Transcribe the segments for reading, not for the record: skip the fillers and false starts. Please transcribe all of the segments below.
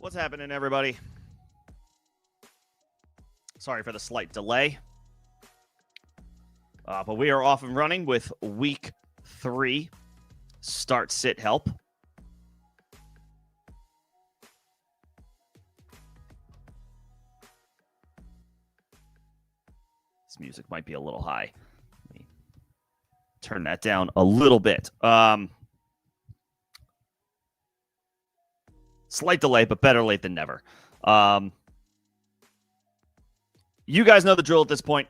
What's happening, everybody? Sorry for the slight delay. But we are off and running with Week 3 Start Sit Help. This music might be a little high. Let me turn that down a little bit. Slight delay, but better late than never. You guys know the drill at this point.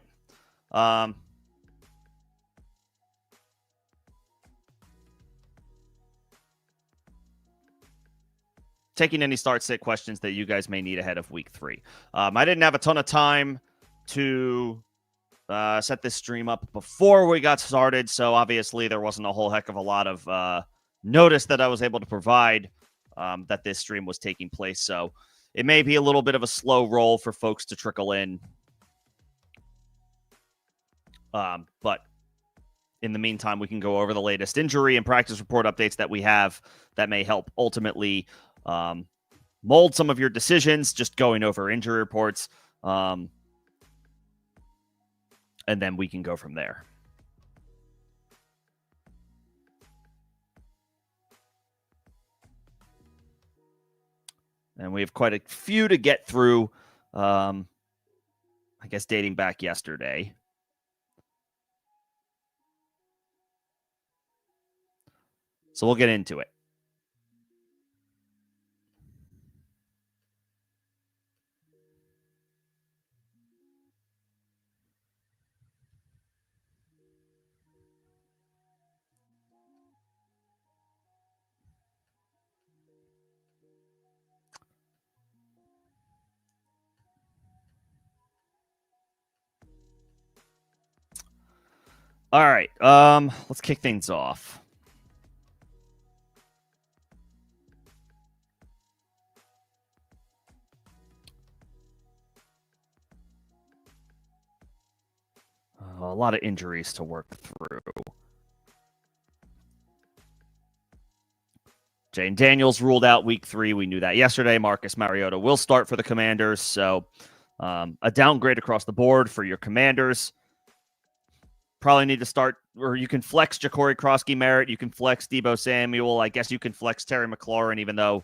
Taking any start-sit questions that you guys may need ahead of Week 3. I didn't have a ton of time to set this stream up before we got started, so obviously there wasn't a whole heck of a lot of notice that I was able to provide that this stream was taking place, so it may be a little bit of a slow roll for folks to trickle in. But in the meantime, we can go over the latest injury and practice report updates that we have that may help ultimately mold some of your decisions, just going over injury reports. And then we can go from there. And we have quite a few to get through, I guess dating back yesterday. So we'll get into it. All right, let's kick things off. A lot of injuries to work through. Jane Daniels ruled out Week 3. We knew that yesterday. Marcus Mariota will start for the Commanders, so a downgrade across the board for your Commanders. Probably need to start, or you can flex Ja'Cory Krosky-Merritt. You can flex Deebo Samuel. I guess you can flex Terry McLaurin, even though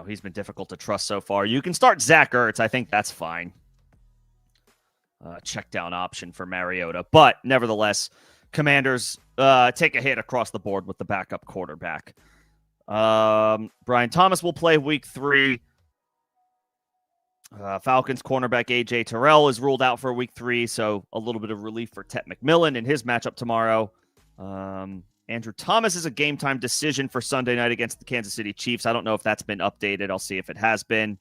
he's been difficult to trust so far. You can start Zach Ertz. I think that's fine. Check down option for Mariota. But nevertheless, Commanders take a hit across the board with the backup quarterback. Brian Thomas will play Week 3. Falcons cornerback A.J. Terrell is ruled out for Week 3, so a little bit of relief for Tet McMillan in his matchup tomorrow. Andrew Thomas is a game-time decision for Sunday night against the Kansas City Chiefs. I don't know if that's been updated. I'll see if it has been.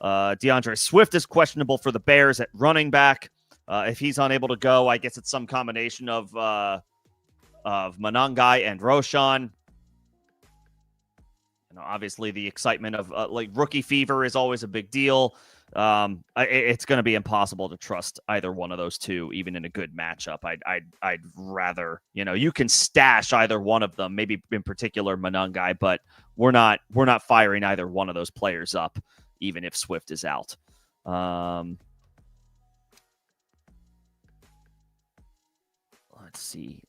DeAndre Swift is questionable for the Bears at running back. If he's unable to go, I guess it's some combination of Monangai and Roshan. Obviously, the excitement of rookie fever is always a big deal. It's going to be impossible to trust either one of those two, even in a good matchup. I'd rather, you can stash either one of them, maybe in particular Monangai, but we're not firing either one of those players up, even if Swift is out. Let's see.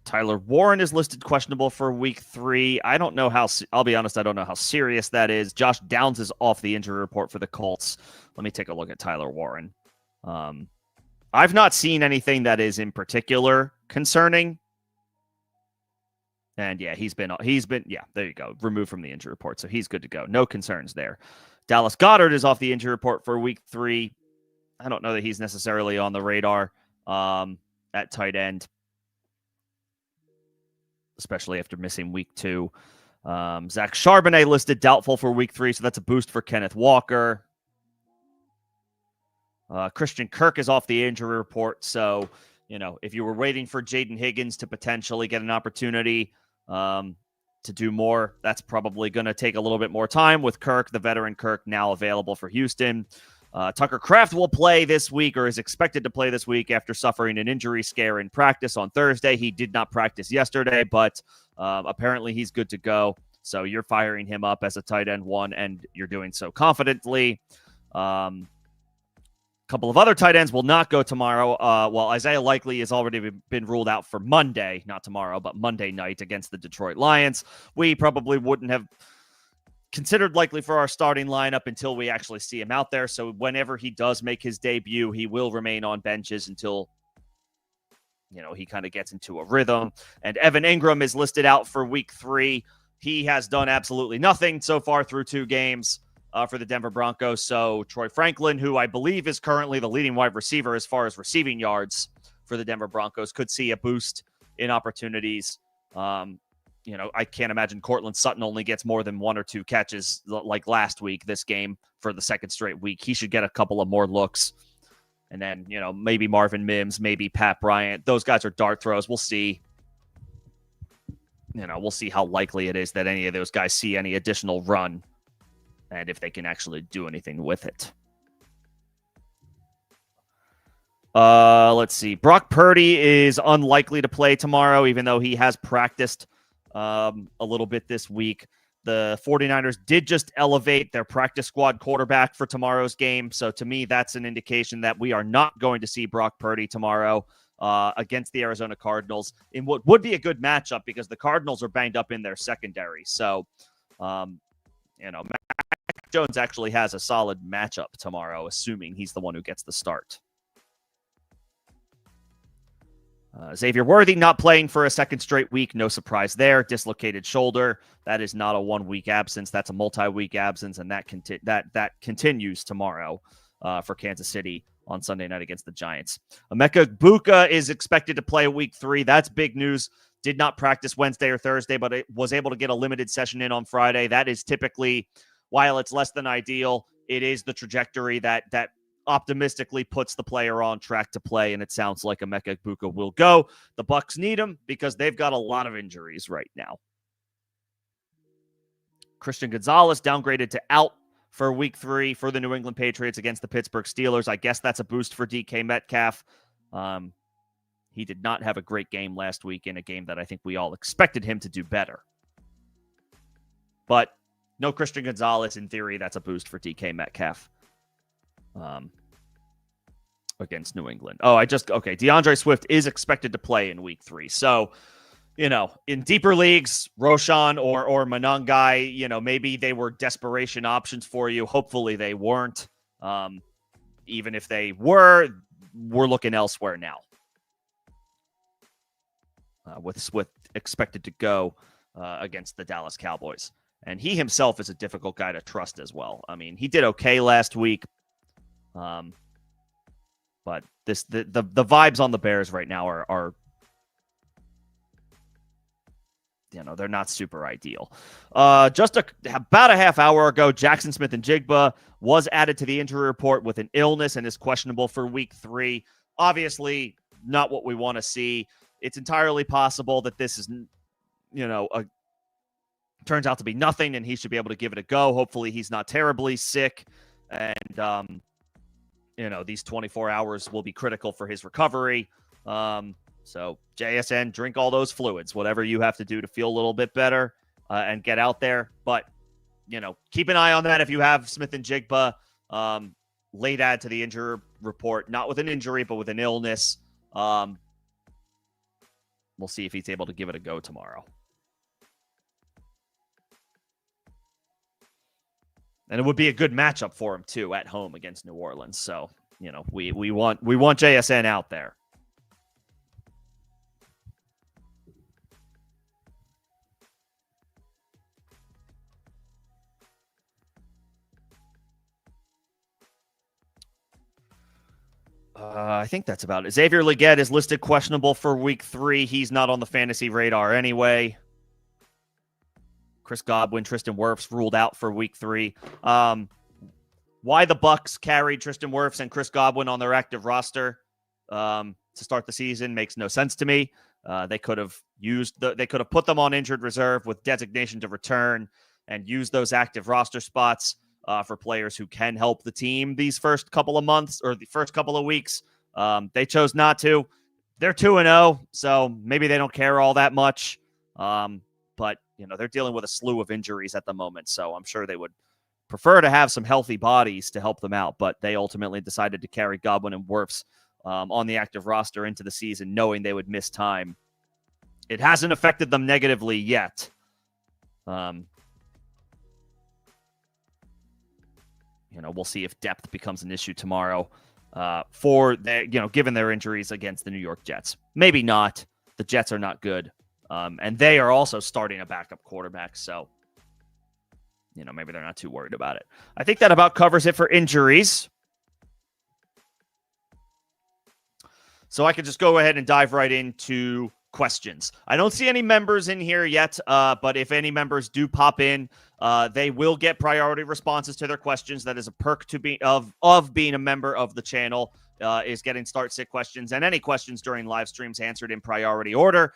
Tyler Warren is listed questionable for Week 3. I'll be honest, I don't know how serious that is. Josh Downs is off the injury report for the Colts. Let me take a look at Tyler Warren. I've not seen anything that is in particular concerning. And yeah, he's been, there you go. Removed from the injury report. So he's good to go. No concerns there. Dallas Goedert is off the injury report for Week 3. I don't know that he's necessarily on the radar at tight end, especially after missing Week 2. Zach Charbonnet listed doubtful for Week 3, so that's a boost for Kenneth Walker. Christian Kirk is off the injury report, so, if you were waiting for Jaden Higgins to potentially get an opportunity to do more, that's probably going to take a little bit more time with Kirk, the veteran Kirk, now available for Houston. Tucker Kraft will play this week, or is expected to play this week, after suffering an injury scare in practice on Thursday. He did not practice yesterday, but apparently he's good to go. So you're firing him up as a tight end one, and you're doing so confidently. Couple of other tight ends will not go tomorrow. Well, Isaiah Likely has already been ruled out for Monday, not tomorrow, but Monday night against the Detroit Lions. We probably wouldn't have considered Likely for our starting lineup until we actually see him out there. So whenever he does make his debut, he will remain on benches until, he kind of gets into a rhythm. And Evan Ingram is listed out for week 3. He has done absolutely nothing so far through 2 games for the Denver Broncos. So Troy Franklin, who I believe is currently the leading wide receiver as far as receiving yards for the Denver Broncos, could see a boost in opportunities. I can't imagine Cortland Sutton only gets more than 1 or 2 catches like last week, this game, for the second straight week. He should get a couple of more looks. And then, maybe Marvin Mims, maybe Pat Bryant. Those guys are dart throws. We'll see. We'll see how likely it is that any of those guys see any additional run and if they can actually do anything with it. Let's see. Brock Purdy is unlikely to play tomorrow, even though he has practiced a little bit this week. The 49ers did just elevate their practice squad quarterback for tomorrow's game. So to me, that's an indication that we are not going to see Brock Purdy tomorrow against the Arizona Cardinals in what would be a good matchup, because the Cardinals are banged up in their secondary. So, Mac Jones actually has a solid matchup tomorrow, assuming he's the one who gets the start. Xavier Worthy not playing for a second straight week. No surprise there. Dislocated shoulder. That is not a 1-week absence. That's a multi-week absence, and that continues tomorrow for Kansas City on Sunday night against the Giants. Emeka Egbuka is expected to play week 3. That's big news. Did not practice Wednesday or Thursday, but it was able to get a limited session in on Friday. That is typically, while it's less than ideal, it is the trajectory that optimistically puts the player on track to play, and it sounds like Emeka Egbuka will go. The Bucs need him because they've got a lot of injuries right now. Christian Gonzalez downgraded to out for week 3 for the New England Patriots against the Pittsburgh Steelers. I guess that's a boost for DK Metcalf. He did not have a great game last week in a game that I think we all expected him to do better. But no Christian Gonzalez. In theory, that's a boost for DK Metcalf against New England. DeAndre Swift is expected to play in week 3. So, in deeper leagues, Roshan or Monangai, maybe they were desperation options for you. Hopefully they weren't. Even if they were, we're looking elsewhere now. With Swift expected to go against the Dallas Cowboys. And he himself is a difficult guy to trust as well. I mean, he did okay last week. But the vibes on the Bears right now are they're not super ideal. Just about a half hour ago, Jackson Smith-Njigba was added to the injury report with an illness and is questionable for week 3. Obviously, not what we want to see. It's entirely possible that this is, turns out to be nothing, and he should be able to give it a go. Hopefully, he's not terribly sick, and these 24 hours will be critical for his recovery. So JSN, drink all those fluids, whatever you have to do to feel a little bit better and get out there. But, keep an eye on that if you have Smith-Njigba late add to the injury report, not with an injury, but with an illness. We'll see if he's able to give it a go tomorrow. And it would be a good matchup for him, too, at home against New Orleans. So, we want JSN out there. I think that's about it. Xavier Legette is listed questionable for week 3. He's not on the fantasy radar anyway. Chris Godwin, Tristan Wirfs ruled out for week 3. Why the Bucs carried Tristan Wirfs and Chris Godwin on their active roster to start the season makes no sense to me. They could have put them on injured reserve with designation to return and used those active roster spots. for players who can help the team these first couple of months or the first couple of weeks. They chose not to. They're 2-0, so maybe they don't care all that much. But, they're dealing with a slew of injuries at the moment, so I'm sure they would prefer to have some healthy bodies to help them out, but they ultimately decided to carry Godwin and Wirfs on the active roster into the season, knowing they would miss time. It hasn't affected them negatively yet. We'll see if depth becomes an issue tomorrow for their, given their injuries against the New York Jets. Maybe not. The Jets are not good. And they are also starting a backup quarterback, so maybe they're not too worried about it. I think that about covers it for injuries. So I could just go ahead and dive right into questions. I don't see any members in here yet, but if any members do pop in, they will get priority responses to their questions. That is a perk to be of being a member of the channel, is getting start-sit questions and any questions during live streams answered in priority order,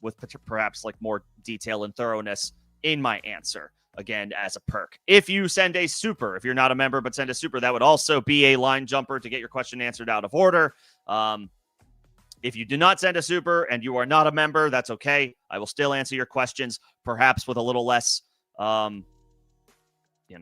with perhaps like more detail and thoroughness in my answer. Again, as a perk. If you send a super, if you're not a member but send a super, that would also be a line jumper to get your question answered out of order. If you do not send a super and you are not a member, that's okay. I will still answer your questions, perhaps with a little less,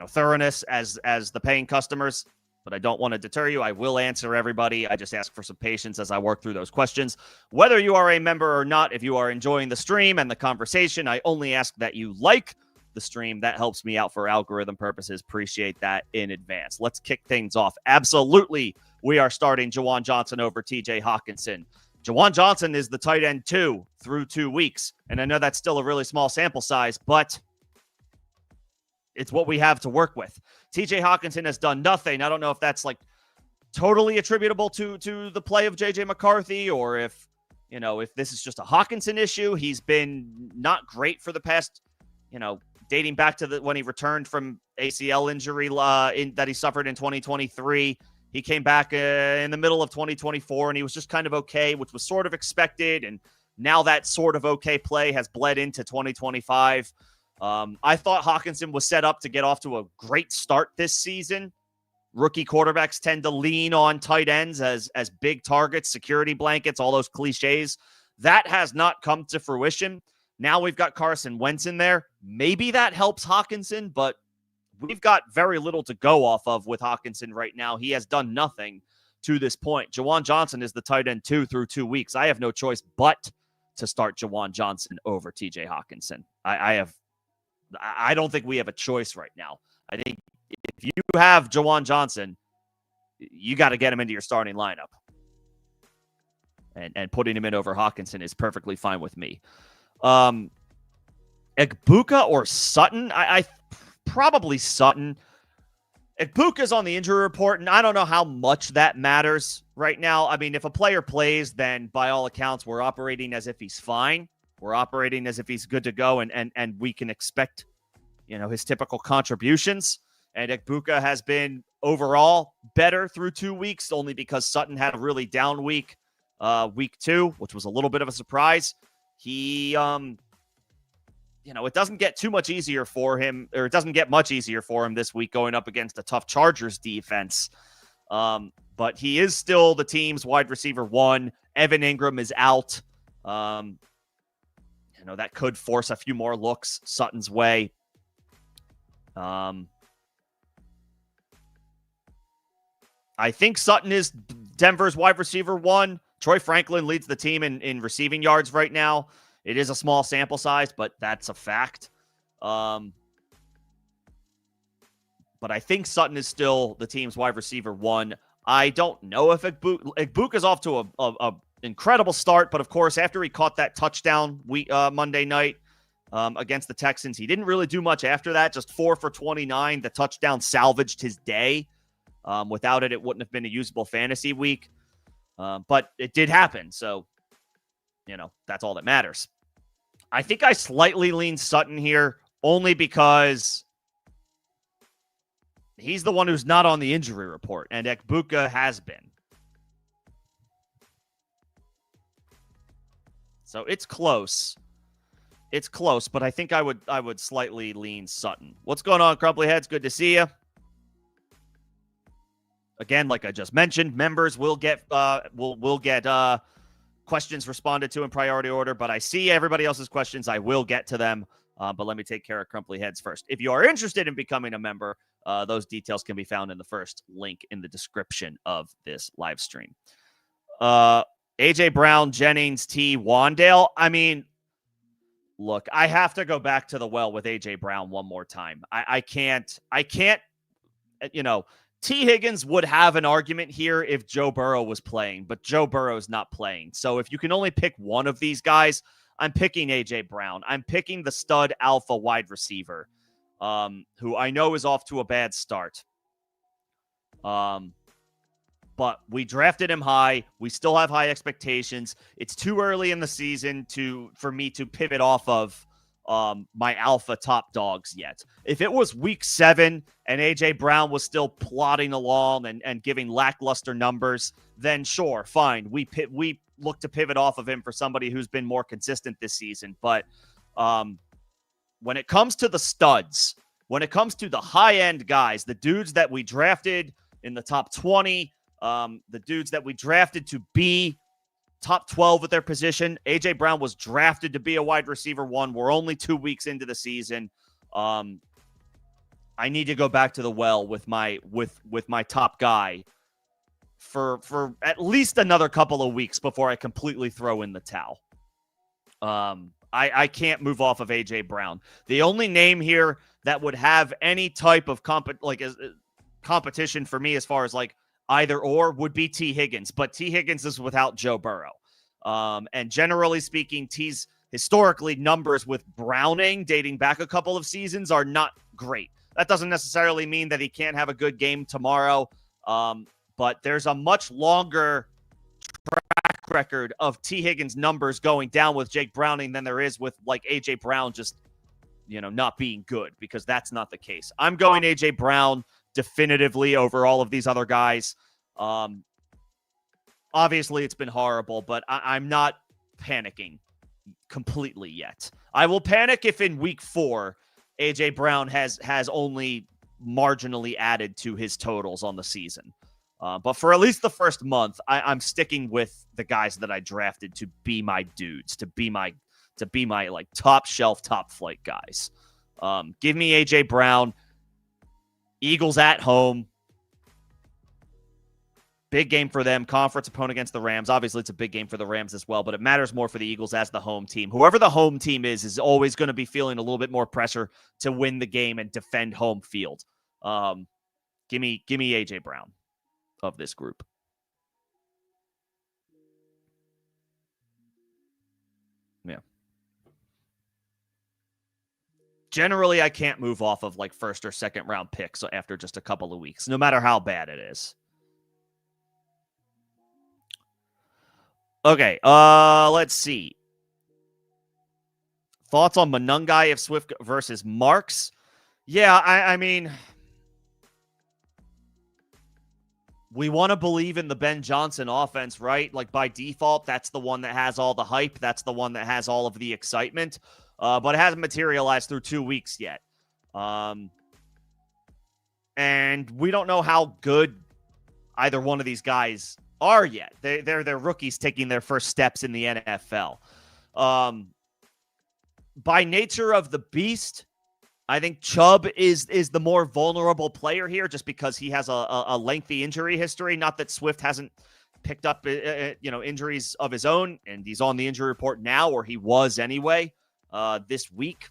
thoroughness as the paying customers. But I don't want to deter you. I will answer everybody. I just ask for some patience as I work through those questions. Whether you are a member or not, if you are enjoying the stream and the conversation, I only ask that you like the stream. That helps me out for algorithm purposes. Appreciate that in advance. Let's kick things off. Absolutely, we are starting Juwan Johnson over TJ Hawkinson. Juwan Johnson is the tight end 2 through 2 weeks. And I know that's still a really small sample size, but it's what we have to work with. TJ Hawkinson has done nothing. I don't know if that's like totally attributable to the play of JJ McCarthy, or if this is just a Hawkinson issue. He's been not great for the past, dating back to when he returned from ACL injury that he suffered in 2023. He came back in the middle of 2024, and he was just kind of okay, which was sort of expected. And now that sort of okay play has bled into 2025. I thought Hawkinson was set up to get off to a great start this season. Rookie quarterbacks tend to lean on tight ends as big targets, security blankets, all those cliches. That has not come to fruition. Now we've got Carson Wentz in there. Maybe that helps Hawkinson, but we've got very little to go off of with Hawkinson right now. He has done nothing to this point. Juwan Johnson is the tight end 2 through 2 weeks. I have no choice but to start Juwan Johnson over TJ Hawkinson. I don't think we have a choice right now. I think if you have Juwan Johnson, you got to get him into your starting lineup. And putting him in over Hawkinson is perfectly fine with me. Egbuka or Sutton? I probably Sutton. Egbuka's on the injury report, and I don't know how much that matters right now. I mean, if a player plays, then by all accounts, we're operating as if he's fine. We're operating as if he's good to go, and we can expect, his typical contributions. And Egbuka has been overall better through 2 weeks, only because Sutton had a really down week, week 2, which was a little bit of a surprise. He, it doesn't get too much easier for him, or it doesn't get much easier for him this week going up against a tough Chargers defense. But he is still the team's wide receiver 1. Evan Ingram is out. That could force a few more looks Sutton's way. I think Sutton is Denver's wide receiver 1. Troy Franklin leads the team in receiving yards right now. It is a small sample size, but that's a fact. But I think Sutton is still the team's wide receiver 1. I don't know if Egbuka's off to a incredible start, but of course, after he caught that touchdown Monday night against the Texans, he didn't really do much after that. Just 4 for 29. The touchdown salvaged his day. Without it, it wouldn't have been a usable fantasy week. But it did happen, so that's all that matters. I think I slightly lean Sutton here only because he's the one who's not on the injury report, and Egbuka has been. So it's close. It's close, but I think I would slightly lean Sutton. What's going on, Crumply Heads? Good to see you. Again, like I just mentioned, members will get questions responded to in priority order, but I see everybody else's questions. I will get to them, but let me take care of Crumply Heads first. If you are interested in becoming a member, those details can be found in the first link in the description of this live stream. AJ Brown, Jennings, T, Wandale. I mean, look, I have to go back to the well with AJ Brown one more time. I can't, you know, T. Higgins would have an argument here if Joe Burrow was playing, but Joe Burrow's not playing. So if you can only pick one of these guys, I'm picking AJ Brown. I'm picking the stud alpha wide receiver, who I know is off to a bad start. But we drafted him high. We still have high expectations. It's too early in the season for me to pivot off of my alpha top dogs yet. If it was week 7 and AJ Brown was still plodding along and giving lackluster numbers, then sure, fine. We look to pivot off of him for somebody who's been more consistent this season. But when it comes to the studs, when it comes to the high-end guys, the dudes that we drafted in the top 20, the dudes that we drafted to be top 12 at their position. AJ Brown was drafted to be a wide receiver 1. We're only 2 weeks into the season. I need to go back to the well with my top guy for at least another couple of weeks before I completely throw in the towel. I can't move off of AJ Brown. The only name here that would have any type of competition for me as far as like either or would be T. Higgins, but T. Higgins is without Joe Burrow. And generally speaking, T's historically numbers with Browning dating back a couple of seasons are not great. That doesn't necessarily mean that he can't have a good game tomorrow. But there's a much longer track record of T. Higgins numbers going down with Jake Browning than there is with like AJ Brown just, not being good, because that's not the case. I'm going AJ Brown definitively over all of these other guys. Obviously, it's been horrible, but I'm not panicking completely yet. I will panic if in week 4, AJ Brown has only marginally added to his totals on the season. But for at least the first month, I'm sticking with the guys that I drafted to be my dudes, to be my like top shelf, top flight guys. Give me AJ Brown. Eagles at home. Big game for them. Conference opponent against the Rams. Obviously, it's a big game for the Rams as well, but it matters more for the Eagles as the home team. Whoever the home team is always going to be feeling a little bit more pressure to win the game and defend home field. Give me AJ Brown of this group. Yeah. Generally, I can't move off of like first or second round picks after just a couple of weeks, no matter how bad it is. Okay, let's see. Thoughts on Monungai if Swift versus Marks? Yeah, I mean, we want to believe in the Ben Johnson offense, right? Like by default, that's the one that has all the hype. That's the one that has all of the excitement. But it hasn't materialized through 2 weeks yet. And we don't know how good either one of these guys are yet. They're rookies taking their first steps in the NFL. By nature of the beast, I think Chubb is the more vulnerable player here just because he has a lengthy injury history. Not that Swift hasn't picked up injuries of his own, and he's on the injury report now, or he was anyway this week.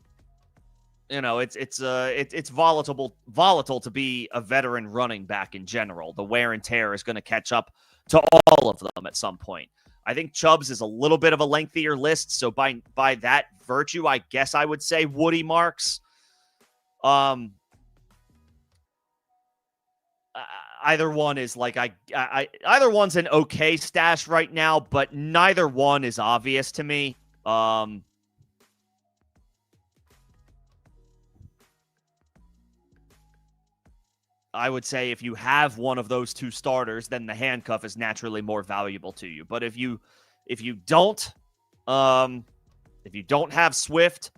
It's volatile to be a veteran running back in general. The wear and tear is going to catch up to all of them at some point. I think Chubb's is a little bit of a lengthier list, so by that virtue, I guess I would say Woody Marks. Either one is like either one's an okay stash right now, but neither one is obvious to me. I would say if you have one of those two starters, then the handcuff is naturally more valuable to you. But if you don't, If you don't have Swift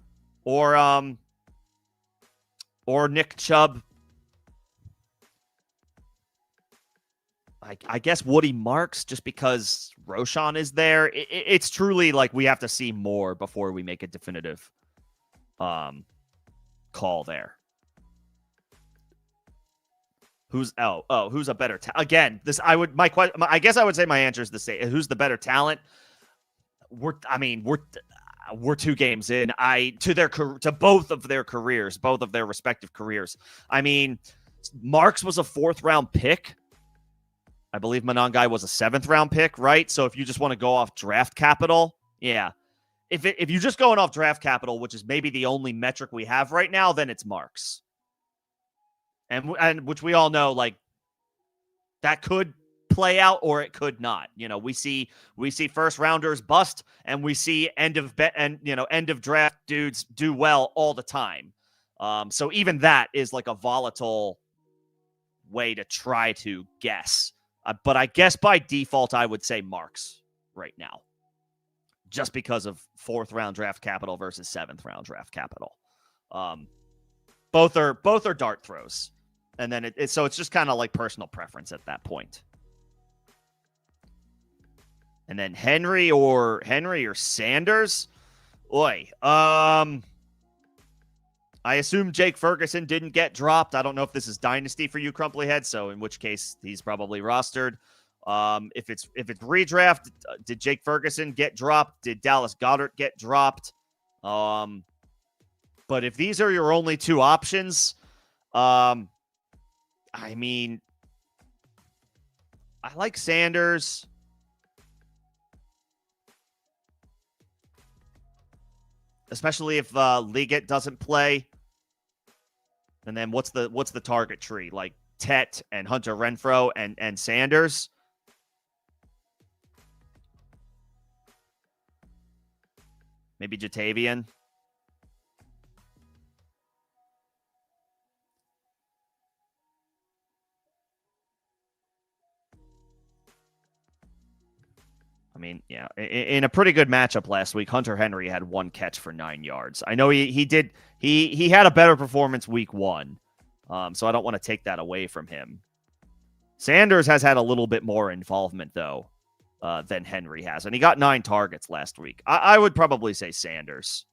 or Nick Chubb, I guess Woody Marks, just because Roshan is there. It's truly like we have to see more before we make a definitive call there. Who's a better again? This I guess I would say my answer is the same. Who's the better talent? We're 2 games in. To both of their careers, both of their respective careers. I mean, Marks was a 4th round pick. I believe Monangai was a 7th round pick, right? So if you just want to go off draft capital, yeah. If you're just going off draft capital, which is maybe the only metric we have right now, then it's Marks. And which we all know, like, that could play out or it could not. You know, we see first rounders bust, and we see end of draft dudes do well all the time. So even that is like a volatile way to try to guess. But I guess by default, I would say Marks right now, just because of 4th round draft capital versus 7th round draft capital. Both are dart throws, and then so it's just kind of like personal preference at that point. And then Henry or Sanders, I assume Jake Ferguson didn't get dropped. I don't know if this is dynasty for you, Crumply Head, so in which case he's probably rostered. If it's redraft, did Jake Ferguson get dropped? Did Dallas Goedert get dropped? But if these are your only 2 options, I mean, I like Sanders. Especially if Liggett doesn't play. And then what's the target tree? Like Tet and Hunter Renfrow and Sanders. Maybe Jatavian. I mean, yeah, in a pretty good matchup last week, Hunter Henry had 1 catch for 9 yards. I know he had a better performance week 1, so I don't want to take that away from him. Sanders has had a little bit more involvement, though, than Henry has, and he got 9 targets last week. I would probably say Sanders.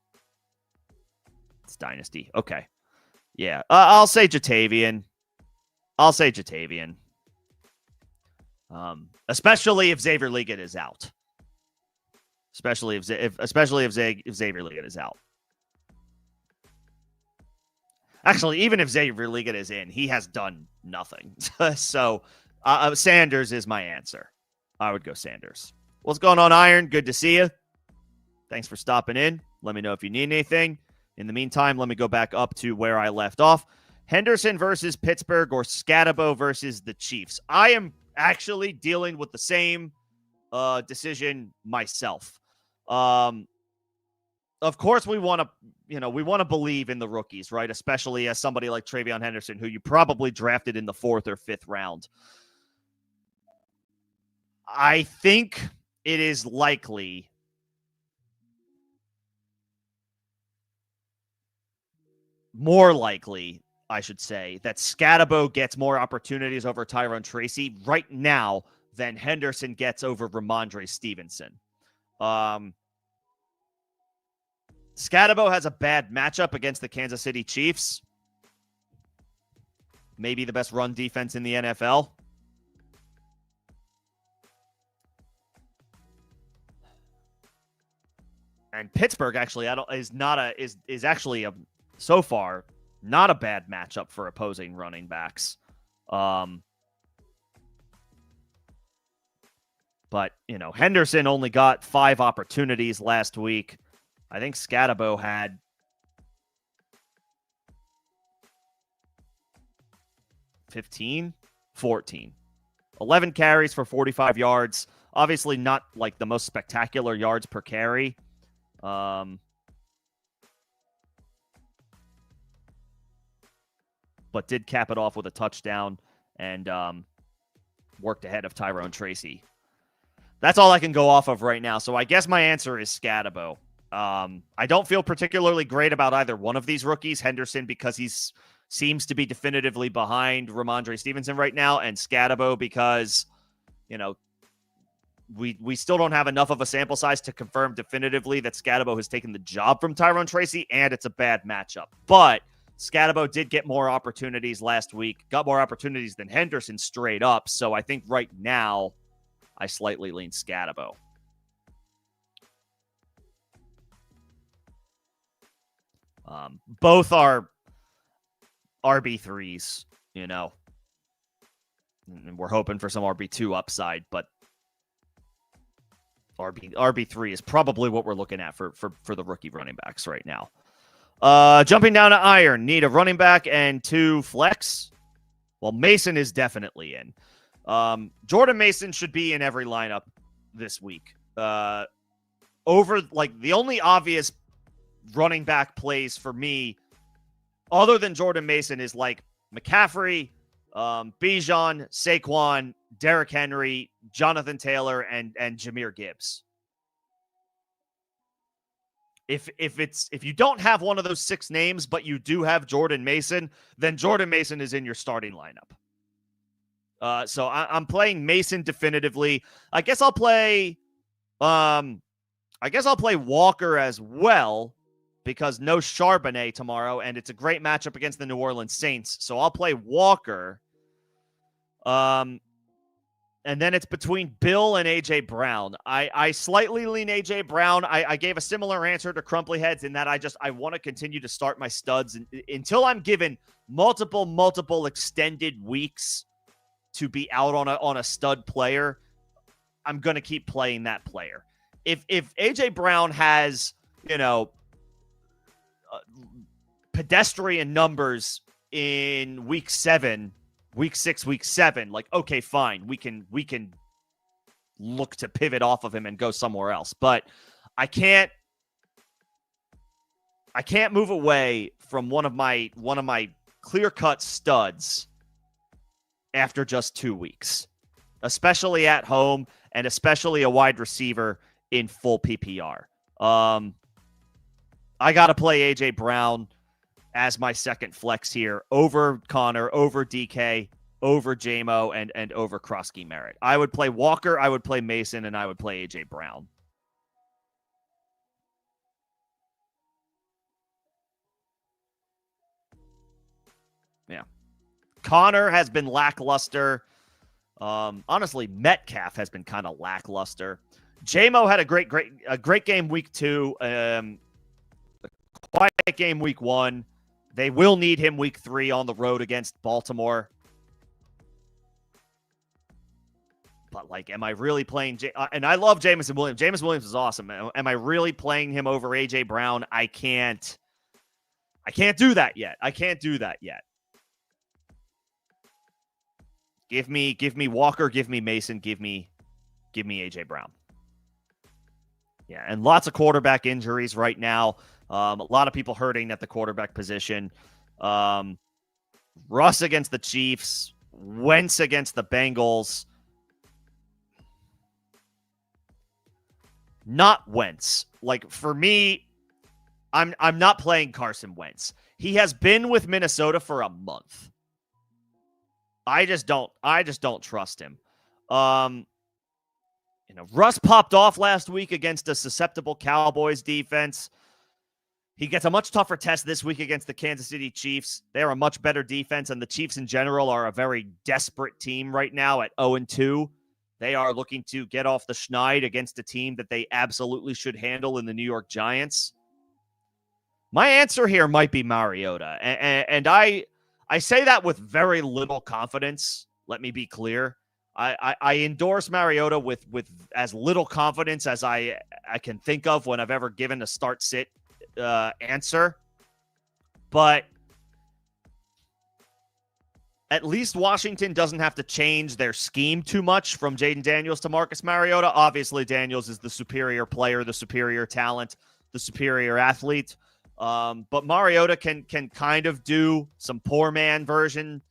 It's dynasty. Okay. Yeah, I'll say Jatavian. Especially if Xavier Liggett is out. Especially if Xavier Liggett is out. Actually, even if Xavier Liggett is in, he has done nothing. So Sanders is my answer. I would go Sanders. What's going on, Iron? Good to see you. Thanks for stopping in. Let me know if you need anything. In the meantime, let me go back up to where I left off. Henderson versus Pittsburgh or Scatabo versus the Chiefs. I am actually dealing with the same decision myself. Of course, we want to believe in the rookies, right? Especially as somebody like Travion Henderson, who you probably drafted in the 4th or 5th round. I think it is likely more likely, I should say, that Scatabo gets more opportunities over Tyrone Tracy right now than Henderson gets over Ramondre Stevenson. Scatabo has a bad matchup against the Kansas City Chiefs. Maybe the best run defense in the NFL. And Pittsburgh actually is actually so far not a bad matchup for opposing running backs. But, Henderson only got 5 opportunities last week. I think Scatabo had 15, 14. 11 carries for 45 yards. Obviously not like the most spectacular yards per carry. But did cap it off with a touchdown and worked ahead of Tyrone Tracy. That's all I can go off of right now. So I guess my answer is Scatabo. I don't feel particularly great about either one of these rookies. Henderson, because he's seems to be definitively behind Ramondre Stevenson right now, and Scatabo because, you know, we still don't have enough of a sample size to confirm definitively that Scatabo has taken the job from Tyrone Tracy, and it's a bad matchup. But Scatabo did get more opportunities last week, got more opportunities than Henderson straight up. So I think right now I slightly lean Scatabo. Both are RB3s, you know, and we're hoping for some RB2 upside, but RB3 is probably what we're looking at for the rookie running backs right now. Jumping down to iron, need a running back and 2 flex. Well, Mason is definitely in. Jordan Mason should be in every lineup this week. Over, like, the only obvious running back plays for me, other than Jordan Mason, is like McCaffrey, Bijan, Saquon, Derrick Henry, Jonathan Taylor, and Jahmyr Gibbs. If you don't have one of those 6 names, but you do have Jordan Mason, then Jordan Mason is in your starting lineup. So I'm playing Mason definitively. I guess I'll play Walker as well, because no Charbonnet tomorrow, and it's a great matchup against the New Orleans Saints. So I'll play Walker. And then it's between Bill and A.J. Brown. I slightly lean A.J. Brown. I gave a similar answer to Crumply Heads in that I want to continue to start my studs until I'm given multiple extended weeks to be out on a stud player. I'm going to keep playing that player. If A.J. Brown has, you know, pedestrian numbers in week 7, week 6, week 7, like, okay, fine, we can look to pivot off of him and go somewhere else. But I can't move away from one of my clear-cut studs after just 2 weeks, especially at home, and especially a wide receiver in full PPR. I got to play A.J. Brown as my second flex here over Connor, over DK, over JMO, and over Krosky Merritt. I would play Walker, I would play Mason, and I would play A.J. Brown. Yeah. Connor has been lackluster. Honestly, Metcalf has been kind of lackluster. JMO had a great game week 2. Quiet game week 1. They will need him week 3 on the road against Baltimore. But, like, am I really playing and I love Jameson Williams. Jameson Williams is awesome. Am I really playing him over A.J. Brown? I can't do that yet. Give me Walker, give me Mason, give me A.J. Brown. Yeah, and lots of quarterback injuries right now. A lot of people hurting at the quarterback position. Russ against the Chiefs. Wentz against the Bengals. Not Wentz. Like, for me, I'm not playing Carson Wentz. He has been with Minnesota for a month. I just don't trust him. Russ popped off last week against a susceptible Cowboys defense. He gets a much tougher test this week against the Kansas City Chiefs. They're a much better defense, and the Chiefs in general are a very desperate team right now at 0-2. They are looking to get off the schneid against a team that they absolutely should handle in the New York Giants. My answer here might be Mariota, and I say that with very little confidence. Let me be clear. I endorse Mariota with as little confidence as I can think of when I've ever given a start-sit answer. But at least Washington doesn't have to change their scheme too much from Jaden Daniels to Marcus Mariota. Obviously, Daniels is the superior player, the superior talent, the superior athlete. But Mariota can kind of do some poor man version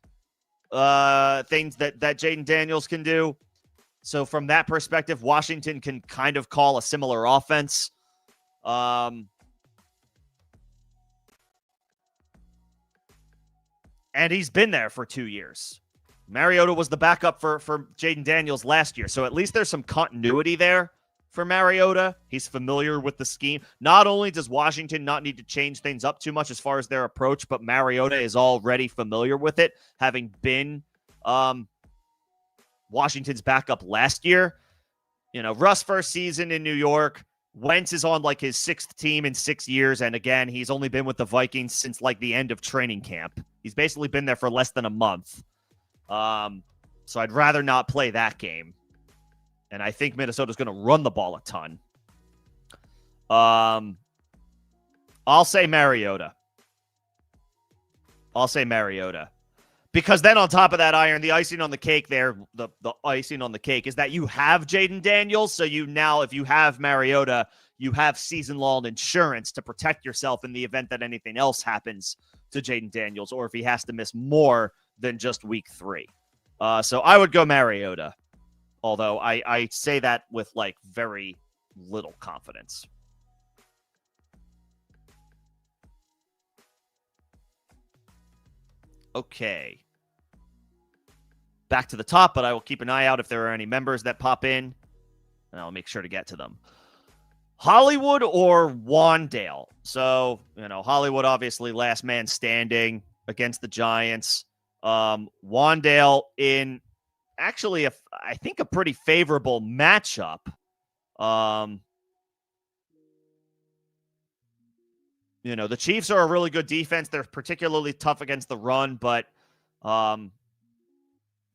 things that Jaden Daniels can do. So from that perspective, Washington can kind of call a similar offense. And he's been there for 2 years. Mariota was the backup for Jaden Daniels last year, so at least there's some continuity there for Mariota. He's familiar with the scheme. Not only does Washington not need to change things up too much as far as their approach, but Mariota is already familiar with it, having been Washington's backup last year. Russ first season in New York. Wentz is on like his 6th team in 6 years. And again, he's only been with the Vikings since like the end of training camp. He's basically been there for less than a month. So I'd rather not play that game. And I think Minnesota's going to run the ball a ton. I'll say Mariota. Because then on top of that, Iron, the icing on the cake there, the icing on the cake is that you have Jaden Daniels. So you now, if you have Mariota, you have season-long insurance to protect yourself in the event that anything else happens to Jaden Daniels, or if he has to miss more than just week 3. So I would go Mariota, although I say that with like very little confidence. Okay. Back to the top, but I will keep an eye out if there are any members that pop in, and I'll make sure to get to them. Hollywood or Wandale? So, Hollywood obviously last man standing against the Giants. Wandale in actually, I think, a pretty favorable matchup. The Chiefs are a really good defense. They're particularly tough against the run, but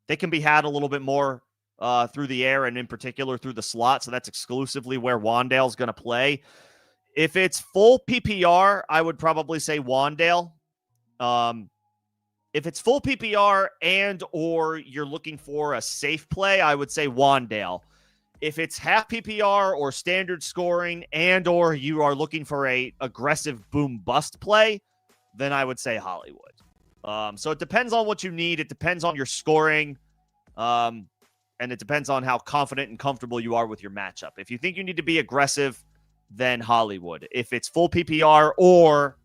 they can be had a little bit more through the air and in particular through the slot. So that's exclusively where Wandale's going to play. If it's full PPR, I would probably say Wandale. If it's full PPR and or you're looking for a safe play, I would say Wandale. If it's half PPR or standard scoring and or you are looking for a aggressive boom bust play, then I would say Hollywood. So it depends on what you need. It depends on your scoring. And it depends on how confident and comfortable you are with your matchup. If you think you need to be aggressive, then Hollywood. If it's full PPR or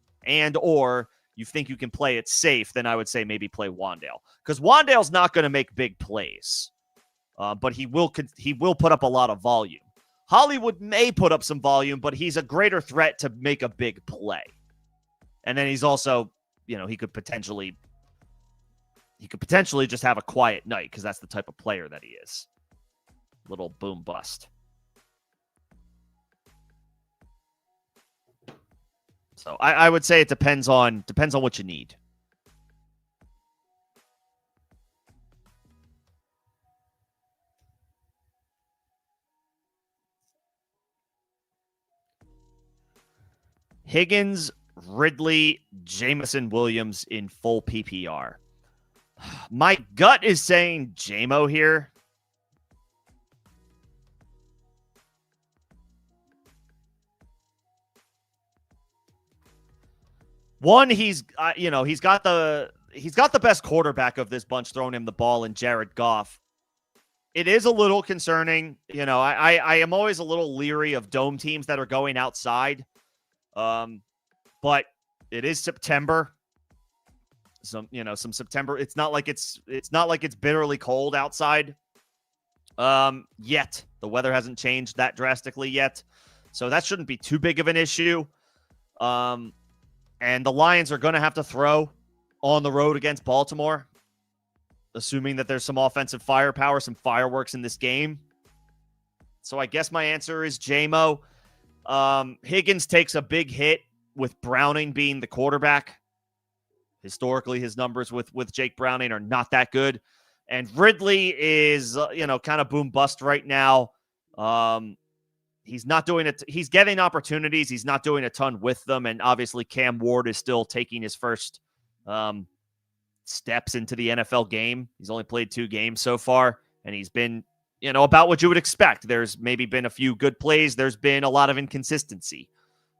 you think you can play it safe, then I would say maybe play Wandale. Because Wandale's not going to make big plays. But he will put up a lot of volume. Hollywood may put up some volume, but he's a greater threat to make a big play. And then he's also, he could potentially just have a quiet night because that's the type of player that he is. Little boom bust. So I would say it depends on what you need. Higgins, Ridley, Jameson Williams in full PPR. My gut is saying JMO here. One, he's got the best quarterback of this bunch throwing him the ball in Jared Goff. It is a little concerning. I am always a little leery of dome teams that are going outside. But it is September. Some September. It's not like it's bitterly cold outside. Yet the weather hasn't changed that drastically yet, so that shouldn't be too big of an issue. And the Lions are going to have to throw on the road against Baltimore, assuming that there's some offensive firepower, some fireworks in this game. So I guess my answer is JMO. Higgins takes a big hit with Browning being the quarterback. Historically, his numbers with Jake Browning are not that good. And Ridley is, kind of boom bust right now. He's not doing it. He's getting opportunities. He's not doing a ton with them. And obviously Cam Ward is still taking his first steps into the NFL game. He's only played 2 games so far, and he's been, about what you would expect. There's maybe been a few good plays. There's been a lot of inconsistency.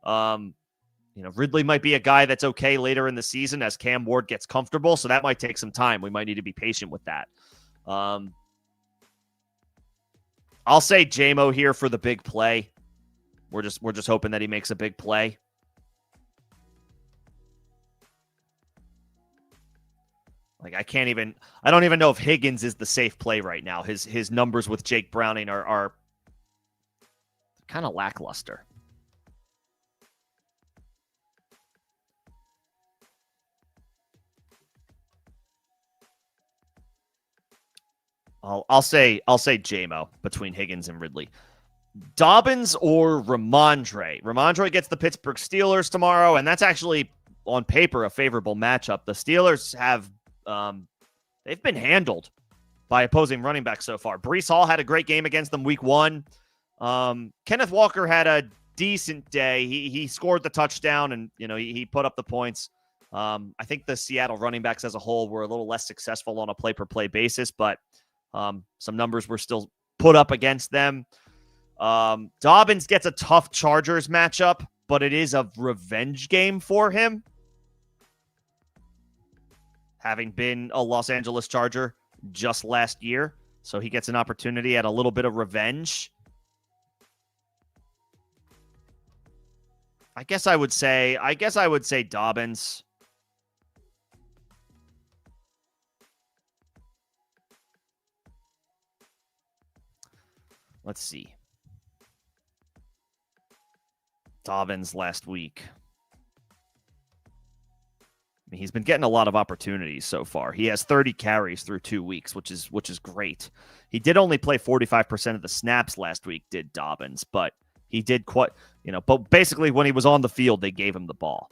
Ridley might be a guy that's okay later in the season as Cam Ward gets comfortable. So that might take some time. We might need to be patient with that. I'll say JMO here for the big play. We're just hoping that he makes a big play. Like I don't even know if Higgins is the safe play right now. His numbers with Jake Browning are kind of lackluster. I'll say JMO between Higgins and Ridley. Dobbins or Ramondre. Ramondre gets the Pittsburgh Steelers tomorrow, and that's actually on paper a favorable matchup. The Steelers have they've been handled by opposing running backs so far. Breece Hall had a great game against them week 1. Kenneth Walker had a decent day. He scored the touchdown, and he put up the points. I think the Seattle running backs as a whole were a little less successful on a play-per-play basis, but some numbers were still put up against them. Dobbins gets a tough Chargers matchup, but it is a revenge game for him, having been a Los Angeles Charger just last year. So he gets an opportunity at a little bit of revenge. I guess I would say Dobbins. Let's see. Dobbins last week. I mean, he's been getting a lot of opportunities so far. He has 30 carries through 2 weeks, which is great. He did only play 45% of the snaps last week, did Dobbins, but he did quite, but basically when he was on the field, they gave him the ball.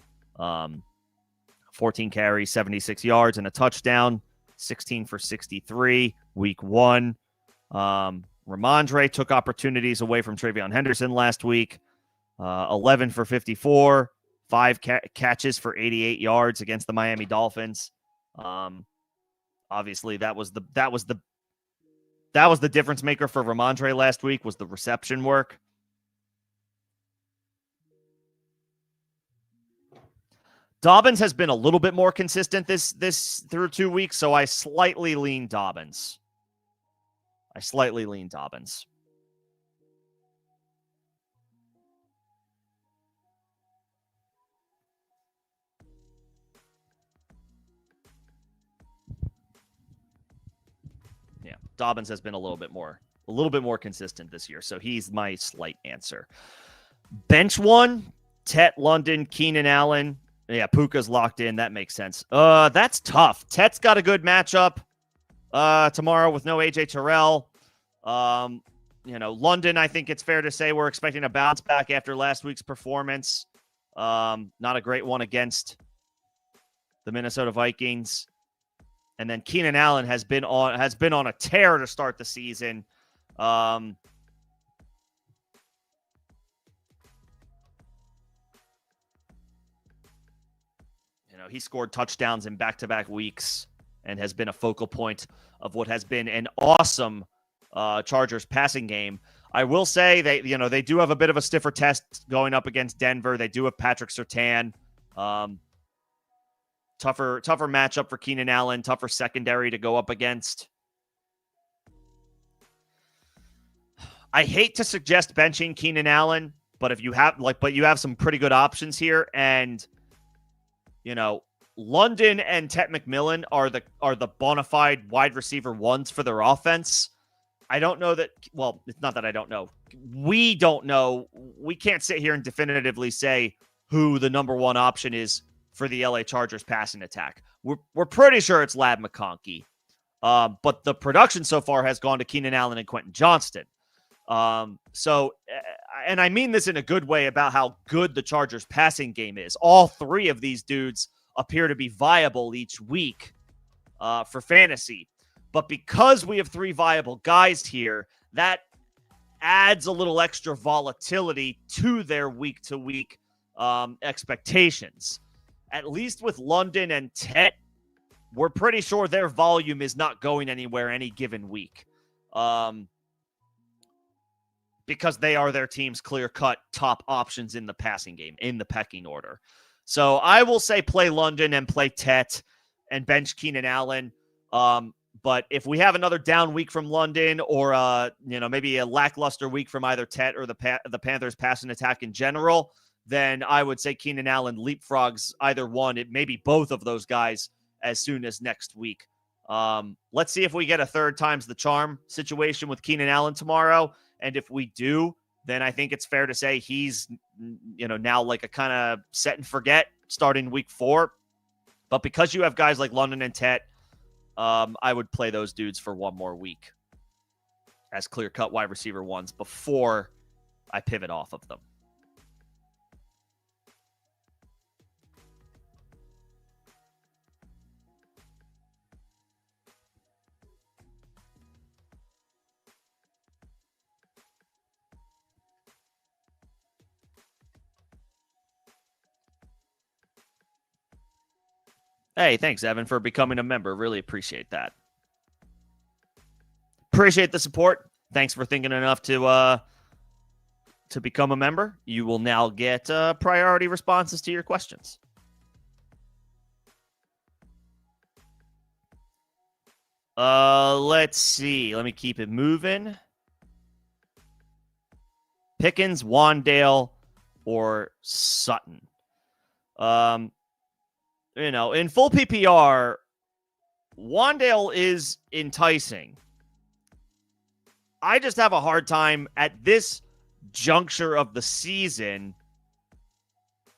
14 carries, 76 yards, and a touchdown, 16 for 63, week 1. Ramondre took opportunities away from Travion Henderson last week. 11 for 54, 5 catches for 88 yards against the Miami Dolphins. Obviously, that was the difference maker for Ramondre last week, was the reception work. Dobbins has been a little bit more consistent this through 2 weeks, so I slightly lean Dobbins. Yeah, Dobbins has been a little bit more consistent this year, so he's my slight answer. Bench one, Tet, London, Keenan Allen. Yeah, Puka's locked in. That makes sense. That's tough. Tet's got a good matchup tomorrow with no AJ Terrell. London, I think it's fair to say we're expecting a bounce back after last week's performance. Not a great one against the Minnesota Vikings. And then Keenan Allen has been on a tear to start the season. He scored touchdowns in back-to-back weeks and has been a focal point of what has been an awesome Chargers passing game. I will say they do have a bit of a stiffer test going up against Denver. They do have Patrick Surtain. Tougher matchup for Keenan Allen, tougher secondary to go up against. I hate to suggest benching Keenan Allen, but if you have you have some pretty good options here, and London and Tet McMillan are the bona fide wide receiver ones for their offense. I don't know that. Well, it's not that I don't know. We don't know. We can't sit here and definitively say who the number one option is for the LA Chargers passing attack. We're pretty sure it's Ladd McConkey. But the production so far has gone to Keenan Allen and Quentin Johnston. And I mean this in a good way about how good the Chargers passing game is. All three of these dudes appear to be viable each week for fantasy. But because we have three viable guys here, that adds a little extra volatility to their week-to-week expectations. At least with London and Tet, we're pretty sure their volume is not going anywhere any given week. Because they are their team's clear-cut top options in the passing game, in the pecking order. So I will say play London and play Tet and bench Keenan Allen. But if we have another down week from London, or maybe a lackluster week from either Tet or the Panthers passing attack in general, then I would say Keenan Allen leapfrogs either one, it maybe both of those guys as soon as next week. Let's see if we get a third time's the charm situation with Keenan Allen tomorrow. And if we do, then I think it's fair to say he's, now like a kind of set and forget starting week 4. But because you have guys like London and Tet, I would play those dudes for one more week as clear-cut wide receiver ones before I pivot off of them. Hey, thanks, Evan, for becoming a member. Really appreciate that. Appreciate the support. Thanks for thinking enough to become a member. You will now get priority responses to your questions. Let's see. Let me keep it moving. Pickens, Wandale, or Sutton. In full PPR, Wandale is enticing. I just have a hard time at this juncture of the season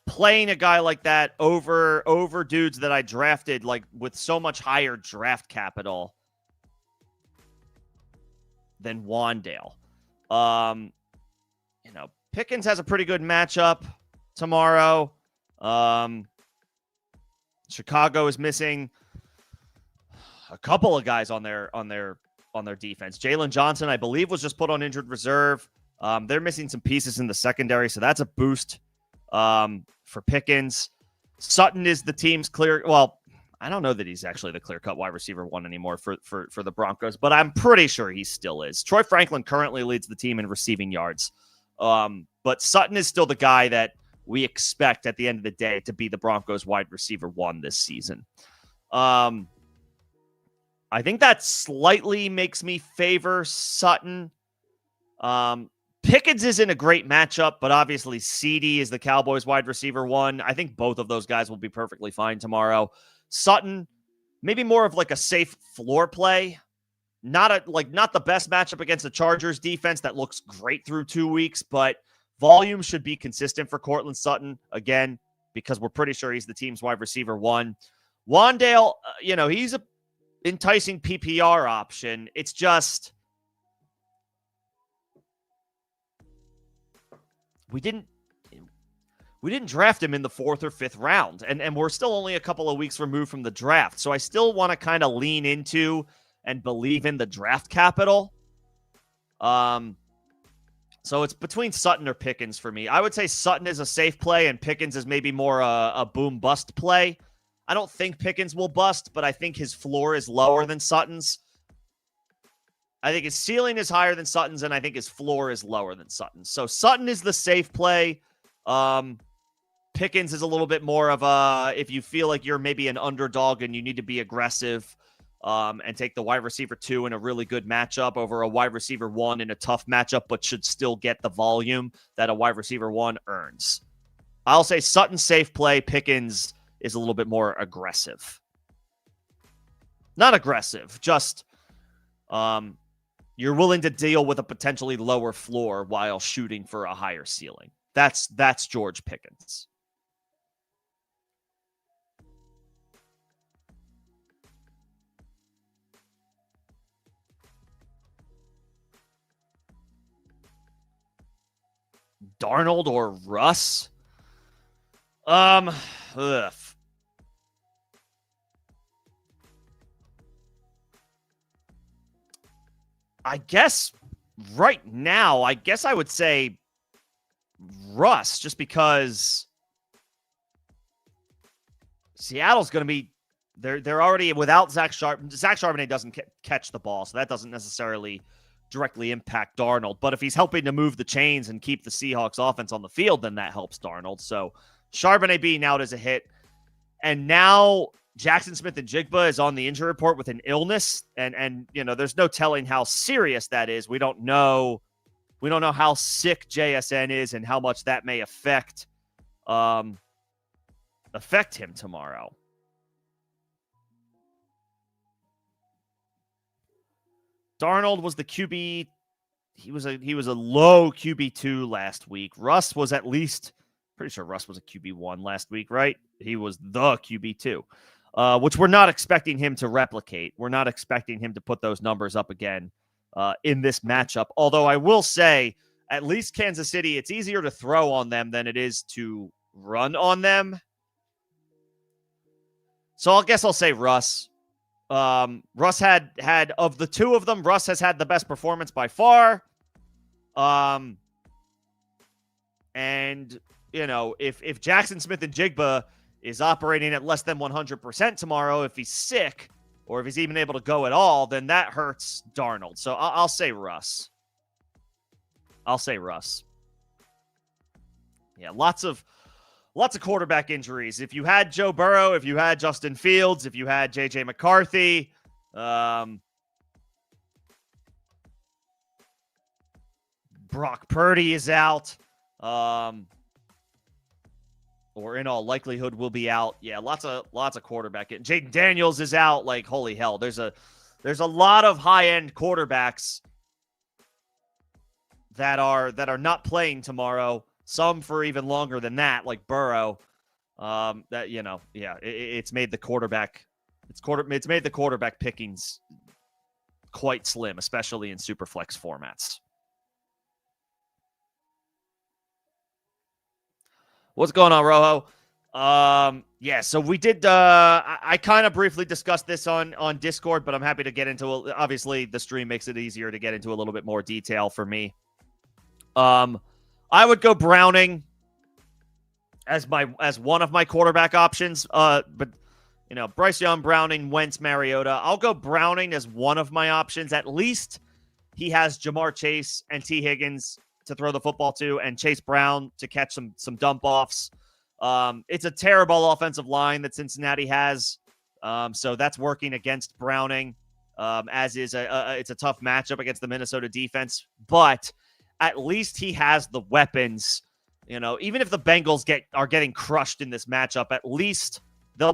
playing a guy like that over dudes that I drafted like with so much higher draft capital than Wandale. Pickens has a pretty good matchup tomorrow. Chicago is missing a couple of guys on their defense. Jalen Johnson, I believe, was just put on injured reserve. They're missing some pieces in the secondary, so that's a boost for Pickens. Sutton is the team's clear. Well, I don't know that he's actually the clear-cut wide receiver one anymore for the Broncos, but I'm pretty sure he still is. Troy Franklin currently leads the team in receiving yards, but Sutton is still the guy that we expect at the end of the day to be the Broncos wide receiver one this season. I think that slightly makes me favor Sutton. Pickens is in a great matchup, but obviously CD is the Cowboys wide receiver one. I think both of those guys will be perfectly fine tomorrow. Sutton, maybe more of like a safe floor play. Not the best matchup against the Chargers defense that looks great through 2 weeks, but volume should be consistent for Courtland Sutton, again, because we're pretty sure he's the team's wide receiver one. Wandale, he's a enticing PPR option. It's just we didn't draft him in the 4th or 5th round, and we're still only a couple of weeks removed from the draft. So I still want to kind of lean into and believe in the draft capital. So it's between Sutton or Pickens for me. I would say Sutton is a safe play and Pickens is maybe more a boom-bust play. I don't think Pickens will bust, but I think his floor is lower than Sutton's. I think his ceiling is higher than Sutton's, and I think his floor is lower than Sutton's. So Sutton is the safe play. Pickens is a little bit more of a, if you feel like you're maybe an underdog and you need to be aggressive, and take the wide receiver 2 in a really good matchup over a wide receiver 1 in a tough matchup, but should still get the volume that a wide receiver 1 earns. I'll say Sutton safe play. Pickens is a little bit more aggressive. Not aggressive, just you're willing to deal with a potentially lower floor while shooting for a higher ceiling. That's George Pickens. Darnold or Russ? Ugh. I guess right now, I would say Russ, just because Seattle's going to be, they're already without Zach Charbonnet. Zach Charbonnet doesn't catch the ball, so that doesn't necessarily directly impact Darnold. But if he's helping to move the chains and keep the Seahawks offense on the field, then that helps Darnold. So Charbonnet being out is a hit. And now Jackson Smith-Njigba is on the injury report with an illness, and there's no telling how serious that is. We don't know how sick JSN is and how much that may affect him tomorrow. Darnold was the QB. He was a low QB2 last week. Russ was pretty sure Russ was a QB1 last week, right? He was the QB2. Which we're not expecting him to replicate. We're not expecting him to put those numbers up again in this matchup. Although I will say, at least Kansas City, it's easier to throw on them than it is to run on them. So I guess I'll say Russ. Russ had of the two of them, Russ has had the best performance by far. And if Jackson Smith-Njigba is operating at less than 100% tomorrow, if he's sick or if he's even able to go at all, then that hurts Darnold. So I'll say Russ. Yeah, lots of quarterback injuries. If you had Joe Burrow, if you had Justin Fields, if you had J.J. McCarthy, Brock Purdy is out. Or in all likelihood will be out. Yeah, lots of quarterback. Jaden Daniels is out. Like, holy hell. There's a lot of high-end quarterbacks that are not playing tomorrow. Some for even longer than that, like Burrow. It's made the quarterback pickings quite slim, especially in superflex formats. What's going on, Rojo? So we did, I kind of briefly discussed this on Discord, but I'm happy to get into, obviously the stream makes it easier to get into a little bit more detail for me. I would go Browning as one of my quarterback options. But Bryce Young, Browning, Wentz, Mariota. I'll go Browning as one of my options. At least he has Jamar Chase and T. Higgins to throw the football to, and Chase Brown to catch some dump offs. It's a terrible offensive line that Cincinnati has, so that's working against Browning. As is it's a tough matchup against the Minnesota defense, but at least he has the weapons. Even if the Bengals are getting crushed in this matchup, at least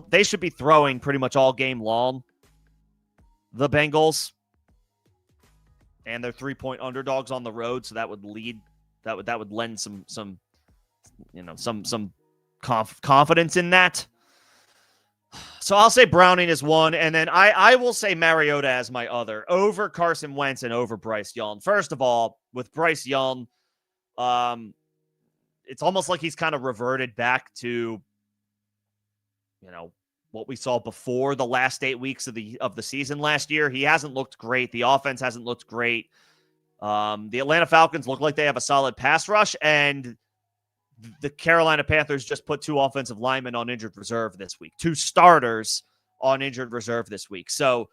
they should be throwing pretty much all game long. The Bengals. And they're 3-point underdogs on the road, so that would lend some confidence in that. So I'll say Browning is one, and then I will say Mariota as my other, over Carson Wentz and over Bryce Young. First of all, with Bryce Young, it's almost like he's kind of reverted back to what we saw before the last 8 weeks of the season last year. He hasn't looked great. The offense hasn't looked great. The Atlanta Falcons look like they have a solid pass rush, and the Carolina Panthers just put 2 offensive linemen on injured reserve this week, 2 starters on injured reserve this week. So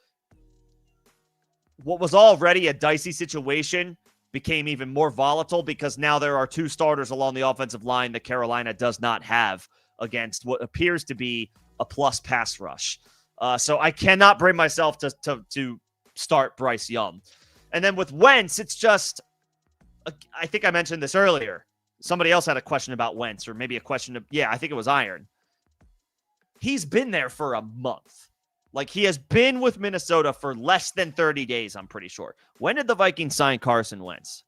what was already a dicey situation became even more volatile because now there are 2 starters along the offensive line that Carolina does not have against what appears to be a plus pass rush. So I cannot bring myself to start Bryce Young. And then with Wentz, it's just, I think I mentioned this earlier. Somebody else had a question about Wentz, or maybe a question of, I think it was Iron. He's been there for a month. Like, he has been with Minnesota for less than 30 days, I'm pretty sure. When did the Vikings sign Carson Wentz?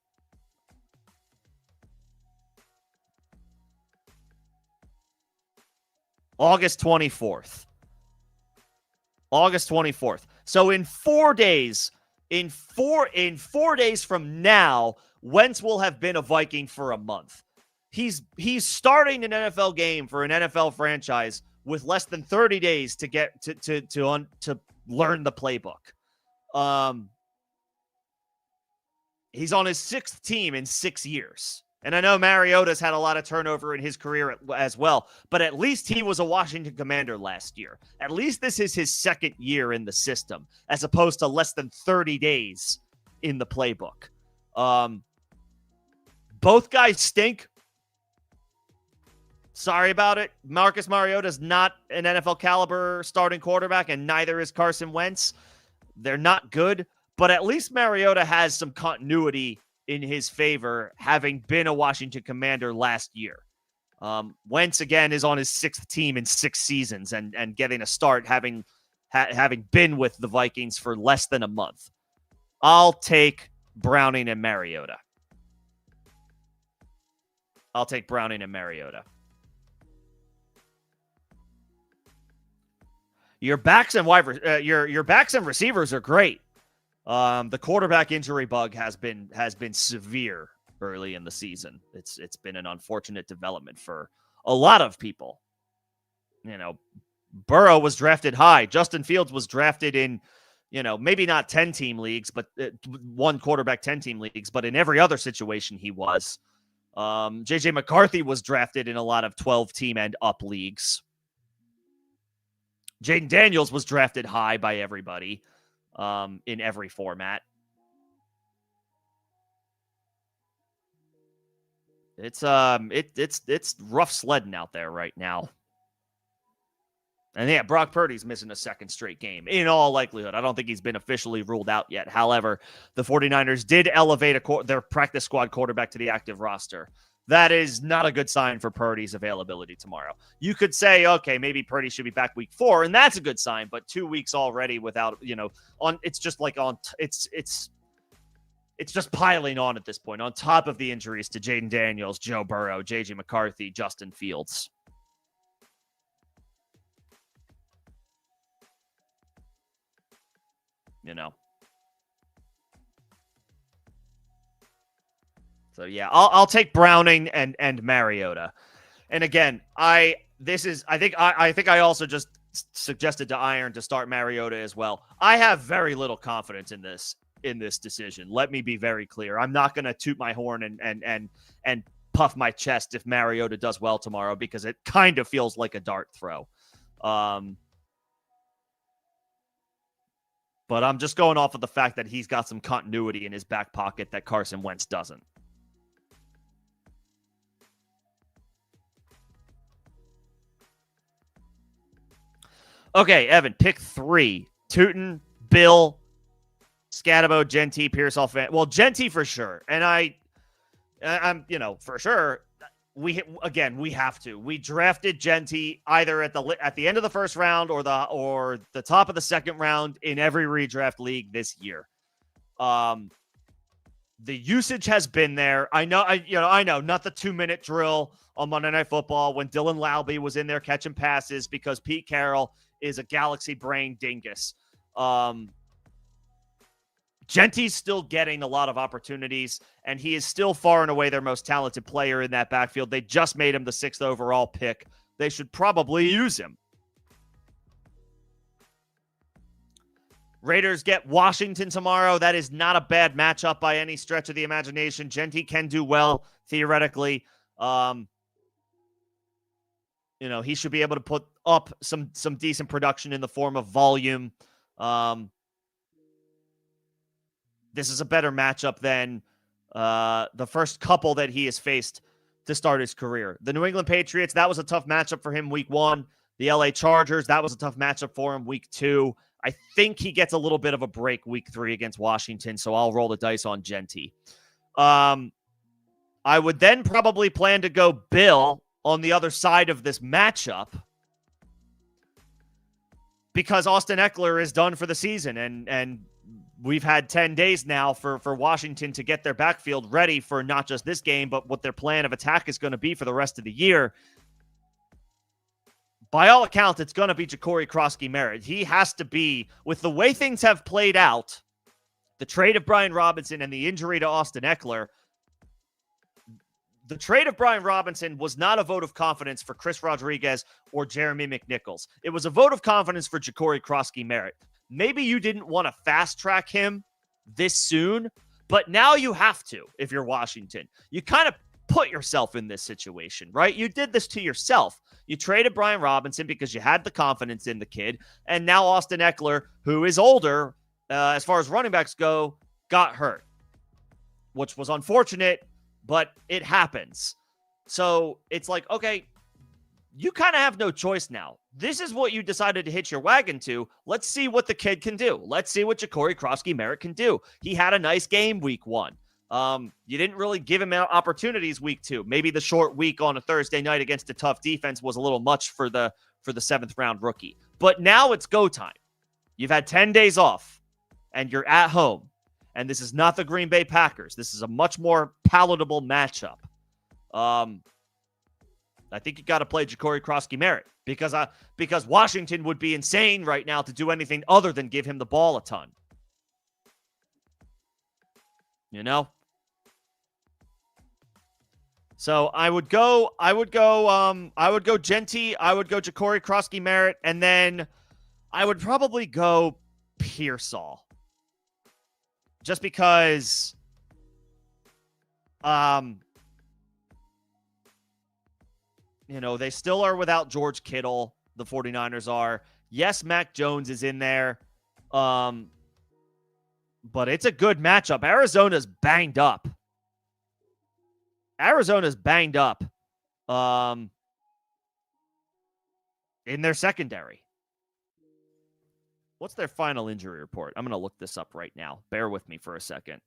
August 24th. So in 4 days, in four days from now, Wentz will have been a Viking for a month. He's starting an NFL game for an NFL franchise with less than 30 days to get to learn the playbook. He's on his 6th team in 6 years. And I know Mariota's had a lot of turnover in his career as well, but at least he was a Washington Commander last year. At least this is his 2nd year in the system, as opposed to less than 30 days in the playbook. Both guys stink. Sorry about it. Marcus Mariota is not an NFL caliber starting quarterback, and neither is Carson Wentz. They're not good, but at least Mariota has some continuity in his favor, having been a Washington Commander last year. Wentz, again, is on his 6th team in 6 seasons and getting a start, having been with the Vikings for less than a month. I'll take Browning and Mariota. Your backs and your backs and receivers are great. The quarterback injury bug has been severe early in the season. It's been an unfortunate development for a lot of people. You know, Burrow was drafted high. Justin Fields was drafted in, maybe not 10-team leagues, but one quarterback 10-team leagues, but in every other situation he was. J.J. McCarthy was drafted in a lot of 12-team and up leagues. Jaden Daniels was drafted high by everybody in every format. It's rough sledding out there right now. And yeah, Brock Purdy's missing a second straight game in all likelihood. I don't think he's been officially ruled out yet. However, the 49ers did elevate their practice squad quarterback to the active roster. That is not a good sign for Purdy's availability tomorrow. You could say, okay, maybe Purdy should be back week 4, and that's a good sign, but 2 weeks already without, it's just piling on at this point, on top of the injuries to Jaden Daniels, Joe Burrow, J.J. McCarthy, Justin Fields. So yeah, I'll take Browning and Mariota. And again, I think I also just suggested to Iron to start Mariota as well. I have very little confidence in this decision. Let me be very clear. I'm not going to toot my horn and puff my chest if Mariota does well tomorrow, because it kind of feels like a dart throw. But I'm just going off of the fact that he's got some continuity in his back pocket that Carson Wentz doesn't. Okay, Evan, pick 3. Tootin, Bill, Scatabo, Genty, Pearsall fan. Well, Genty for sure. And I'm for sure. We have to. We drafted Genty either at the end of the first round or the top of the second round in every redraft league this year. The usage has been there. I know, not the 2-minute drill on Monday Night Football when Dylan Laube was in there catching passes because Pete Carroll is a galaxy brain dingus. Genty's still getting a lot of opportunities, and he is still far and away their most talented player in that backfield. They just made him the 6th overall pick. They should probably use him. Raiders get Washington tomorrow. That is not a bad matchup by any stretch of the imagination. Genty can do well, theoretically. He should be able to put up some decent production in the form of volume. This is a better matchup than the first couple that he has faced to start his career. The New England Patriots, that was a tough matchup for him week 1. The LA Chargers, that was a tough matchup for him week 2. I think he gets a little bit of a break week 3 against Washington, so I'll roll the dice on Genty. I would then probably plan to go Bill on the other side of this matchup because Austin Eckler is done for the season, and we've had 10 days now for Washington to get their backfield ready for not just this game, but what their plan of attack is going to be for the rest of the year. By all accounts, it's going to be Ja'Cory Krosky-Merritt. He has to be, with the way things have played out, the trade of Brian Robinson and the injury to Austin Eckler, the trade of Brian Robinson was not a vote of confidence for Chris Rodriguez or Jeremy McNichols. It was a vote of confidence for Ja'Cory Krosky-Merritt. Maybe you didn't want to fast track him this soon, but now you have to if you're Washington. You kind of put yourself in this situation, right? You did this to yourself. You traded Brian Robinson because you had the confidence in the kid, and now Austin Eckler, who is older as far as running backs go, got hurt, which was unfortunate, but it happens. So it's like, okay, you kind of have no choice now. This is what you decided to hitch your wagon to. Let's see what the kid can do. Let's see what Ja'Cory Krosky-Merritt can do. He had a nice game week 1. You didn't really give him opportunities week 2. Maybe the short week on a Thursday night against a tough defense was a little much for the 7th round rookie. But now it's go time. You've had 10 days off, and you're at home. And this is not the Green Bay Packers. This is a much more palatable matchup. I think you got to play Ja'Cory Krosky-Merritt because Washington would be insane right now to do anything other than give him the ball a ton. You know? So I would go Genti, I would go Ja'Cory Krosky-Merritt, and then I would probably go Pearsall. Just because they still are without George Kittle, the 49ers are. Yes, Mac Jones is in there. But it's a good matchup. Arizona's banged up. In their secondary. What's their final injury report? I'm going to look this up right now. Bear with me for a second.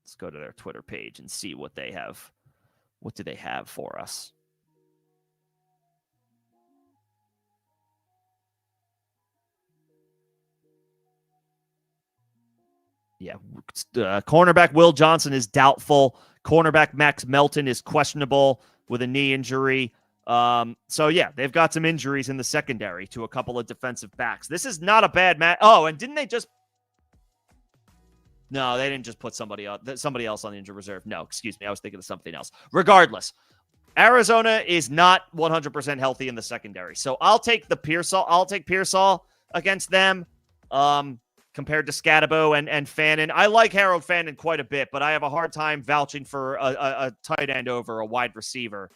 Let's go to their Twitter page and see what they have. What do they have for us? Yeah. Cornerback Will Johnson is doubtful. Cornerback Max Melton is questionable with a knee injury. So yeah, they've got some injuries in the secondary to a couple of defensive backs. This is not a bad match. Oh, and didn't they just... No, they didn't just put somebody else on the injured reserve. No, excuse me. I was thinking of something else. Regardless, Arizona is not 100% healthy in the secondary. So I'll take Pearsall. I'll take Pearsall against them compared to Scatabo and Fannin. I like Harold Fannin quite a bit, but I have a hard time vouching for a tight end over a wide receiver.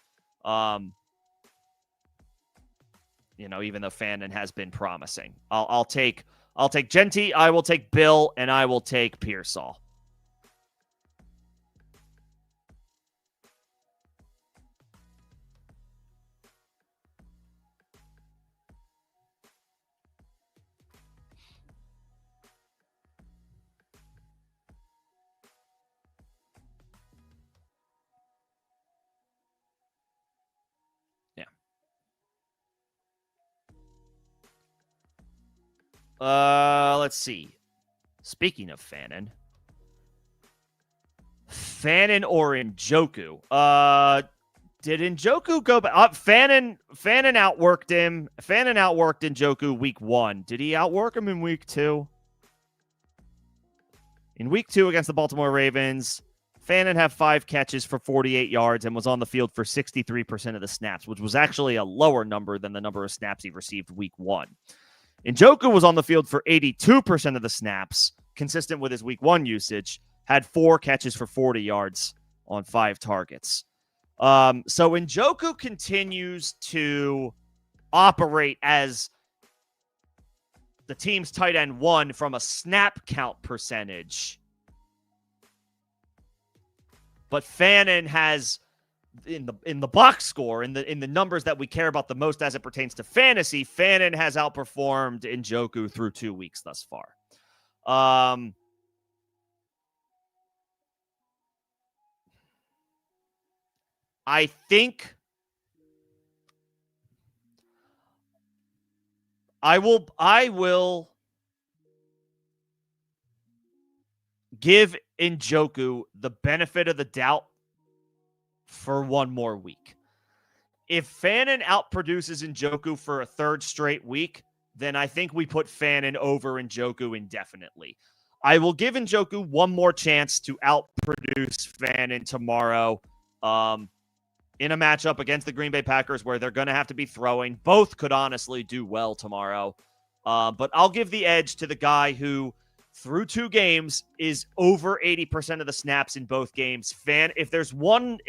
Even though Fannin has been promising. I'll take Genti, I will take Bill, and I will take Pearsall. Let's see. Speaking of Fannin or Njoku. Did Njoku go back? Fannin outworked him. Fannin outworked Njoku week 1. Did he outwork him in week 2? In week 2 against the Baltimore Ravens, Fannin had 5 catches for 48 yards and was on the field for 63% of the snaps, which was actually a lower number than the number of snaps he received week 1. Njoku was on the field for 82% of the snaps, consistent with his week 1 usage, had 4 catches for 40 yards on 5 targets. So Njoku continues to operate as the team's tight end 1 from a snap count percentage. But Fannin has, in the box score, in the numbers that we care about the most as it pertains to fantasy, Fannin has outperformed Njoku through 2 weeks thus far. I think I will give Njoku the benefit of the doubt for 1 more week. If Fannin outproduces Njoku for a 3rd straight week, then I think we put Fannin over Njoku indefinitely. I will give Njoku 1 more chance to outproduce Fannin tomorrow in a matchup against the Green Bay Packers where they're going to have to be throwing. Both could honestly do well tomorrow. But I'll give the edge to the guy who, through 2 games, is over 80% of the snaps in both games. If there's one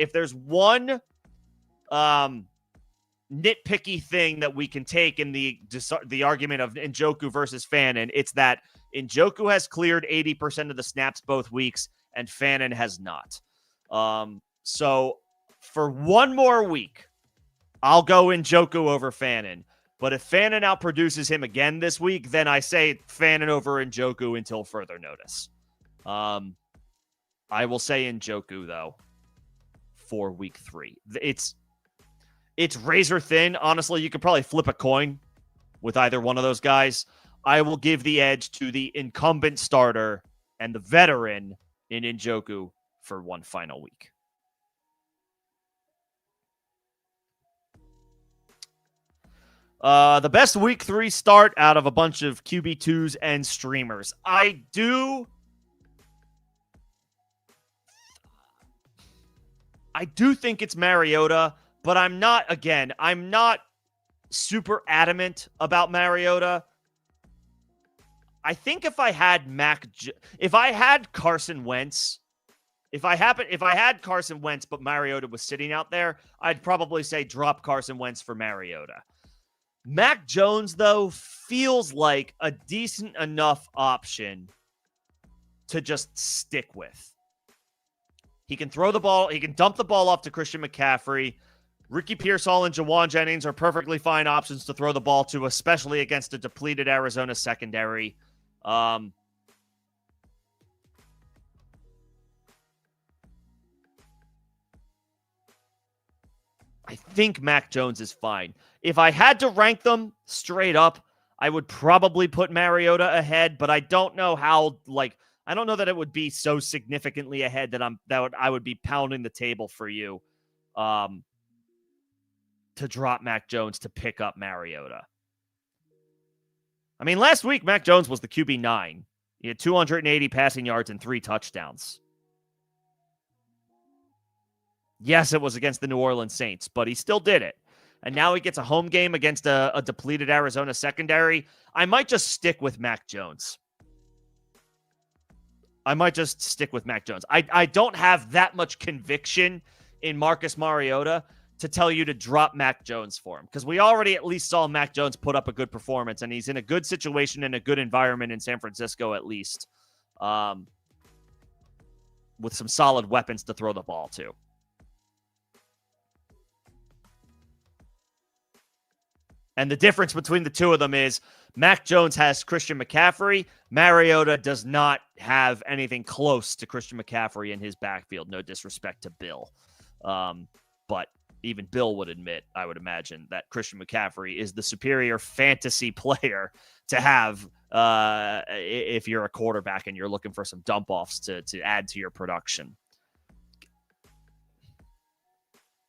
nitpicky thing that we can take in the argument of Njoku versus Fannin, it's that Njoku has cleared 80% of the snaps both weeks and Fannin has not. So for 1 more week, I'll go Njoku over Fannin. But if Fannin outproduces him again this week, then I say Fannin over Njoku until further notice. I will say Njoku, though, for week 3. It's razor thin. Honestly, you could probably flip a coin with either one of those guys. I will give the edge to the incumbent starter and the veteran in Njoku for one final week. The best week 3 start out of a bunch of QB2s and streamers. I do think it's Mariota, but I'm not super adamant about Mariota. I think if I had Carson Wentz, if I had Carson Wentz, but Mariota was sitting out there, I'd probably say drop Carson Wentz for Mariota. Mac Jones, though, feels like a decent enough option to just stick with. He can throw the ball. He can dump the ball off to Christian McCaffrey. Ricky Pearsall and Jawan Jennings are perfectly fine options to throw the ball to, especially against a depleted Arizona secondary. I think Mac Jones is fine. If I had to rank them straight up, I would probably put Mariota ahead, but I don't know how, I don't know that it would be so significantly ahead that I would be pounding the table for you to drop Mac Jones to pick up Mariota. I mean, last week, Mac Jones was the QB9. He had 280 passing yards and 3 touchdowns. Yes, it was against the New Orleans Saints, but he still did it. And now he gets a home game against a depleted Arizona secondary. I might just stick with Mac Jones. I don't have that much conviction in Marcus Mariota to tell you to drop Mac Jones for him, because we already at least saw Mac Jones put up a good performance, and he's in a good situation and a good environment in San Francisco at least, with some solid weapons to throw the ball to. And the difference between the two of them is Mac Jones has Christian McCaffrey. Mariota does not have anything close to Christian McCaffrey in his backfield. No disrespect to Bill. But even Bill would admit, I would imagine, that Christian McCaffrey is the superior fantasy player to have if you're a quarterback and you're looking for some dump-offs to add to your production.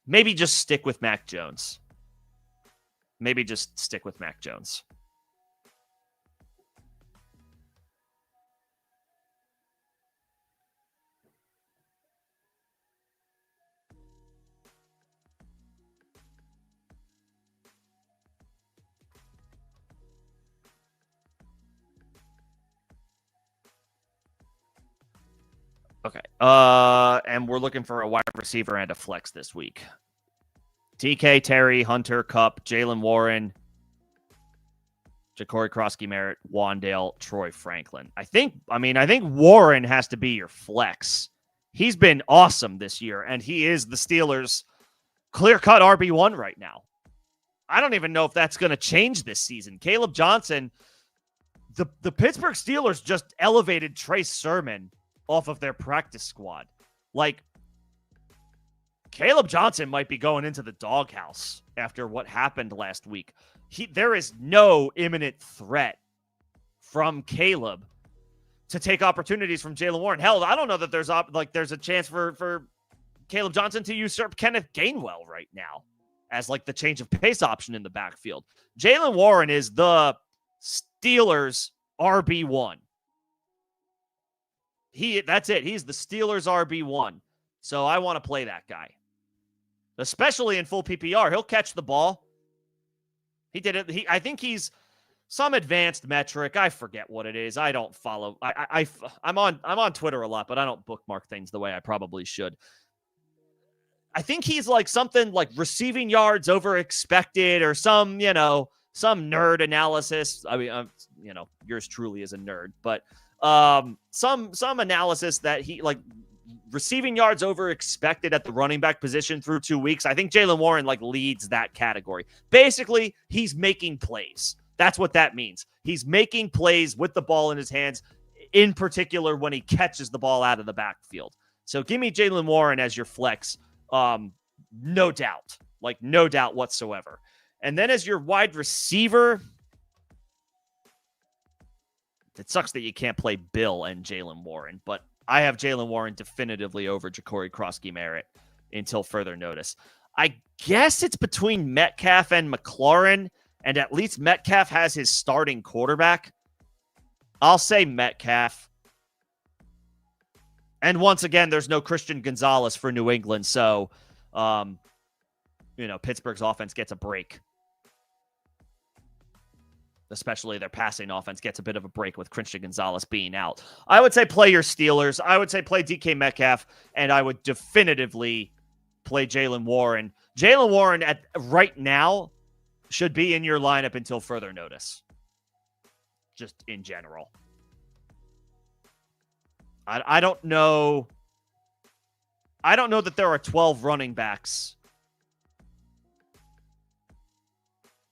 Maybe just stick with Mac Jones. Okay. And we're looking for a wide receiver and a flex this week. TK, Terry, Hunter, Kupp, Jalen Warren, Ja'Cory Krosky-Merritt, Wandale, Troy Franklin. I think Warren has to be your flex. He's been awesome this year, and he is the Steelers' clear-cut RB1 right now. I don't even know if that's going to change this season. Caleb Johnson, the Pittsburgh Steelers just elevated Trace Sermon off of their practice squad. Caleb Johnson might be going into the doghouse after what happened last week. There is no imminent threat from Caleb to take opportunities from Jalen Warren. Hell, I don't know that there's a chance for Caleb Johnson to usurp Kenneth Gainwell right now as the change of pace option in the backfield. Jalen Warren is the Steelers' RB1. That's it. He's the Steelers' RB1. So I want to play that guy. Especially in full PPR. He'll catch the ball. He did it. I think he's some advanced metric. I forget what it is. I don't follow. I'm on Twitter a lot, but I don't bookmark things the way I probably should. I think he's something like receiving yards over expected or some nerd analysis. I mean, yours truly is a nerd, but some analysis that he receiving yards over expected at the running back position through 2 weeks. I think Jaylen Warren leads that category. Basically, he's making plays. That's what that means. He's making plays with the ball in his hands, in particular when he catches the ball out of the backfield. So give me Jaylen Warren as your flex. No doubt. No doubt whatsoever. And then as your wide receiver, it sucks that you can't play Bill and Jaylen Warren, but I have Jaylen Warren definitively over Ja'Cory Krosky-Merritt until further notice. I guess it's between Metcalf and McLaurin, and at least Metcalf has his starting quarterback. I'll say Metcalf. And once again, there's no Christian Gonzalez for New England, so, Pittsburgh's offense gets a break. Especially their passing offense gets a bit of a break with Christian Gonzalez being out. I would say play your Steelers. I would say play DK Metcalf, and I would definitively play Jaylen Warren. Jaylen Warren right now should be in your lineup until further notice. Just in general. I don't know. I don't know that there are 12 running backs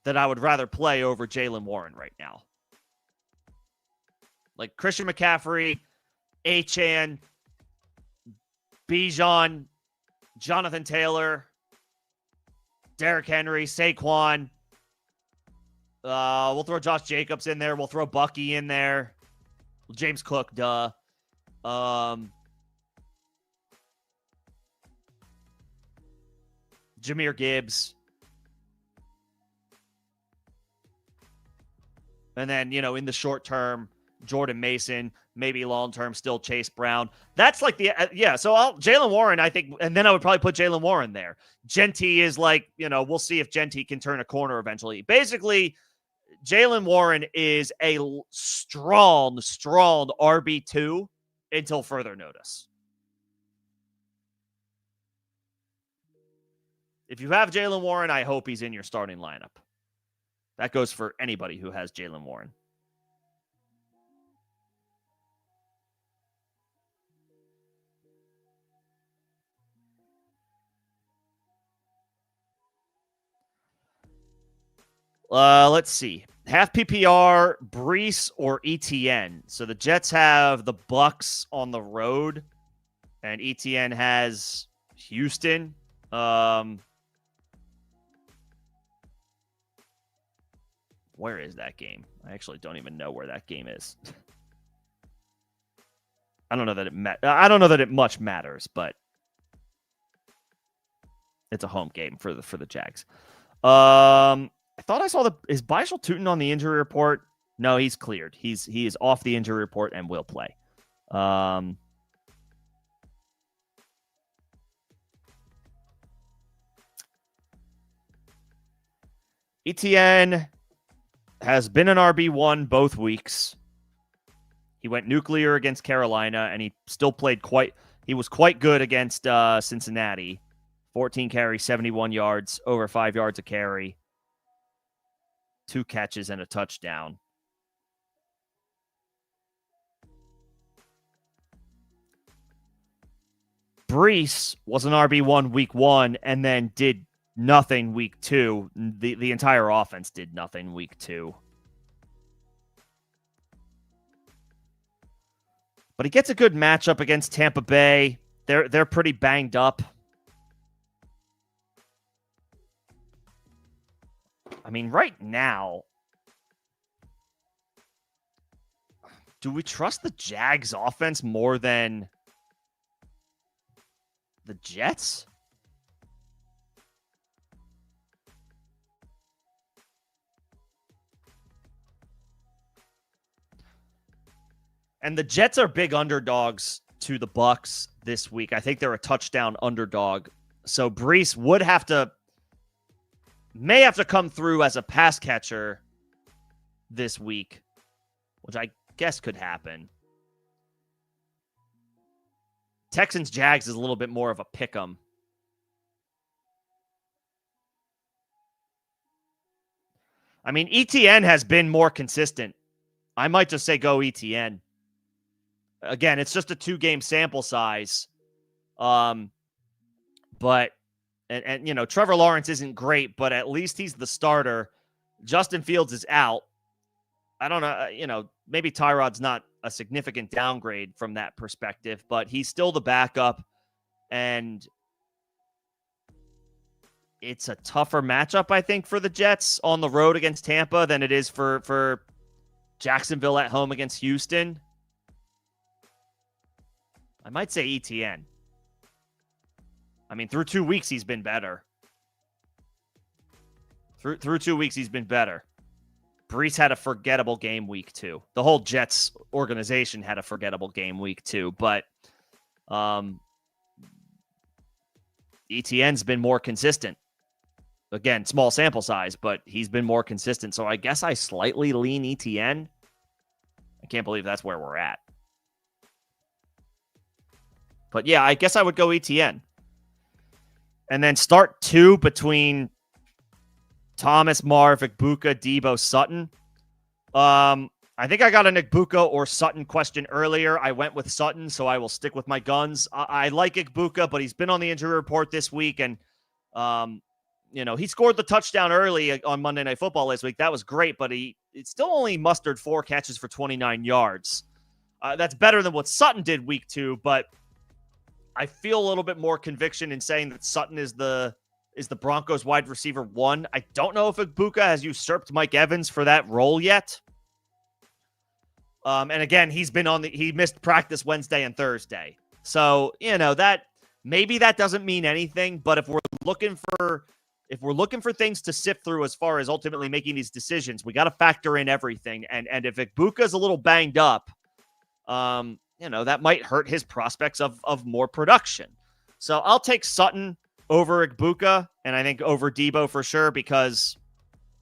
that I would rather play over Jaylen Warren right now. Christian McCaffrey, Achane, Bijan, Jonathan Taylor, Derrick Henry, Saquon. We'll throw Josh Jacobs in there. We'll throw Bucky in there. James Cook, duh. Jahmyr Gibbs. And then, in the short term, Jordan Mason, maybe long term, still Chase Brown. That's so Jaylen Warren, I think, and then I would probably put Jaylen Warren there. Genty is we'll see if Genty can turn a corner eventually. Basically, Jaylen Warren is a strong RB2 until further notice. If you have Jaylen Warren, I hope he's in your starting lineup. That goes for anybody who has Jaylen Warren. Let's see. Half PPR, Brees or ETN. So the Jets have the Bucks on the road, and ETN has Houston. Where is that game? I actually don't even know where that game is. I don't know that it much matters, but it's a home game for the Jags. I thought I saw is Bishal Tootin on the injury report? No, he's cleared. He is off the injury report and will play. ETN has been an RB1 both weeks. He went nuclear against Carolina, and he still played he was quite good against Cincinnati. 14 carries, 71 yards, over 5 yards a carry. 2 catches and a touchdown. Brees was an RB1 week 1 and then did nothing week 2. The entire offense did nothing week 2. But he gets a good matchup against Tampa Bay. They're pretty banged up. I mean, right now, do we trust the Jags offense more than the Jets? And the Jets are big underdogs to the Bucks this week. I think they're a touchdown underdog. So Brees may have to come through as a pass catcher this week, which I guess could happen. Texans-Jags is a little bit more of a pick'em. I mean, ETN has been more consistent. I might just say go ETN. Again, it's just a 2-game sample size. But and you know, Trevor Lawrence isn't great, but at least he's the starter. Justin Fields is out. I don't know, you know, maybe Tyrod's not a significant downgrade from that perspective, but he's still the backup, and it's a tougher matchup, I think, for the Jets on the road against Tampa than it is for Jacksonville at home against Houston. I might say ETN. I mean, through 2 weeks, he's been better. Through 2 weeks, he's been better. Brees had a forgettable game week 2. The whole Jets organization had a forgettable game week 2, but ETN's been more consistent. Again, small sample size, but he's been more consistent. So I guess I slightly lean ETN. I can't believe that's where we're at. But yeah, I guess I would go ETN. And then start 2 between Thomas, Marv, Igbuka, Debo, Sutton. I think I got an Igbuka or Sutton question earlier. I went with Sutton, so I will stick with my guns. I like Igbuka, but he's been on the injury report this week, and you know, he scored the touchdown early on Monday Night Football this week. That was great, but it still only mustered 4 catches for 29 yards. That's better than what Sutton did week 2, but I feel a little bit more conviction in saying that Sutton is the Broncos wide receiver 1. I don't know if Igbuka has usurped Mike Evans for that role yet. And again, he missed practice Wednesday and Thursday. So, you know, that maybe that doesn't mean anything, but if we're looking for things to sift through as far as ultimately making these decisions, we got to factor in everything. And if Igbuka's a little banged up, you know, that might hurt his prospects of more production. So I'll take Sutton over Igbuka, and I think over Debo for sure because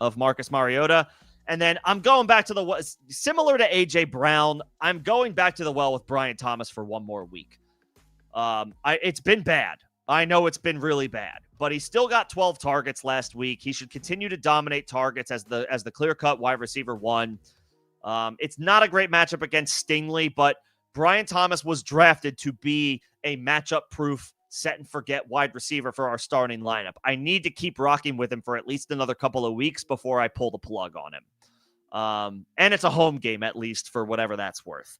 of Marcus Mariota. And then I'm going back to similar to A.J. Brown, I'm going back to the well with Brian Thomas for one more week. It's been bad. I know it's been really bad, but he still got 12 targets last week. He should continue to dominate targets as the clear-cut wide receiver 1. It's not a great matchup against Stingley, but Brian Thomas was drafted to be a matchup-proof set-and-forget wide receiver for our starting lineup. I need to keep rocking with him for at least another couple of weeks before I pull the plug on him. And it's a home game, at least, for whatever that's worth.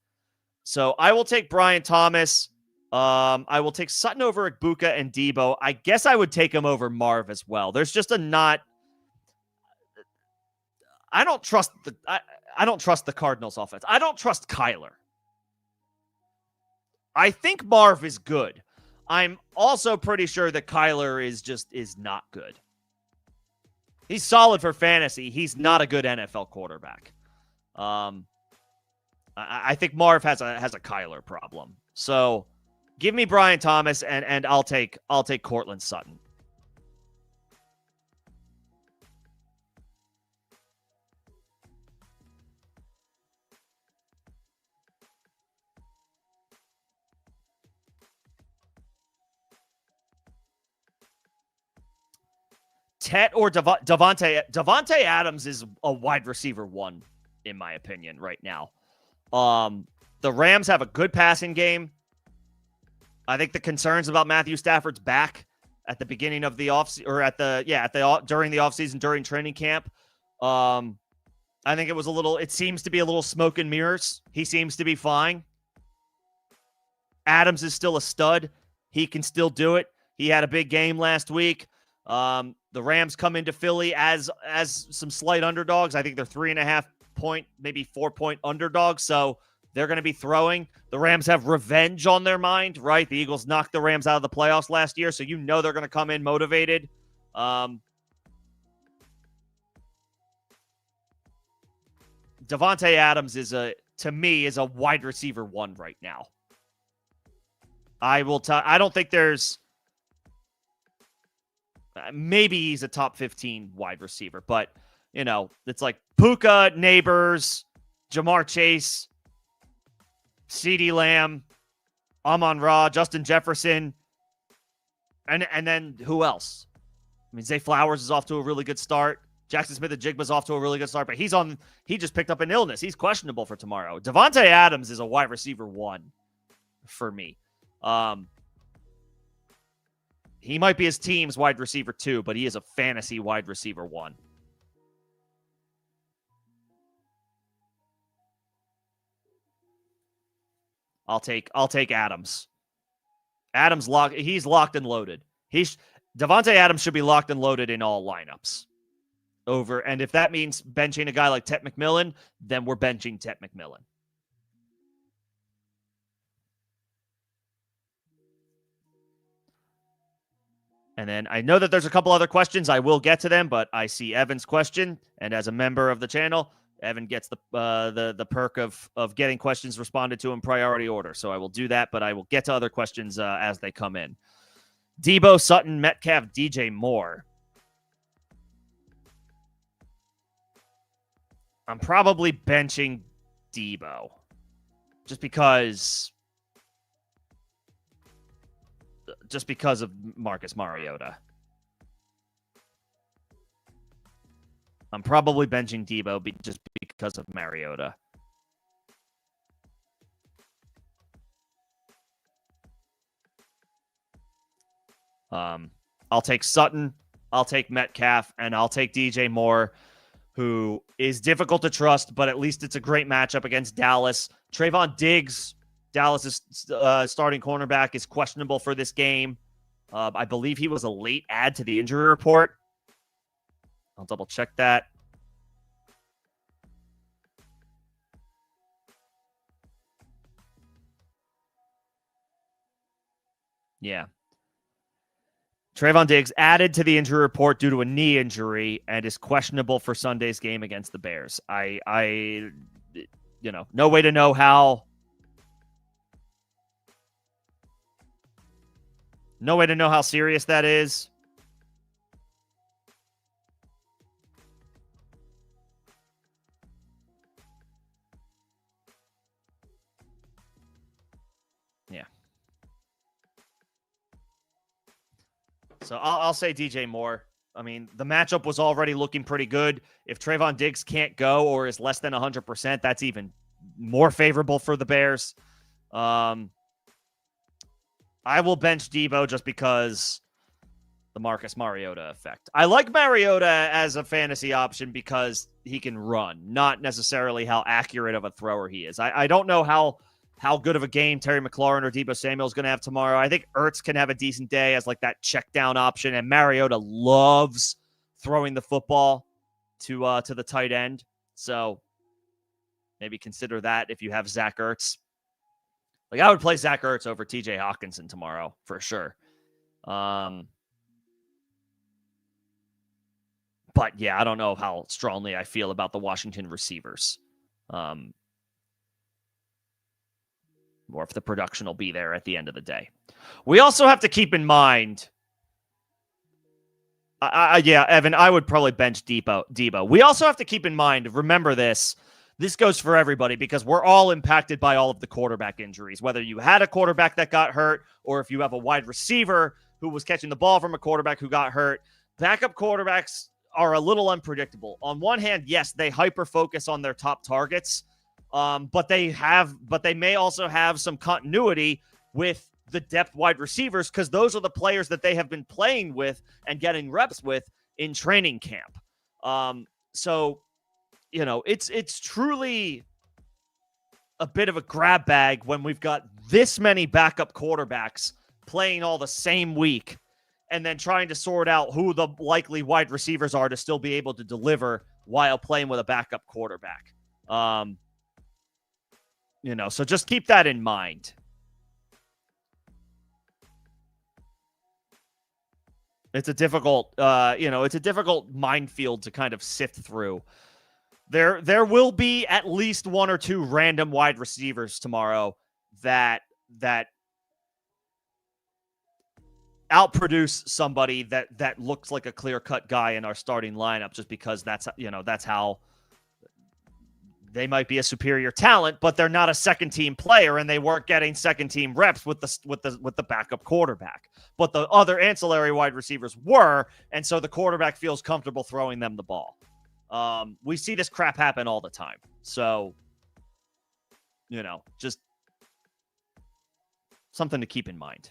So I will take Brian Thomas. I will take Sutton over Igbuka and Debo. I guess I would take him over Marv as well. There's just I don't trust the Cardinals offense. I don't trust Kyler. I think Marv is good. I'm also pretty sure that Kyler is not good. He's solid for fantasy. He's not a good NFL quarterback. I think Marv has a Kyler problem. So give me Brian Thomas and I'll take Cortland Sutton. Tet or Davante Adams is a wide receiver 1, in my opinion, right now. The Rams have a good passing game. I think the concerns about Matthew Stafford's back at the beginning of the during the offseason, during training camp. I think it seems to be a little smoke and mirrors. He seems to be fine. Adams is still a stud. He can still do it. He had a big game last week. The Rams come into Philly as some slight underdogs. I think they're 3.5 point, maybe 4 point underdogs. So they're going to be throwing. The Rams have revenge on their mind, right? The Eagles knocked the Rams out of the playoffs last year. So you know they're going to come in motivated. Davante Adams to me is a wide receiver 1 right now. I don't think there's maybe he's a top 15 wide receiver, but you know, it's like Puka, Neighbors, Jamar Chase, CeeDee Lamb, Amon-Ra, Justin Jefferson, and then who else? I mean, Zay Flowers is off to a really good start. Jackson Smith-Njigba's off to a really good start, but he just picked up an illness. He's questionable for tomorrow. Davante Adams is a wide receiver 1 for me. he might be his team's wide receiver 2, but he is a fantasy wide receiver 1. I'll take Adams. Adams he's locked and loaded. Devontae Adams should be locked and loaded in all lineups. And if that means benching a guy like Tet McMillan, then we're benching Tet McMillan. And then I know that there's a couple other questions. I will get to them, but I see Evan's question, and as a member of the channel, Evan gets the perk of getting questions responded to in priority order. So I will do that, but I will get to other questions as they come in. Debo, Sutton, Metcalf, DJ Moore. I'm probably benching Debo just because of Marcus Mariota. I'm probably benching Debo just because of Mariota. I'll take Sutton, I'll take Metcalf, and I'll take DJ Moore, who is difficult to trust, but at least it's a great matchup against Dallas. Trayvon Diggs, Dallas' starting cornerback, is questionable for this game. I believe he was a late add to the injury report. I'll double check that. Yeah. Trayvon Diggs added to the injury report due to a knee injury and is questionable for Sunday's game against the Bears. No way to know how. No way to know how serious that is. Yeah. So I'll say DJ Moore. I mean, the matchup was already looking pretty good. If Trayvon Diggs can't go or is less than 100%, that's even more favorable for the Bears. I will bench Debo just because the Marcus Mariota effect. I like Mariota as a fantasy option because he can run, not necessarily how accurate of a thrower he is. I don't know how good of a game Terry McLaurin or Deebo Samuel is going to have tomorrow. I think Ertz can have a decent day as like that check down option, and Mariota loves throwing the football to the tight end. So maybe consider that if you have Zach Ertz. Like, I would play Zach Ertz over TJ Hawkinson tomorrow for sure. But yeah, I don't know how strongly I feel about the Washington receivers. Or if the production will be there at the end of the day. We also have to keep in mind, Evan, I would probably bench Debo. We also have to keep in mind, remember this goes for everybody because we're all impacted by all of the quarterback injuries, whether you had a quarterback that got hurt or if you have a wide receiver who was catching the ball from a quarterback who got hurt. Backup quarterbacks are a little unpredictable. On one hand, yes, they hyper-focus on their top targets, but they may also have some continuity with the depth wide receivers because those are the players that they have been playing with and getting reps with in training camp. So, it's truly a bit of a grab bag when we've got this many backup quarterbacks playing all the same week and then trying to sort out who the likely wide receivers are to still be able to deliver while playing with a backup quarterback. So just keep that in mind. It's a difficult, minefield to kind of sift through. There will be at least one or two random wide receivers tomorrow that outproduce somebody that looks like a clear-cut guy in our starting lineup just because that's how they might be a superior talent, but they're not a second-team player, and they weren't getting second-team reps with the backup quarterback. But the other ancillary wide receivers were, and so the quarterback feels comfortable throwing them the ball. We see this crap happen all the time. So, just something to keep in mind.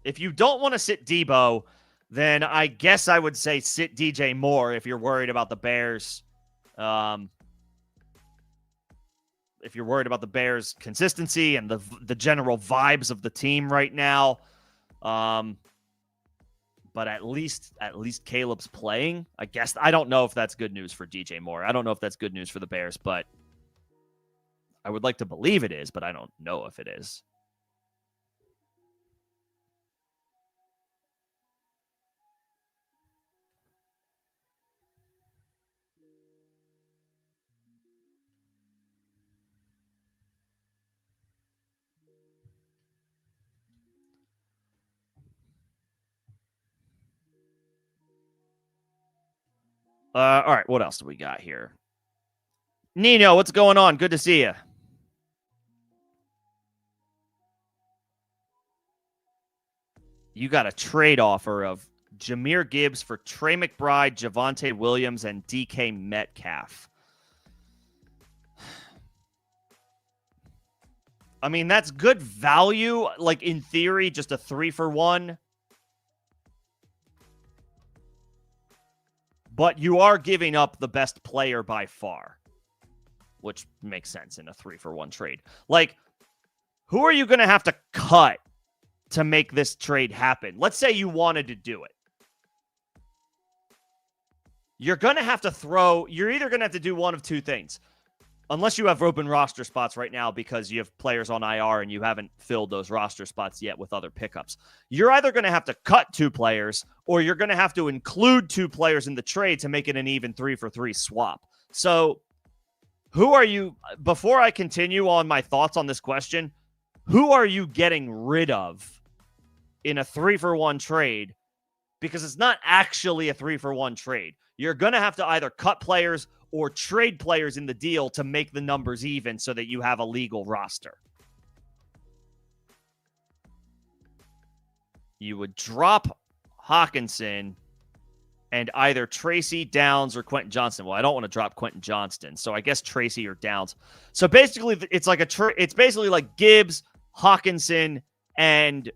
If you don't want to sit Debo, then I guess I would say sit DJ Moore if you're worried about the Bears. If you're worried about the Bears' consistency and the general vibes of the team right now. But at least Caleb's playing. I guess I don't know if that's good news for DJ Moore. I don't know if that's good news for the Bears, but I would like to believe it is, but I don't know if it is. All right, what else do we got here? Nino, what's going on? Good to see you. You got a trade offer of Jahmyr Gibbs for Trey McBride, Javonte Williams, and DK Metcalf. I mean, that's good value. Like, in theory, just a 3-for-1. But you are giving up the best player by far, which makes sense in a 3-for-1 trade. Like, who are you going to have to cut to make this trade happen? Let's say you wanted to do it. You're going to have to you're either going to have to do one of two things. Unless you have open roster spots right now because you have players on IR and you haven't filled those roster spots yet with other pickups. You're either going to have to cut 2 players or you're going to have to include 2 players in the trade to make it an even 3-for-3 swap. So who are you, before I continue on my thoughts on this question, who are you getting rid of in a 3-for-1 trade? Because it's not actually a 3-for-1 trade. You're going to have to either cut players or trade players in the deal to make the numbers even so that you have a legal roster. You would drop Hawkinson and either Tracy, Downs, or Quentin Johnston. Well, I don't want to drop Quentin Johnston, so I guess Tracy or Downs. So basically, it's like it's basically like Gibbs, Hawkinson, and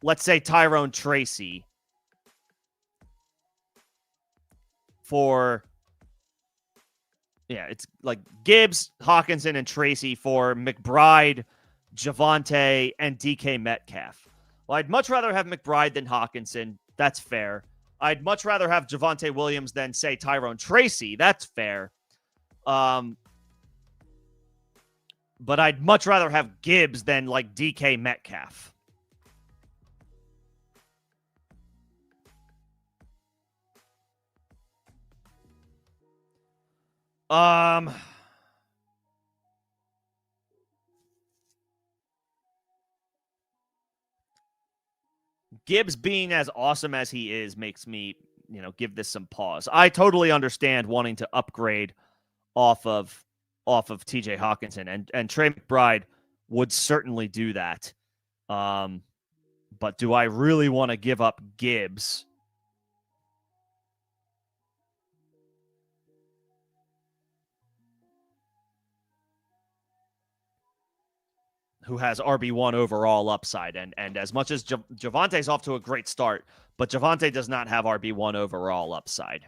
let's say Tyrone Tracy for... Yeah, it's like Gibbs, Hawkinson, and Tracy for McBride, Javonte, and DK Metcalf. Well, I'd much rather have McBride than Hawkinson. That's fair. I'd much rather have Javonte Williams than, say, Tyrone Tracy. That's fair. But I'd much rather have Gibbs than, like, DK Metcalf. Gibbs being as awesome as he is makes me, give this some pause. I totally understand wanting to upgrade off of TJ Hawkinson, and Trey McBride would certainly do that. But do I really want to give up Gibbs? Who has RB1 overall upside. And as much as Javonte's off to a great start, but Javonte does not have RB1 overall upside.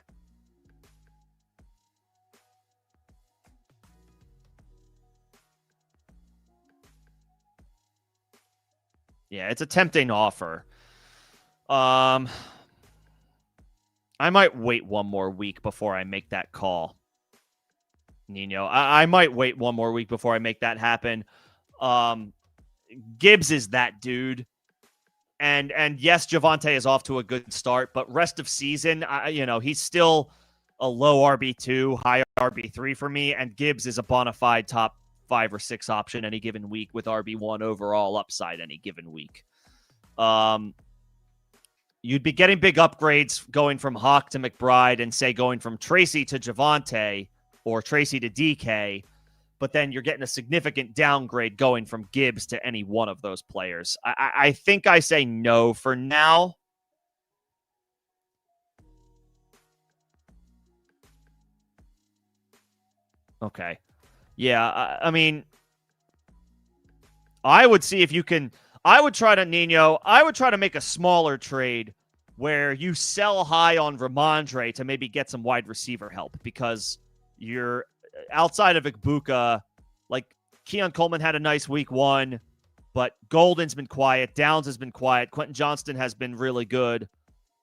Yeah, it's a tempting offer. I might wait one more week before I make that call. Nino, I might wait one more week before I make that happen. Gibbs is that dude. And yes, Javonte is off to a good start, but rest of season, he's still a low RB2, high RB3 for me, and Gibbs is a bona fide top 5 or 6 option any given week with RB1 overall upside any given week. You'd be getting big upgrades going from Hawk to McBride and, say, going from Tracy to Javonte or Tracy to DK, but then you're getting a significant downgrade going from Gibbs to any one of those players. I think I say no for now. Okay. Yeah, I mean, I would see if you can... I would try to make a smaller trade where you sell high on Ramondre to maybe get some wide receiver help, because you're outside of Igbuka, like Keon Coleman had a nice week 1, but Golden's been quiet. Downs has been quiet. Quentin Johnston has been really good.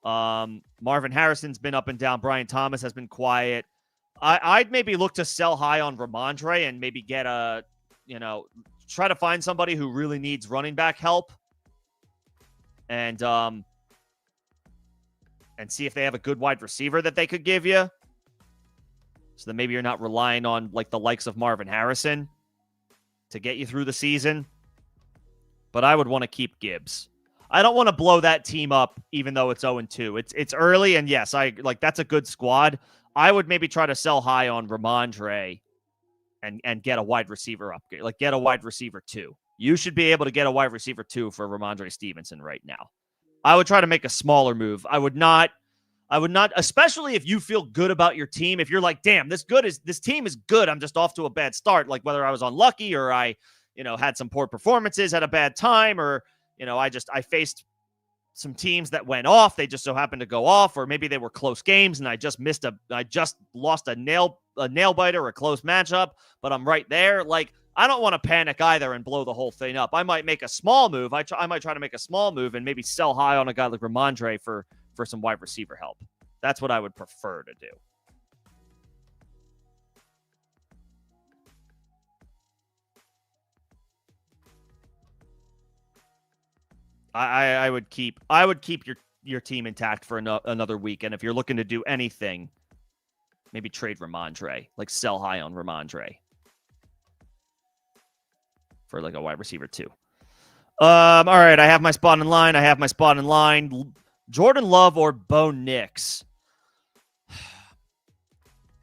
Marvin Harrison's been up and down. Brian Thomas has been quiet. I'd maybe look to sell high on Ramondre and maybe get try to find somebody who really needs running back help, and see if they have a good wide receiver that they could give you. So that maybe you're not relying on like the likes of Marvin Harrison to get you through the season. But I would want to keep Gibbs. I don't want to blow that team up, even though it's 0-2. It's early, and yes, that's a good squad. I would maybe try to sell high on Ramondre and get a wide receiver upgrade, like get a wide receiver 2. You should be able to get a wide receiver 2 for Ramondre Stevenson right now. I would try to make a smaller move. I would not, especially if you feel good about your team. If you're like, damn, this team is good. I'm just off to a bad start. Like whether I was unlucky or I, had some poor performances, had a bad time, or, I faced some teams that went off. They just so happened to go off, or maybe they were close games and I just lost a nail biter or a close matchup, but I'm right there. Like, I don't want to panic either and blow the whole thing up. I might make a small move. I might try to make a small move and maybe sell high on a guy like Ramondre for some wide receiver help. That's what I would prefer to do. I would keep your team intact for another week, and if you're looking to do anything, maybe trade Ramondre, like sell high on Ramondre for like a wide receiver 2. All right, I have my spot in line. Jordan Love or Bo Nix.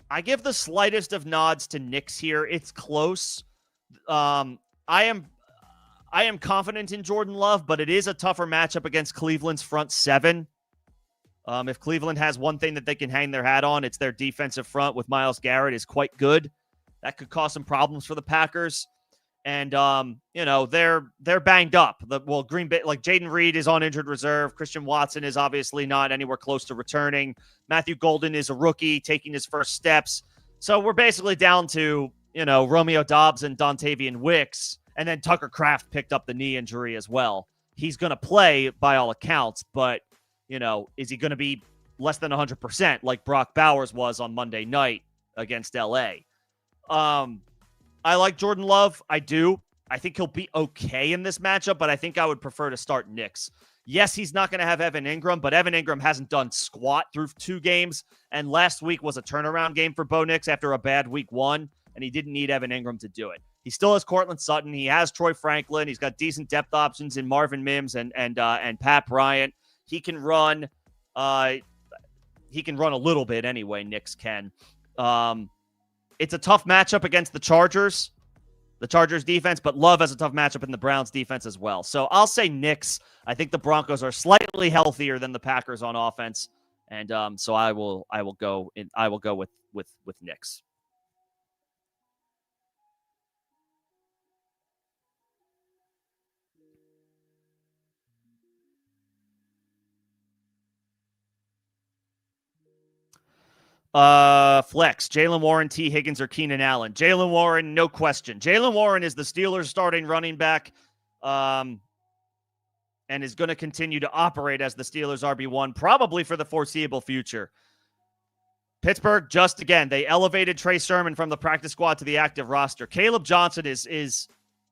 I give the slightest of nods to Nix here. It's close. I am confident in Jordan Love, but it is a tougher matchup against Cleveland's front 7. If Cleveland has one thing that they can hang their hat on, it's their defensive front with Myles Garrett is quite good. That could cause some problems for the Packers. And, they're banged up. Green Bay, like Jaden Reed is on injured reserve. Christian Watson is obviously not anywhere close to returning. Matthew Golden is a rookie taking his first steps. So we're basically down to, Romeo Doubs and Dontavian Wicks. And then Tucker Kraft picked up the knee injury as well. He's going to play by all accounts, but, is he going to be less than 100% like Brock Bowers was on Monday night against LA? I like Jordan Love. I do. I think he'll be okay in this matchup, but I think I would prefer to start Nix. Yes, he's not going to have Evan Ingram, but Evan Ingram hasn't done squat through 2 games, and last week was a turnaround game for Bo Nix after a bad week 1, and he didn't need Evan Ingram to do it. He still has Cortland Sutton. He has Troy Franklin. He's got decent depth options in Marvin Mims and Pat Bryant. He can run. He can run a little bit anyway. Nix can. It's a tough matchup against the Chargers defense, but Love has a tough matchup in the Browns defense as well. So I'll say Nix. I think the Broncos are slightly healthier than the Packers on offense, and so I will go with Nix. Flex, Jaylen Warren, T. Higgins, or Keenan Allen. Jaylen Warren, no question. Jaylen Warren is the Steelers' starting running back, and is going to continue to operate as the Steelers' RB1 probably for the foreseeable future. Pittsburgh, just again, they elevated Trey Sermon from the practice squad to the active roster. Caleb Johnson is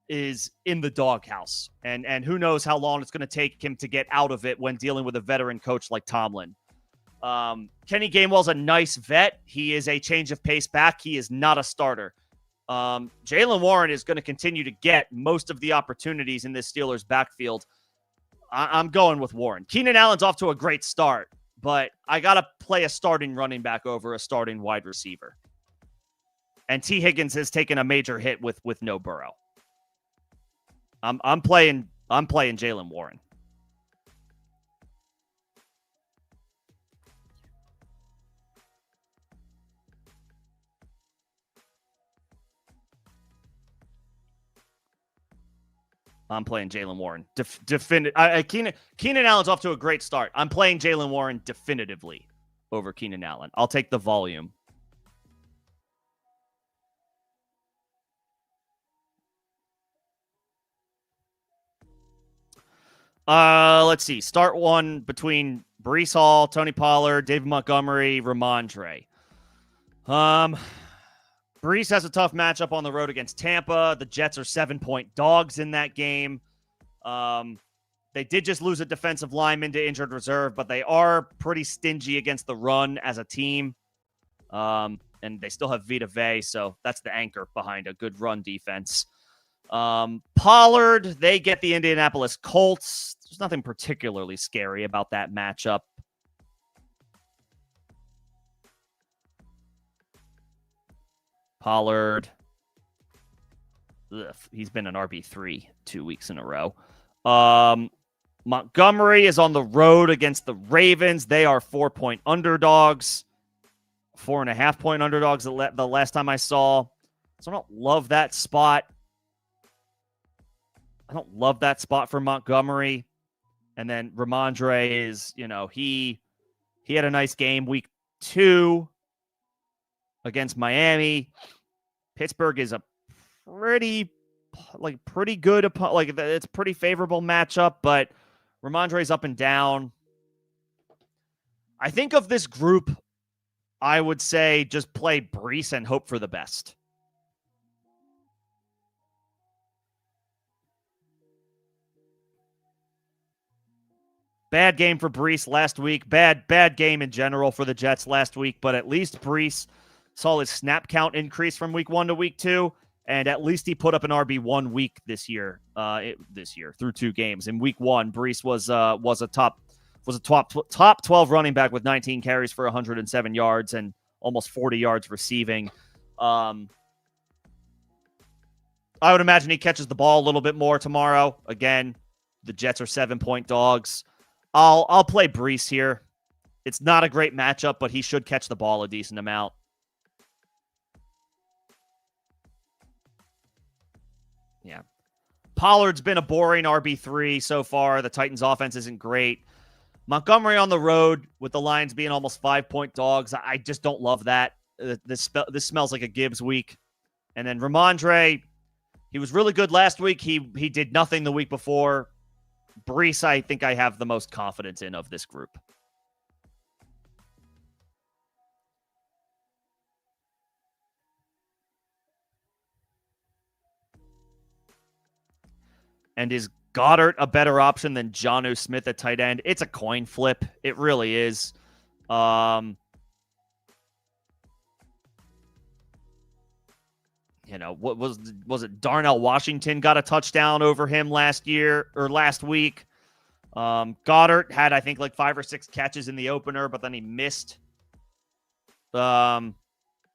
in the doghouse, and who knows how long it's going to take him to get out of it when dealing with a veteran coach like Tomlin. Kenny Gainwell's a nice vet. He is a change of pace back. He is not a starter. Jaylen Warren is going to continue to get most of the opportunities in this Steelers backfield. I'm going with Warren. Keenan Allen's off to a great start, but I got to play a starting running back over a starting wide receiver. And T. Higgins has taken a major hit with no Burrow. I'm playing Jaylen Warren. I'm playing Jaylen Warren. Keenan Allen's off to a great start. I'm playing Jaylen Warren definitively over Keenan Allen. I'll take the volume. Let's see. Start one between Breece Hall, Tony Pollard, David Montgomery, Ramondre. Breece has a tough matchup on the road against Tampa. The Jets are 7-point dogs in that game. They did just lose a defensive lineman to injured reserve, but they are pretty stingy against the run as a team. And they still have Vita Vea, so that's the anchor behind a good run defense. Pollard, they get the Indianapolis Colts. There's nothing particularly scary about that matchup. Pollard, he's been an RB3 2 weeks in a row. Montgomery is on the road against the Ravens. They are 4-point underdogs, 4.5-point underdogs the last time I saw. So I don't love that spot. I don't love that spot for Montgomery. And then Ramondre is, he had a nice game week 2 against Miami. Pittsburgh is a pretty good, it's a pretty favorable matchup, but Ramondre's up and down. I think of this group, I would say just play Breece and hope for the best. Bad game for Breece last week. Bad game in general for the Jets last week, but at least Breece saw his snap count increase from week 1 to week 2, and at least he put up an RB1 week this year through 2 games. In week 1, Breece was a top 12 running back with 19 carries for 107 yards and almost 40 yards receiving. I would imagine he catches the ball a little bit more tomorrow. Again, the Jets are 7-point dogs. I'll play Breece here. It's not a great matchup, but he should catch the ball a decent amount. Yeah. Pollard's been a boring RB3 so far. The Titans' offense isn't great. Montgomery on the road with the Lions being almost 5-point dogs. I just don't love that. This smells like a Gibbs week. And then Ramondre, he was really good last week. He did nothing the week before. Breece, I think I have the most confidence in of this group. And is Goddard a better option than Jonnu Smith at tight end? It's a coin flip. It really is. What was it? Darnell Washington got a touchdown over him last week. Goddard had, I think, like 5 or 6 catches in the opener, but then he missed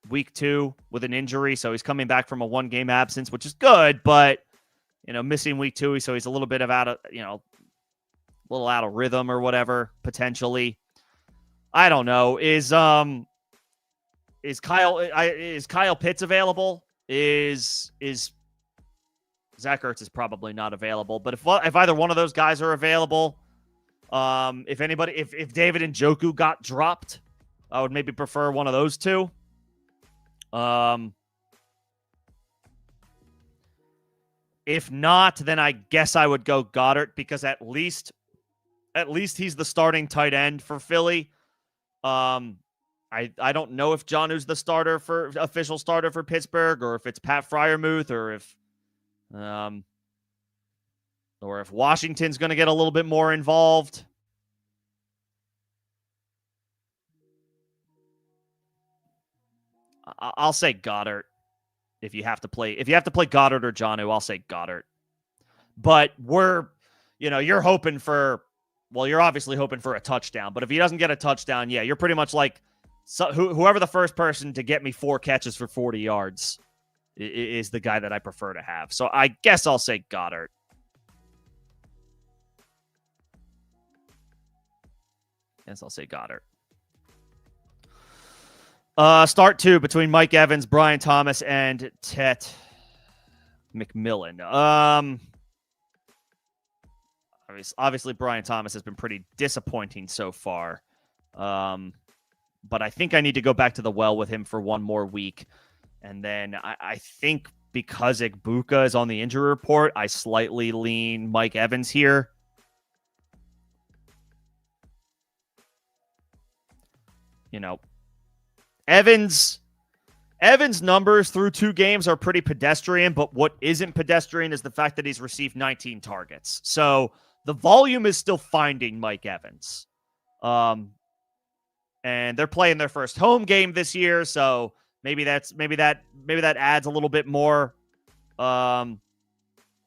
week 2 with an injury. So he's coming back from a 1-game absence, which is good, but missing week 2, so he's a little bit of out of rhythm or whatever, potentially. I don't know. Is Kyle Pitts available? Is Zach Ertz is probably not available, but if either one of those guys are available, if David Njoku got dropped, I would maybe prefer one of those two. If not, then I guess I would go Goddard because at least he's the starting tight end for Philly. I don't know if Jonnu's the official starter for Pittsburgh, or if it's Pat Freiermuth, or if Washington's going to get a little bit more involved. I'll say Goddard. If you have to play Goddard or Jonnu, I'll say Goddard. But you're hoping for, you're obviously hoping for a touchdown. But if he doesn't get a touchdown, yeah, you're pretty much like whoever the first person to get me 4 catches for 40 yards is the guy that I prefer to have. So I guess I'll say Goddard. Start 2 between Mike Evans, Brian Thomas, and Tet McMillan. obviously Brian Thomas has been pretty disappointing so far. But I think I need to go back to the well with him for one more week. And then I think because Igbuka is on the injury report, I slightly lean Mike Evans here. You know, Evans' numbers through 2 games are pretty pedestrian, but what isn't pedestrian is the fact that he's received 19 targets. So the volume is still finding Mike Evans. And they're playing their first home game this year, so maybe that adds a little bit more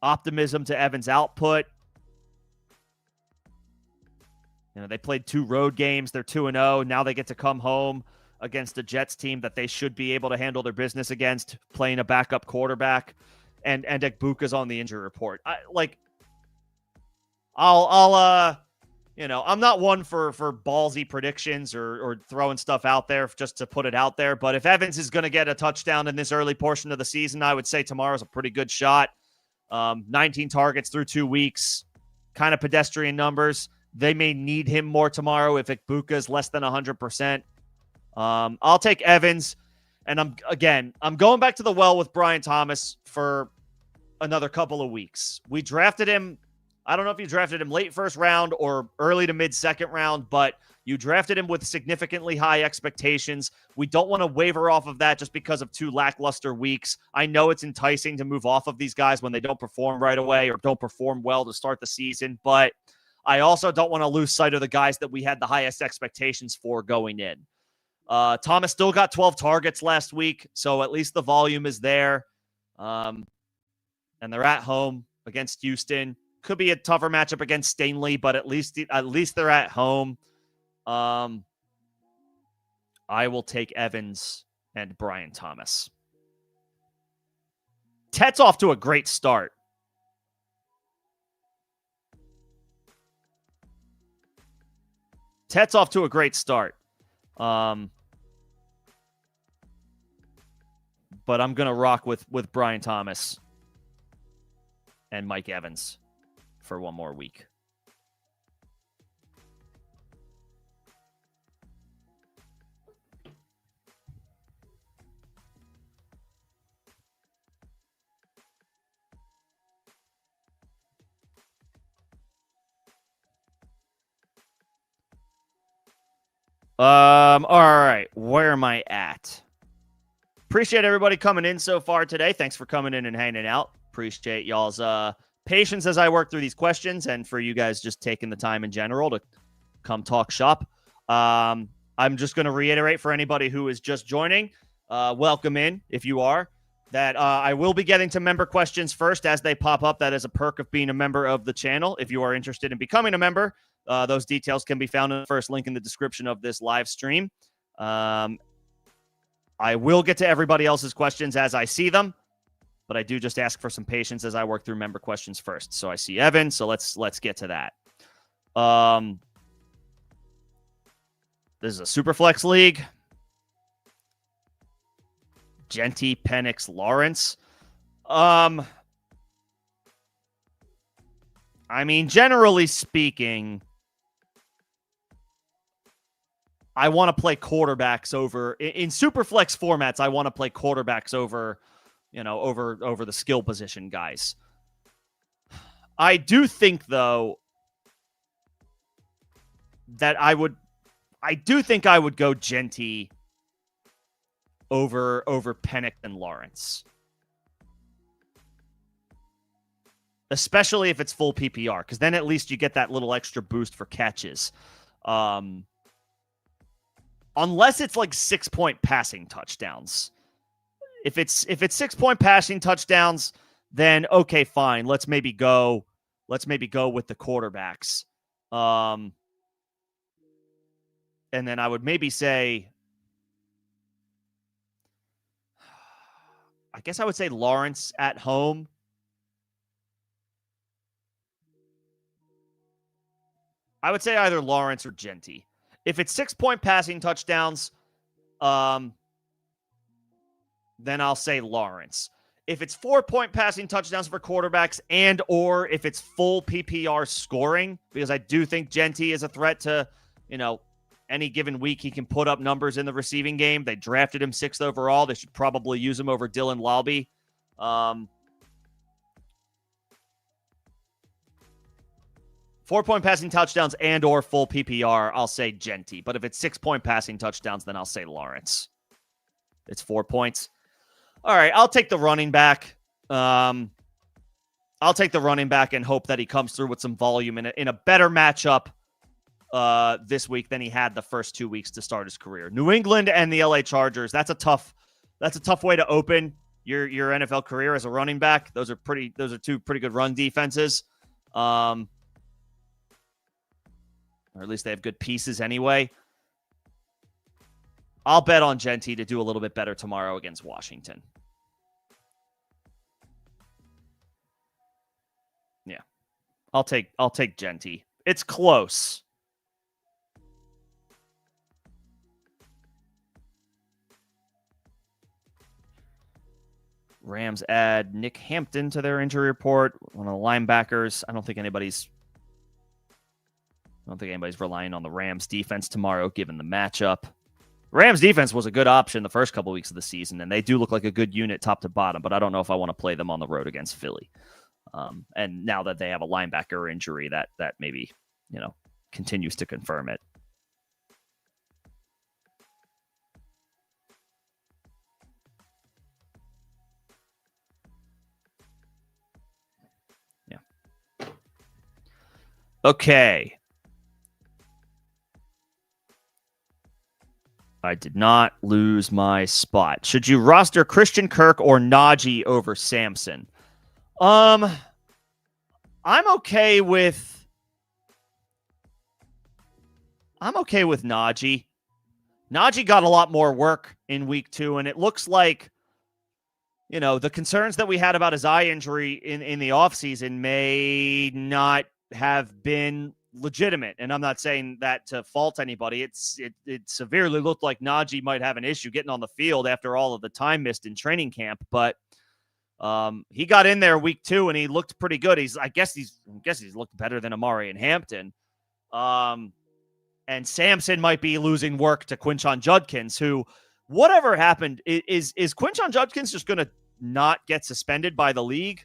optimism to Evans' output. You know, they played 2 road games. They're 2-0. Now they get to come home against a Jets team that they should be able to handle their business against, playing a backup quarterback, and Igbuka's on the injury report. I'm not one for ballsy predictions or throwing stuff out there just to put it out there. But if Evans is going to get a touchdown in this early portion of the season, I would say tomorrow's a pretty good shot. 19 targets through 2 weeks, kind of pedestrian numbers. They may need him more tomorrow if Igbuka is less than 100%. I'll take Evans, and I'm going back to the well with Brian Thomas for another couple of weeks. We drafted him. I don't know if you drafted him late first round or early to mid second round, but you drafted him with significantly high expectations. We don't want to waver off of that just because of 2 lackluster weeks. I know it's enticing to move off of these guys when they don't perform right away or don't perform well to start the season, but I also don't want to lose sight of the guys that we had the highest expectations for going in. Thomas still got 12 targets last week, so at least the volume is there. And they're at home against Houston. Could be a tougher matchup against Stanley, but at least they're at home. I will take Evans and Brian Thomas. Tet's off to a great start. But I'm going to rock with Brian Thomas and Mike Evans for one more week. All right. Where am I at? Appreciate everybody coming in so far today. Thanks for coming in and hanging out. Appreciate y'all's patience as I work through these questions, and for you guys just taking the time in general to come talk shop. I'm just going to reiterate for anybody who is just joining, welcome in if you are, that I will be getting to member questions first as they pop up. That is a perk of being a member of the channel. If you are interested in becoming a member, those details can be found in the first link in the description of this live stream. I will get to everybody else's questions as I see them, but I do just ask for some patience as I work through member questions first. So I see Evan, so let's get to that. This is a Superflex league. Genty, Penix, Lawrence. I mean, generally speaking, I want to play quarterbacks over in Superflex formats. I want to play quarterbacks over, over the skill position guys. I do think though that I would go Genty over Penix and Lawrence, especially if it's full PPR, because then at least you get that little extra boost for catches. Unless it's like 6-point passing touchdowns. If it's 6-point passing touchdowns, then okay, fine. Let's maybe go with the quarterbacks. And then I would maybe say, I guess I would say Lawrence at home. I would say either Lawrence or Genty. If it's 6-point passing touchdowns, then I'll say Lawrence. if it's 4-point passing touchdowns for quarterbacks and or if it's full PPR scoring, because I do think Genty is a threat to, any given week he can put up numbers in the receiving game. They drafted him 6th overall. They should probably use him over Dylan Lobby. 4-point passing touchdowns and or full PPR, I'll say Genty. But if it's 6-point passing touchdowns, then I'll say Lawrence. It's 4 points. All right, I'll take the running back. I'll take the running back and hope that he comes through with some volume in a better matchup this week than he had the first 2 weeks to start his career. New England and the LA Chargers. That's a tough way to open your NFL career as a running back. Those are two pretty good run defenses. Or at least they have good pieces anyway. I'll bet on Genty to do a little bit better tomorrow against Washington. Yeah. I'll take Genty. It's close. Rams add Nick Hampton to their injury report. One of the linebackers. I don't think anybody's relying on the Rams defense tomorrow, given the matchup. Rams defense was a good option the first couple weeks of the season, and they do look like a good unit top to bottom, but I don't know if I want to play them on the road against Philly. And now that they have a linebacker injury, that maybe, continues to confirm it. Yeah. Okay. I did not lose my spot. Should you roster Christian Kirk or Najee over Samson? I'm okay with Najee. Najee got a lot more work in week 2, and it looks like, the concerns that we had about his eye injury in the offseason may not have been legitimate. And I'm not saying that to fault anybody. It severely looked like Najee might have an issue getting on the field after all of the time missed in training camp, but he got in there week 2 and he looked pretty good. I guess he's looked better than Amari and Hampton. And Samson might be losing work to Quinshon Judkins, who, whatever happened, is Quinshon Judkins just going to not get suspended by the league?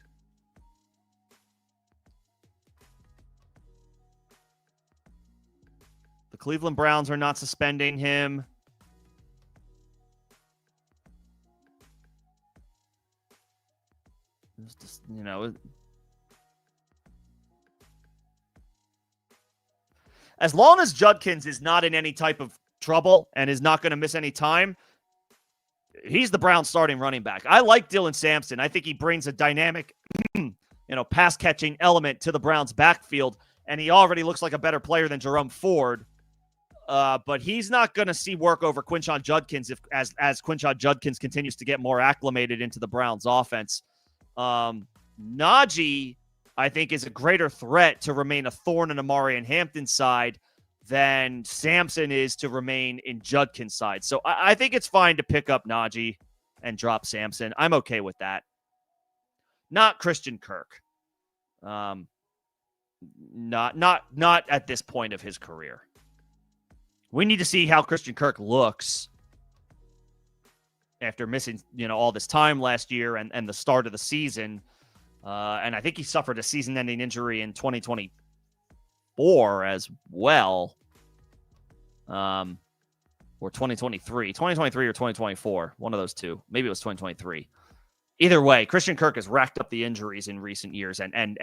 The Cleveland Browns are not suspending him. It's just, as long as Judkins is not in any type of trouble and is not going to miss any time, he's the Browns starting running back. I like Dylan Sampson. I think he brings a dynamic, pass catching element to the Browns backfield, and he already looks like a better player than Jerome Ford. But he's not going to see work over Quinshon Judkins as Quinshon Judkins continues to get more acclimated into the Browns offense. Najee, I think, is a greater threat to remain a thorn in Amari and Hampton's side than Samson is to remain in Judkins' side. So I think it's fine to pick up Najee and drop Samson. I'm okay with that. Not Christian Kirk. Not at this point of his career. We need to see how Christian Kirk looks after missing, all this time last year and the start of the season. And I think he suffered a season-ending injury in 2024 as well. Or 2023. 2023 or 2024. One of those two. Maybe it was 2023. Either way, Christian Kirk has racked up the injuries in recent years and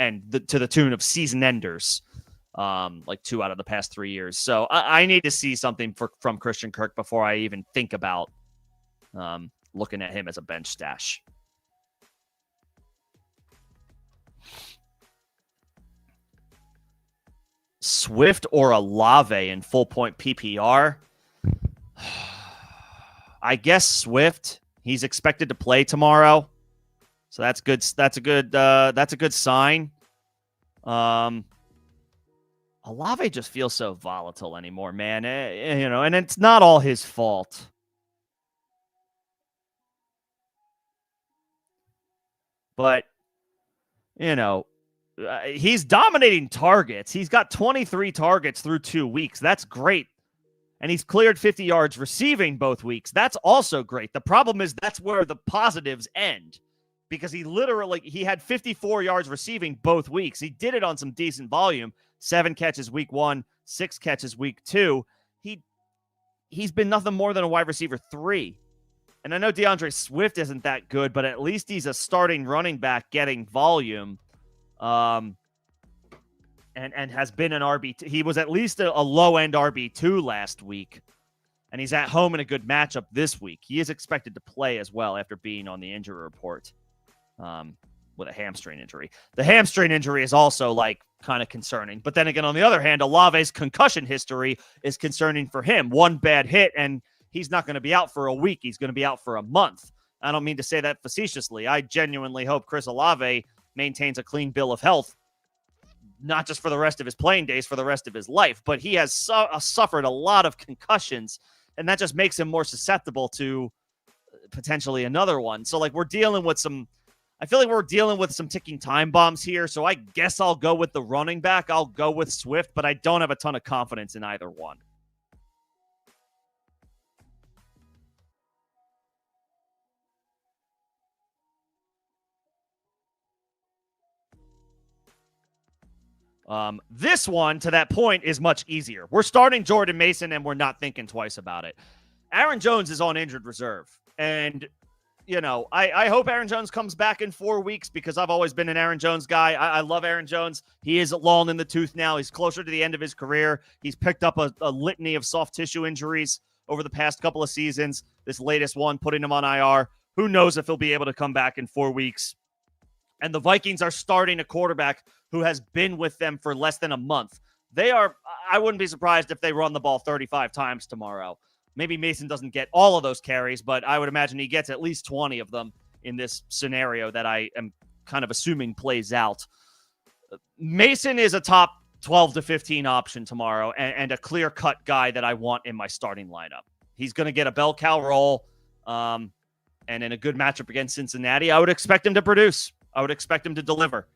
to the tune of season enders. Like 2 out of the past 3 years. So I need to see something from Christian Kirk before I even think about looking at him as a bench stash. Swift or Olave in full point PPR? I guess Swift. He's expected to play tomorrow, so that's good. That's a good sign. Olave just feels so volatile anymore, man. And it's not all his fault. But, you know, he's dominating targets. He's got 23 targets through 2 weeks. That's great. And he's cleared 50 yards receiving both weeks. That's also great. The problem is that's where the positives end, because he had 54 yards receiving both weeks. He did it on some decent volume. 7 catches week 1, 6 catches week 2. He's been nothing more than a wide receiver 3. And I know DeAndre Swift isn't that good, but at least he's a starting running back getting volume. And has been an RB2. He was at least a low-end RB2 last week, and he's at home in a good matchup this week. He is expected to play as well after being on the injury report with a hamstring injury. The hamstring injury is also, kind of concerning. But then again, on the other hand, Olave's concussion history is concerning for him. One bad hit, and he's not going to be out for a week. He's going to be out for a month. I don't mean to say that facetiously. I genuinely hope Chris Olave maintains a clean bill of health, not just for the rest of his playing days, for the rest of his life. But he has suffered a lot of concussions, and that just makes him more susceptible to potentially another one. So, we're dealing with I feel like we're dealing with some ticking time bombs here. So I guess I'll go with the running back. I'll go with Swift, but I don't have a ton of confidence in either one. This one, to that point, is much easier. We're starting Jordan Mason, and we're not thinking twice about it. Aaron Jones is on injured reserve. And, I hope Aaron Jones comes back in 4 weeks, because I've always been an Aaron Jones guy. I love Aaron Jones. He is long in the tooth now. He's closer to the end of his career. He's picked up a litany of soft tissue injuries over the past couple of seasons. This latest one, putting him on IR. Who knows if he'll be able to come back in 4 weeks. And the Vikings are starting a quarterback who has been with them for less than a month. I wouldn't be surprised if they run the ball 35 times tomorrow. Maybe Mason doesn't get all of those carries, but I would imagine he gets at least 20 of them in this scenario that I am kind of assuming plays out. Mason is a top 12 to 15 option tomorrow, and a clear-cut guy that I want in my starting lineup. He's going to get a bell cow role, and in a good matchup against Cincinnati, I would expect him to produce. I would expect him to deliver.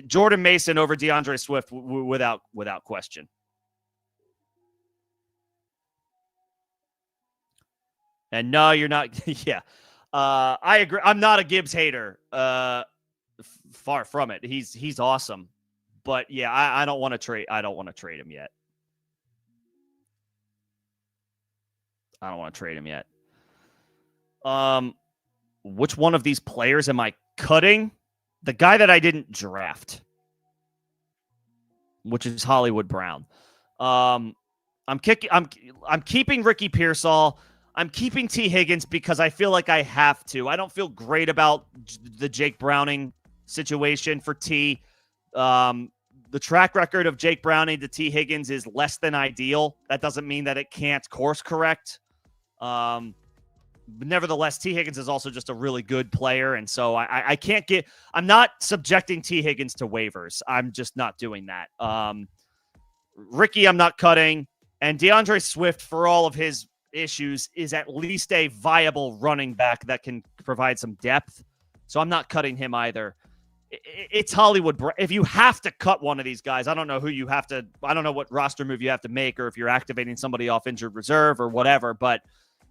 Jordan Mason over DeAndre Swift without question. And no, you're not. Yeah, I agree. I'm not a Gibbs hater. Far from it. He's awesome, but yeah, I don't want to trade. I don't want to trade him yet. I don't want to trade him yet. Which one of these players am I cutting? The guy that I didn't draft, which is Hollywood Brown. I'm keeping Ricky Pearsall. I'm keeping T. Higgins because I feel like I have to. I don't feel great about the Jake Browning situation for T. The track record of Jake Browning to T. Higgins is less than ideal. That doesn't mean that it can't course correct. But nevertheless, T. Higgins is also just a really good player, and so I can't get. I'm not subjecting T. Higgins to waivers. I'm just not doing that. Ricky, I'm not cutting, and DeAndre Swift, for all of his issues, is at least a viable running back that can provide some depth. So I'm not cutting him either. It's Hollywood. If you have to cut one of these guys, I don't know who you have to. I don't know what roster move you have to make, or if you're activating somebody off injured reserve or whatever, but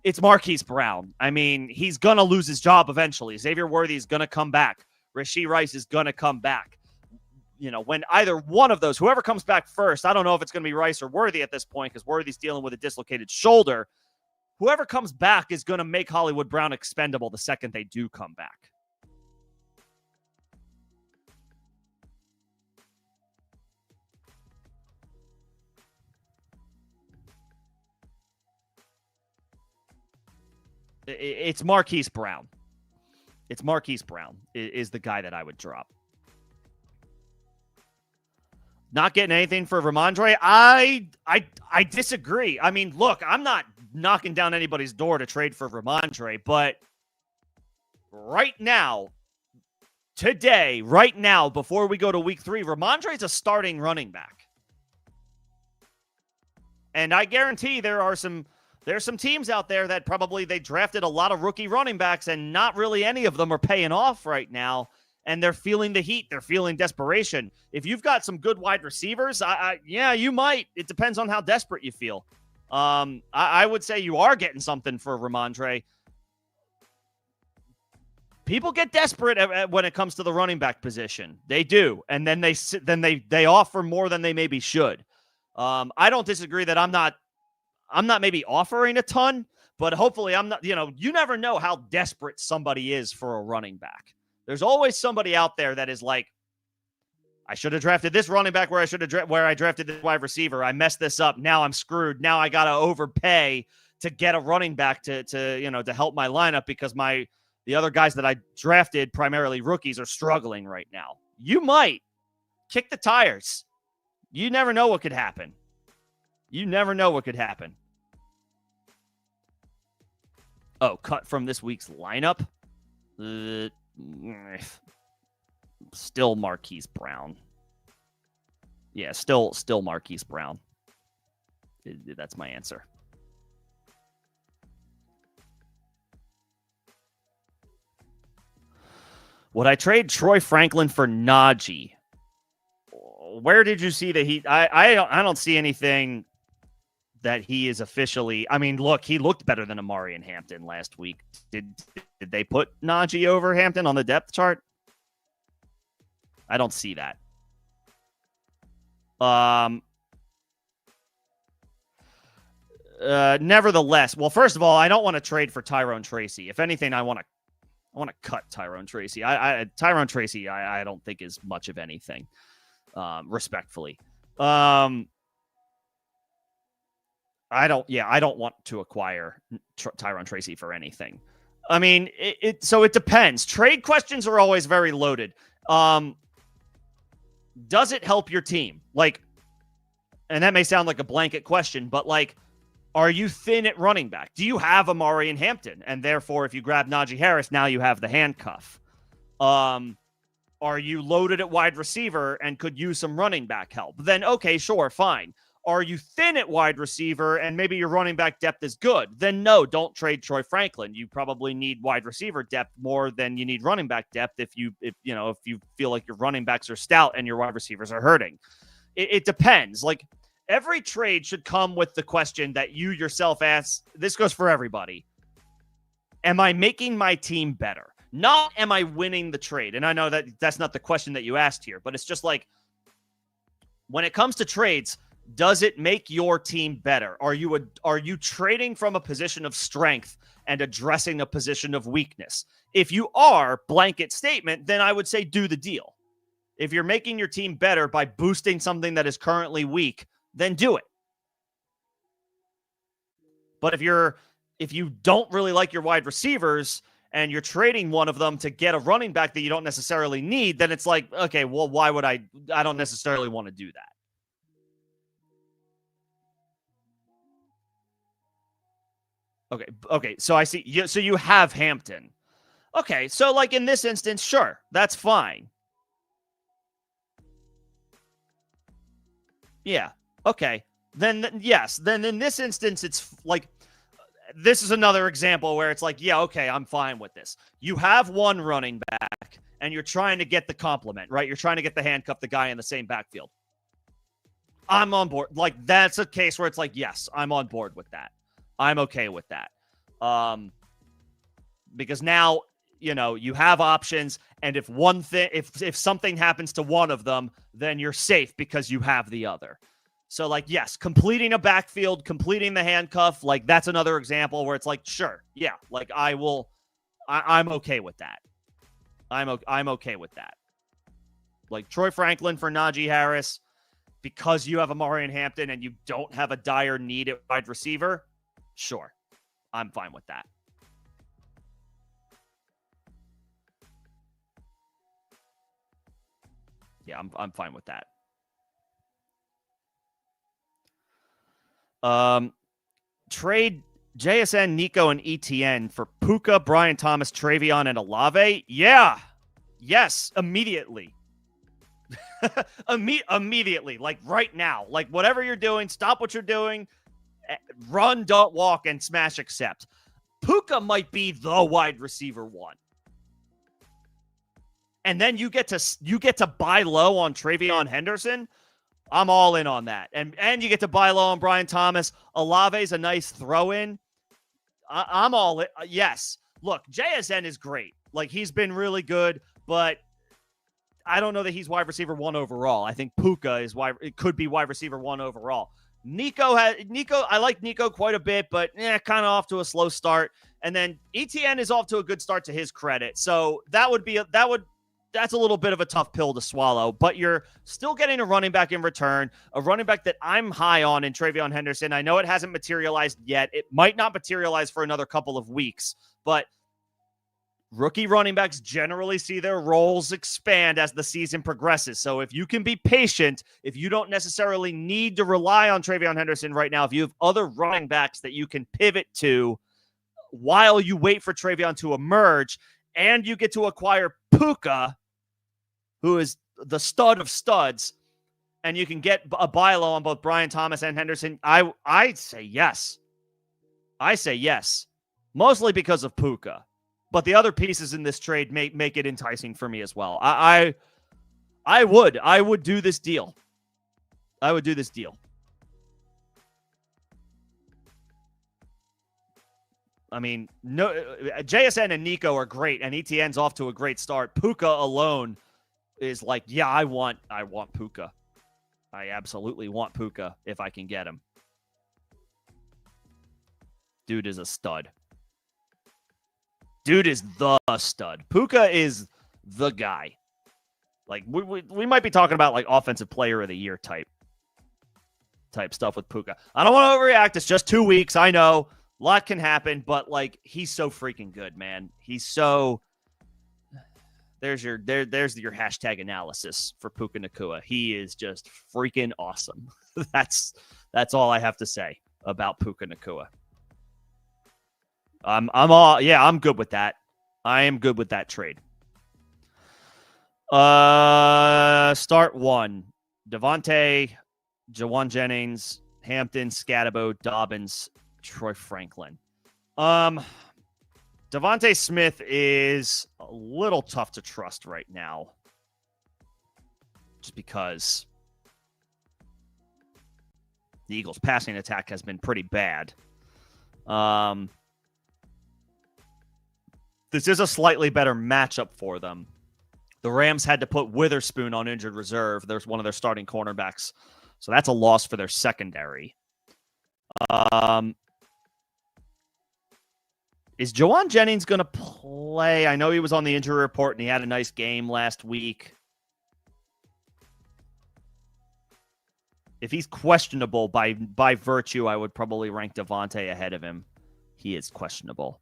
it's Marquise Brown. I mean, he's going to lose his job eventually. Xavier Worthy is going to come back. Rashee Rice is going to come back. When either one of those, whoever comes back first, I don't know if it's going to be Rice or Worthy at this point, because Worthy's dealing with a dislocated shoulder. Whoever comes back is going to make Hollywood Brown expendable the second they do come back. It's Marquise Brown. It's Marquise Brown is the guy that I would drop. Not getting anything for Ramondre. I disagree. I mean, look, I'm not knocking down anybody's door to trade for Ramondre, but right now, today, right now, before we go to week 3, Ramondre is a starting running back. And I guarantee there's some teams out there that probably they drafted a lot of rookie running backs, and not really any of them are paying off right now. and they're feeling the heat. They're feeling desperation. If you've got some good wide receivers, yeah, you might. It depends on how desperate you feel. I would say you are getting something for Ramondre. People get desperate when it comes to the running back position. They do, and then they offer more than they maybe should. I don't disagree that I'm not maybe offering a ton, but hopefully I'm not. You never know how desperate somebody is for a running back. There's always somebody out there that is like, I should have drafted this running back where I drafted this wide receiver. I messed this up. Now I'm screwed. Now I got to overpay to get a running back to help my lineup because the other guys that I drafted, primarily rookies, are struggling right now. You might kick the tires. You never know what could happen. Oh, cut from this week's lineup? Still Marquise Brown. Yeah, still Marquise Brown. That's my answer. Would I trade Troy Franklin for Najee? Where did you see that I don't see anything that he is officially. I mean, look, he looked better than Amari and Hampton last week. Did they put Najee over Hampton on the depth chart? I don't see that. Nevertheless, well, first of all, I don't want to trade for Tyrone Tracy. If anything, I want to cut Tyrone Tracy. Tyrone Tracy, I don't think is much of anything. Respectfully, I don't want to acquire Tyrone Tracy for anything. I mean, so it depends. Trade questions are always very loaded. Does it help your team? And that may sound like a blanket question, but are you thin at running back? Do you have Amari and Hampton? And therefore, if you grab Najee Harris, now you have the handcuff. Are you loaded at wide receiver and could use some running back help? Then, okay, sure, fine. Are you thin at wide receiver and maybe your running back depth is good? Then no, don't trade Troy Franklin. You probably need wide receiver depth more than you need running back depth if you feel like your running backs are stout and your wide receivers are hurting. It depends. Every trade should come with the question that you yourself ask. This goes for everybody. Am I making my team better? Not am I winning the trade? And I know that that's not the question that you asked here, but it's just when it comes to trades, does it make your team better? Are you trading from a position of strength and addressing a position of weakness? If you are, blanket statement, then I would say do the deal. If you're making your team better by boosting something that is currently weak, then do it. But if you don't really like your wide receivers and you're trading one of them to get a running back that you don't necessarily need, then it's okay, well, why would I don't necessarily want to do that. Okay. So I see. So you have Hampton. Okay. So in this instance, sure, that's fine. Yeah. Okay. Then yes. Then in this instance, it's this is another example where it's yeah, okay, I'm fine with this. You have one running back and you're trying to get the complement, right? You're trying to get the handcuff the guy in the same backfield. I'm on board. That's a case where it's yes, I'm on board with that. I'm okay with that. Because now, you have options. And if something happens to one of them, then you're safe because you have the other. So yes, completing a backfield, completing the handcuff, that's another example where it's sure. Yeah. I'm okay with that. I'm okay with that. Troy Franklin for Najee Harris, because you have Amari and Hampton and you don't have a dire need at wide receiver. Sure. I'm fine with that. Yeah, I'm fine with that. Trade JSN, Nico, and ETN for Puka, Brian Thomas, Travion, and Olave. Yeah. Yes. Immediately. Immediately. Right now. Whatever you're doing, stop what you're doing. Run, don't walk, and smash accept. Puka might be the wide receiver one. and then you get to buy low on TreVeyon Henderson, I'm all in on that. And you get to buy low on Brian Thomas. Olave's a nice throw-in. I'm all in. Yes. Look, JSN is great. Like, he's been really good, but I don't know that he's wide receiver 1 overall. I think Puka it could be wide receiver 1 overall. I like Nico quite a bit, but kind of off to a slow start. And then ETN is off to a good start to his credit. So that's a little bit of a tough pill to swallow, but you're still getting a running back in return, a running back that I'm high on in TreVeyon Henderson. I know it hasn't materialized yet. It might not materialize for another couple of weeks, but rookie running backs generally see their roles expand as the season progresses. So if you can be patient, if you don't necessarily need to rely on TreVeyon Henderson right now, if you have other running backs that you can pivot to while you wait for TreVeyon to emerge, and you get to acquire Puka, who is the stud of studs, and you can get a buy low on both Brian Thomas and Henderson, I'd say yes. I say yes, mostly because of Puka. But the other pieces in this trade make it enticing for me as well. I would do this deal. I would do this deal. I mean, no, JSN and Nico are great, and ETN's off to a great start. Puka alone is like, yeah, I want Puka. I absolutely want Puka if I can get him. Dude is a stud. Dude is the stud. Puka is the guy. Like, we might be talking about like offensive player of the year type stuff with Puka. I don't want to overreact. It's just 2 weeks. I know a lot can happen, but like, he's so freaking good, man. He's so. There's your hashtag analysis for Puka Nacua. He is just freaking awesome. That's all I have to say about Puka Nacua. I'm good with that. I am good with that trade. Start 1. Devontae, Jawan Jennings, Hampton, Scatabo, Dobbins, Troy Franklin. Devontae Smith is a little tough to trust right now. Just because the Eagles' passing attack has been pretty bad. This is a slightly better matchup for them. The Rams had to put Witherspoon on injured reserve. There's one of their starting cornerbacks. So that's a loss for their secondary. Is Jawan Jennings going to play? I know he was on the injury report and he had a nice game last week. If he's questionable by virtue, I would probably rank Devontae ahead of him. He is questionable.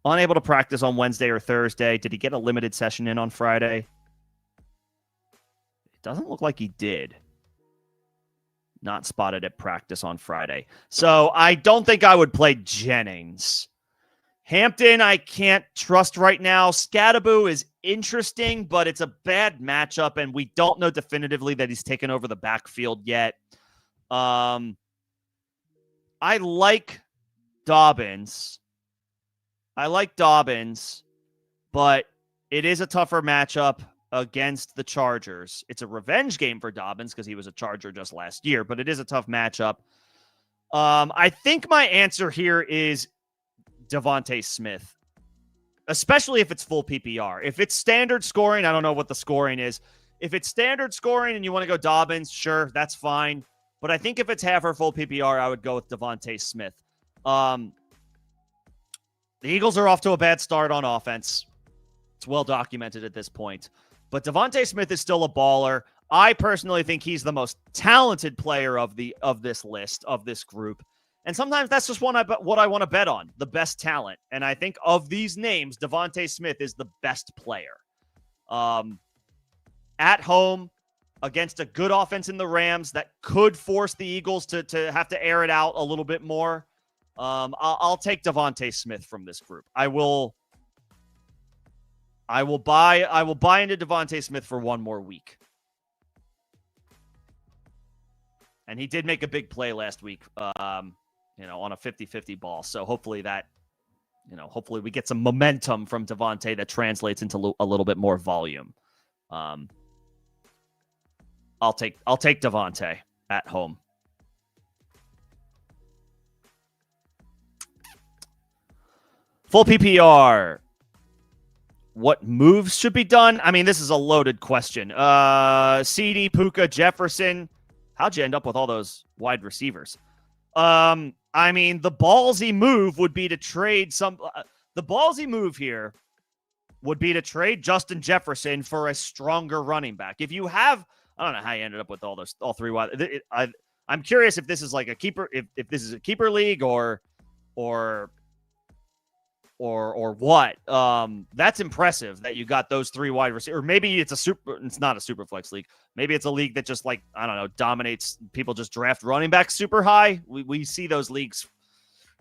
Unable to practice on Wednesday or Thursday. Did he get a limited session in on Friday? It doesn't look like he did. Not spotted at practice on Friday. So I don't think I would play Jennings. Hampton, I can't trust right now. Scatabo is interesting, but it's a bad matchup, and we don't know definitively that he's taken over the backfield yet. I like Dobbins. But it is a tougher matchup against the Chargers. It's a revenge game for Dobbins because he was a Charger just last year, but it is a tough matchup. I think my answer here is Devontae Smith, especially if it's full PPR. If it's standard scoring, I don't know what the scoring is. If it's standard scoring and you want to go Dobbins, sure, that's fine. But I think if it's half or full PPR, I would go with Devontae Smith. The Eagles are off to a bad start on offense. It's well documented at this point. But Devontae Smith is still a baller. I personally think he's the most talented player of this list, of this group. And sometimes that's just what I want to bet on, the best talent. And I think of these names, Devontae Smith is the best player. At home, against a good offense in the Rams that could force the Eagles to have to air it out a little bit more. I'll take Devontae Smith from this group. I will buy into Devontae Smith for one more week. And he did make a big play last week, on a 50-50 ball. So hopefully that hopefully we get some momentum from Davante that translates into a little bit more volume. I'll take Davante at home. Full PPR. What moves should be done? I mean, this is a loaded question. CD, Puka, Jefferson. How'd you end up with all those wide receivers? I mean, the ballsy move would be to trade the ballsy move here would be to trade Justin Jefferson for a stronger running back. If you have, I don't know how you ended up with all three wide. I'm curious if this is like a keeper, if this is a keeper league or what. That's impressive that you got those three wide receivers. Or maybe it's not a super flex league. Maybe it's a league that just dominates. People just draft running backs super high. We see those leagues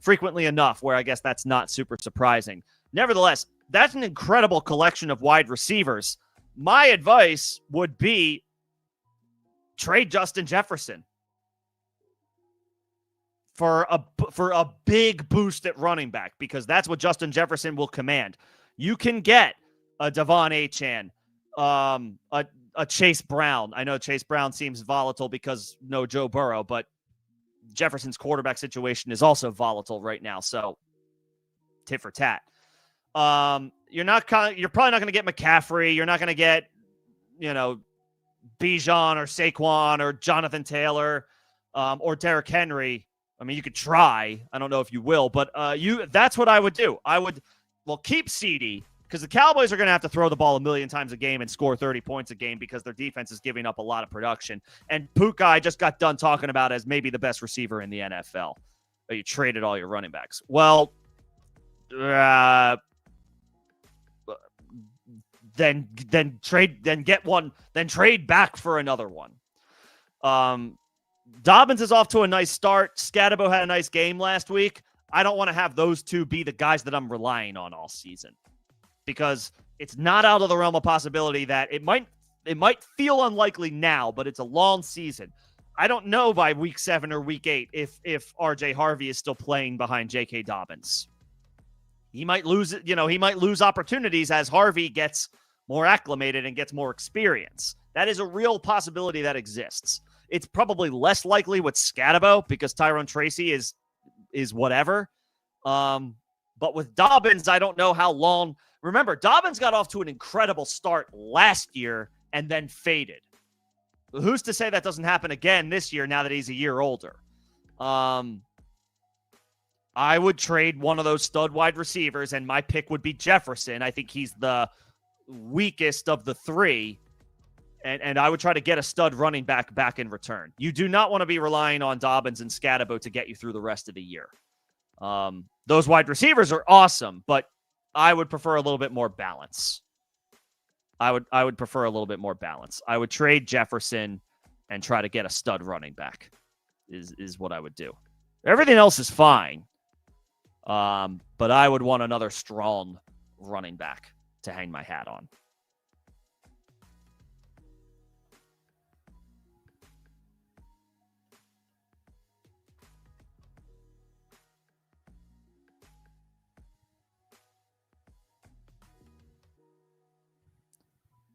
frequently enough where I guess that's not super surprising. Nevertheless, that's an incredible collection of wide receivers. My advice would be trade Justin Jefferson for a big boost at running back, because that's what Justin Jefferson will command. You can get a Devon Achane, a Chase Brown. I know Chase Brown seems volatile because no Joe Burrow, but Jefferson's quarterback situation is also volatile right now. So tit for tat. You're probably not going to get McCaffrey. You're not going to get, Bijan or Saquon or Jonathan Taylor, or Derrick Henry. I mean, you could try. I don't know if you will, but that's what I would do. Keep CD, because the Cowboys are going to have to throw the ball a million times a game and score 30 points a game because their defense is giving up a lot of production. And Puka, I just got done talking about as maybe the best receiver in the NFL. You traded all your running backs. Well, then trade back for another one. Dobbins is off to a nice start. Scatterbo had a nice game last week. I don't want to have those two be the guys that I'm relying on all season, because it's not out of the realm of possibility that it might feel unlikely now, but it's a long season. I don't know by week 7 or week 8 if RJ Harvey is still playing behind J.K. Dobbins. He might lose it. He might lose opportunities as Harvey gets more acclimated and gets more experience. That is a real possibility that exists. It's probably less likely with Scatterbo because Tyrone Tracy is whatever. But with Dobbins, I don't know how long. Remember, Dobbins got off to an incredible start last year and then faded. Who's to say that doesn't happen again this year now that he's a year older? I would trade one of those stud wide receivers, and my pick would be Jefferson. I think he's the weakest of the three. And I would try to get a stud running back in return. You do not want to be relying on Dobbins and Scatterbo to get you through the rest of the year. Those wide receivers are awesome, but I would prefer a little bit more balance. I would prefer a little bit more balance. I would trade Jefferson and try to get a stud running back is what I would do. Everything else is fine. But I would want another strong running back to hang my hat on.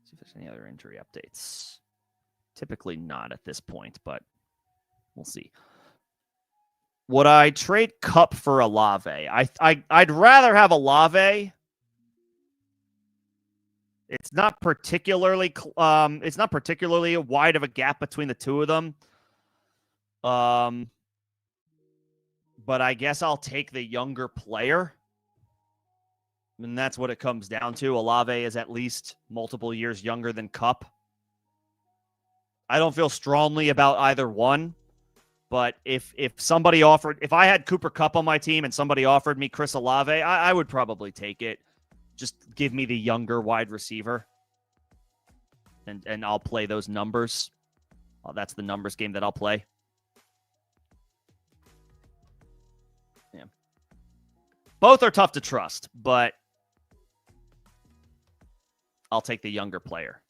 See if there's any other injury updates. Typically not at this point, but we'll see. Would I trade Kupp for Olave? I'd rather have Olave. It's not particularly wide of a gap between the two of them. But I guess I'll take the younger player. And that's what it comes down to. Olave is at least multiple years younger than Kupp. I don't feel strongly about either one. But if I had Cooper Kupp on my team and somebody offered me Chris Olave, I would probably take it. Just give me the younger wide receiver. And I'll play those numbers. That's the numbers game that I'll play. Yeah. Both are tough to trust, but I'll take the younger player.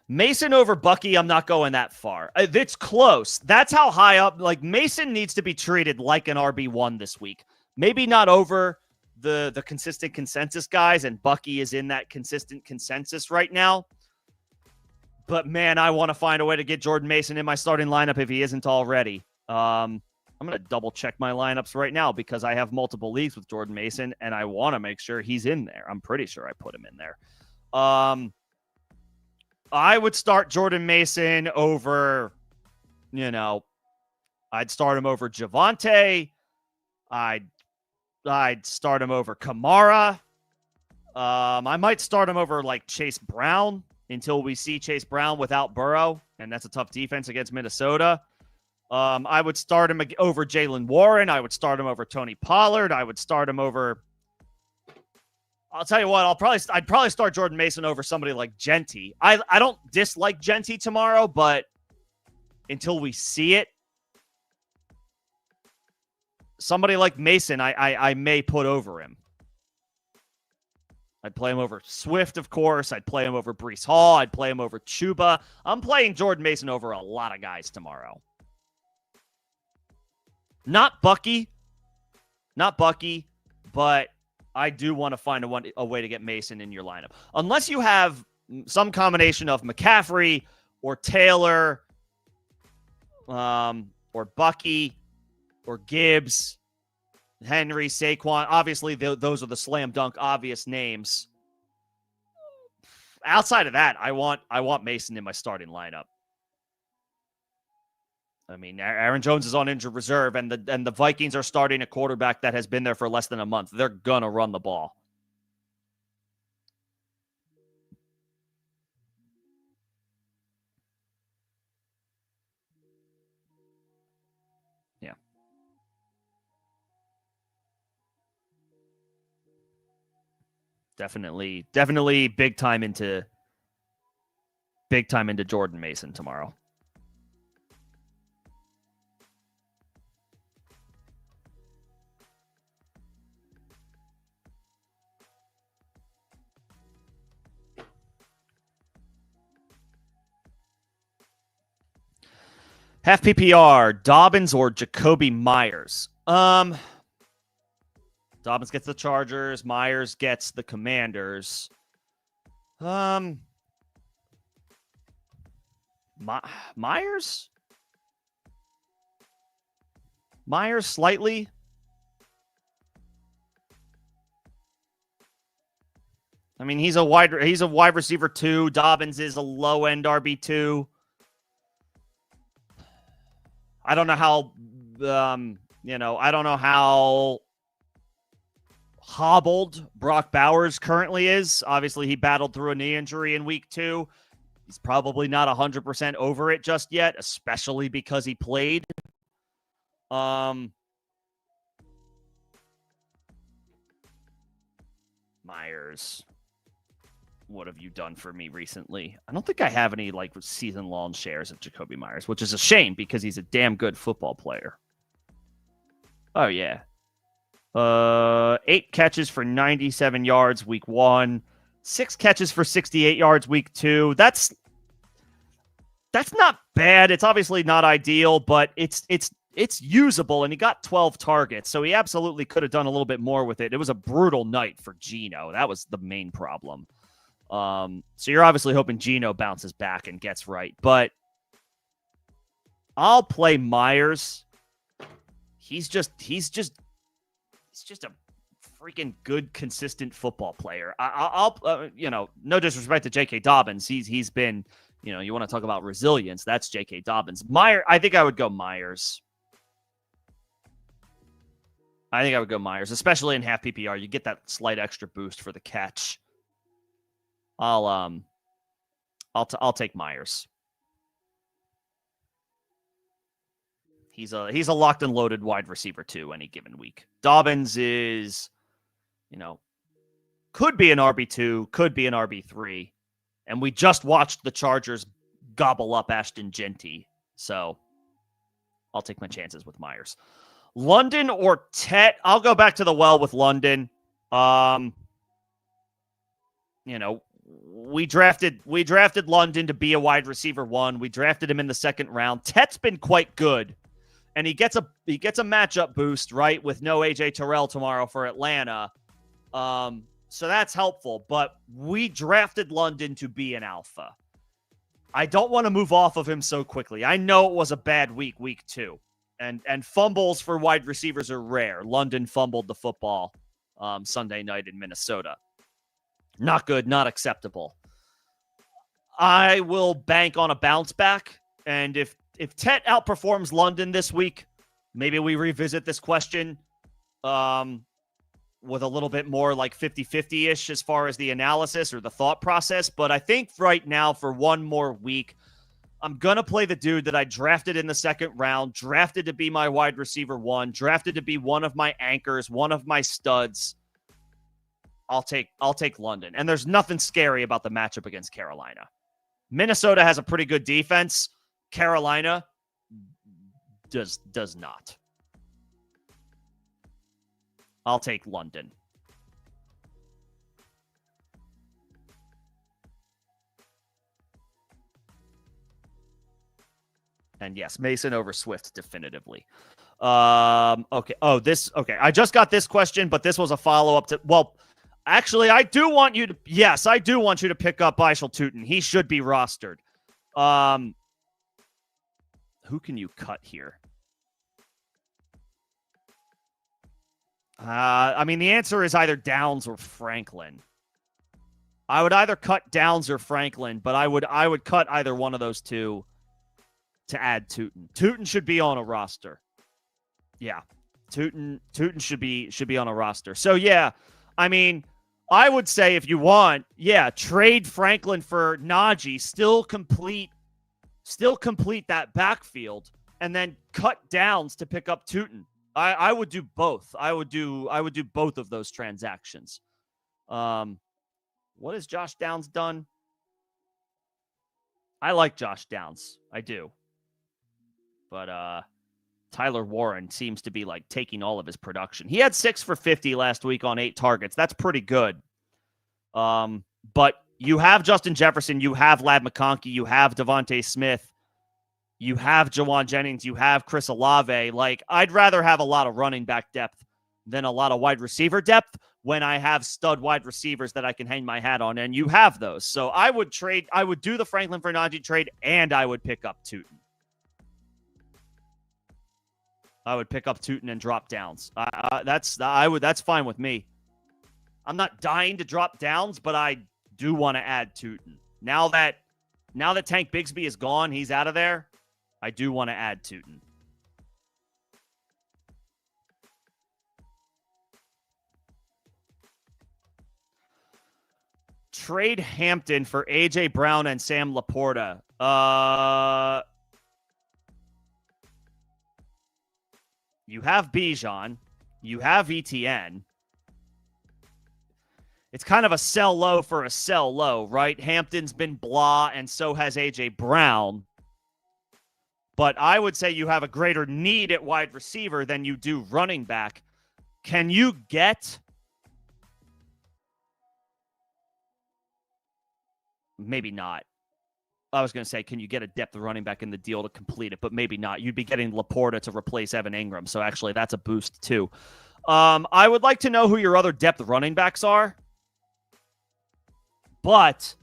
Mason over Bucky, I'm not going that far. It's close. That's how high up. Like, Mason needs to be treated like an RB1 this week. Maybe not over, the consistent consensus guys, and Bucky is in that consistent consensus right now. But man, I want to find a way to get Jordan Mason in my starting lineup if he isn't already. I'm going to double check my lineups right now because I have multiple leagues with Jordan Mason and I want to make sure he's in there. I'm pretty sure I put him in there. I would start Jordan Mason over, I'd start him over Javonte. I'd start him over Kamara. I might start him over like Chase Brown until we see Chase Brown without Burrow, and that's a tough defense against Minnesota. I would start him over Jaylen Warren. I would start him over Tony Pollard. I would start him over. I'll tell you what. I'd probably start Jordan Mason over somebody like Genty. I don't dislike Genty tomorrow, but until we see it, somebody like Mason, I may put over him. I'd play him over Swift, of course. I'd play him over Breece Hall. I'd play him over Chuba. I'm playing Jordan Mason over a lot of guys tomorrow. Not Bucky, but I do want to find a way to get Mason in your lineup. Unless you have some combination of McCaffrey or Taylor or Bucky or Gibbs, Henry, Saquon. Obviously, those are the slam dunk obvious names. Outside of that, I want Mason in my starting lineup. I mean, Aaron Jones is on injured reserve, and the Vikings are starting a quarterback that has been there for less than a month. They're gonna run the ball. Yeah. Definitely big time into Jordan Mason tomorrow. Half PPR, Dobbins or Jacoby Myers? Dobbins gets the Chargers. Myers gets the Commanders. Myers? Myers slightly. I mean, he's a wide receiver 2. Dobbins is a low end RB2. I don't know how I don't know how hobbled Brock Bowers currently is. Obviously, he battled through a knee injury in week 2. He's probably not 100% over it just yet, especially because he played. Myers, what have you done for me recently? I don't think I have any season-long shares of Jacoby Myers, which is a shame because he's a damn good football player. Oh, yeah. 8 catches for 97 yards week 1. 6 catches for 68 yards week 2. That's not bad. It's obviously not ideal, but it's usable, and he got 12 targets, so he absolutely could have done a little bit more with it. It was a brutal night for Geno. That was the main problem. So you're obviously hoping Geno bounces back and gets right, but I'll play Myers. He's just a freaking good, consistent football player. I'll no disrespect to J.K. Dobbins. He's been, you want to talk about resilience. That's J.K. Dobbins. I think I would go Myers. Especially in half PPR. You get that slight extra boost for the catch. I'll take Myers. He's a locked and loaded wide receiver 2 any given week. Dobbins is, could be an RB2, could be an RB3, and we just watched the Chargers gobble up Ashton Genty, so I'll take my chances with Myers. London or Tet? I'll go back to the well with London. We drafted London to be a wide receiver 1. We drafted him in the 2nd round. Tet's been quite good, and he gets a matchup boost, right, with no AJ Terrell tomorrow for Atlanta. So that's helpful, but we drafted London to be an alpha. I don't want to move off of him so quickly. I know it was a bad week 2. And fumbles for wide receivers are rare. London fumbled the football Sunday night in Minnesota. Not good, not acceptable. I will bank on a bounce back, and if Tet outperforms London this week, maybe we revisit this question with a little bit more like 50-50-ish as far as the analysis or the thought process. But I think right now, for one more week, I'm going to play the dude that I drafted in the second round, drafted to be my wide receiver 1, drafted to be one of my anchors, one of my studs. I'll take London. And there's nothing scary about the matchup against Carolina. Minnesota has a pretty good defense. Carolina does not. I'll take London. And yes, Mason over Swift definitively. Okay. Okay. I just got this question, but this was a follow-up to, well, actually, I do want you to pick up Aishel Tootin. He should be rostered. Who can you cut here? I mean, the answer is either Downs or Franklin. I would either cut Downs or Franklin, but I would cut either one of those two to add Tootin. Tootin should be on a roster. Yeah. Tootin should be on a roster. So yeah, I mean, I would say if you want, trade Franklin for Najee, still complete that backfield, and then cut Downs to pick up Tootin. I would do both. I would do both of those transactions. What has Josh Downs done? I like Josh Downs. I do. But Tyler Warren seems to be like taking all of his production. He had 6 for 50 last week on 8 targets. That's pretty good. But you have Justin Jefferson, you have Ladd McConkey, you have Devontae Smith, you have Jawan Jennings, you have Chris Olave. Like, I'd rather have a lot of running back depth than a lot of wide receiver depth when I have stud wide receivers that I can hang my hat on, and you have those. So I would do the Franklin for Najee trade, and I would pick up Tootin. I would pick up Tootin and drop Downs. That's fine with me. I'm not dying to drop Downs, but I do want to add Tootin. Now that Tank Bigsby is gone, he's out of there, I do want to add Tootin. Trade Hampton for A.J. Brown and Sam Laporta. You have Bijan. You have ETN. It's kind of a sell low for a sell low, right? Hampton's been blah, and so has A.J. Brown. But I would say you have a greater need at wide receiver than you do running back. Can you get... Maybe not. I was going to say, can you get a depth running back in the deal to complete it? But maybe not. You'd be getting Laporta to replace Evan Ingram. So actually, that's a boost too. I would like to know who your other depth running backs are. But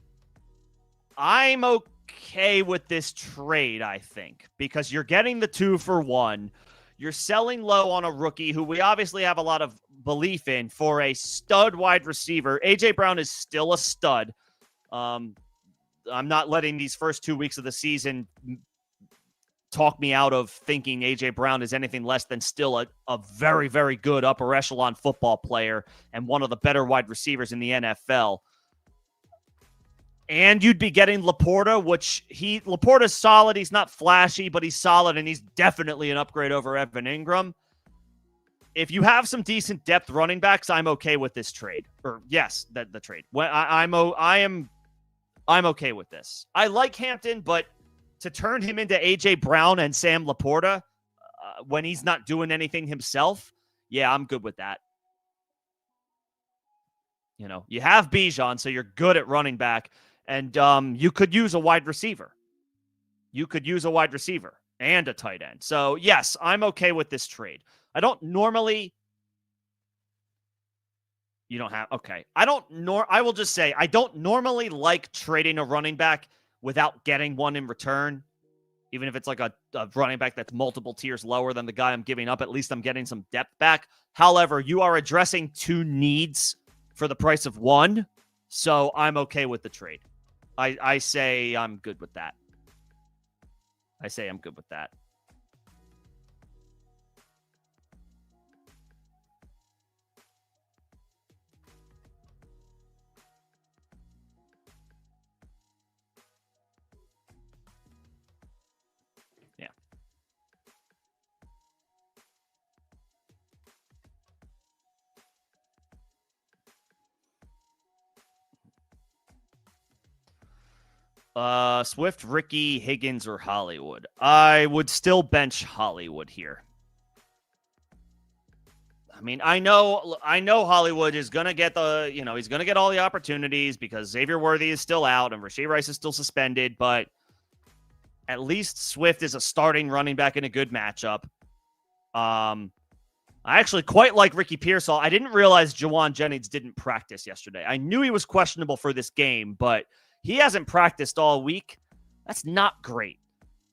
I'm okay with this trade, I think, because you're getting the 2 for 1. You're selling low on a rookie who we obviously have a lot of belief in for a stud wide receiver. A.J. Brown is still a stud. I'm not letting these first 2 weeks of the season talk me out of thinking A.J. Brown is anything less than still a very, very good upper echelon football player and one of the better wide receivers in the NFL. And you'd be getting Laporta, Laporta's solid. He's not flashy, but he's solid, and he's definitely an upgrade over Evan Ingram. If you have some decent depth running backs, I'm okay with this trade. Or yes, the trade. I'm okay with this. I like Hampton, but to turn him into A.J. Brown and Sam Laporta when he's not doing anything himself, yeah, I'm good with that. You know, you have Bijan, so you're good at running back, and you could use a wide receiver. You could use a wide receiver and a tight end. So, yes, I'm okay with this trade. I don't normally You don't have, okay. I will just say, I don't normally like trading a running back without getting one in return. Even if it's like a running back that's multiple tiers lower than the guy I'm giving up, at least I'm getting some depth back. However, you are addressing two needs for the price of one, so I'm okay with the trade. I say I'm good with that. Yeah. Swift, Ricky, Higgins, or Hollywood. I would still bench Hollywood here. I mean, I know Hollywood is going to get he's going to get all the opportunities because Xavier Worthy is still out and Rashee Rice is still suspended, but at least Swift is a starting running back in a good matchup. I actually quite like Ricky Pearsall. I didn't realize Jawan Jennings didn't practice yesterday. I knew he was questionable for this game, but he hasn't practiced all week. That's not great.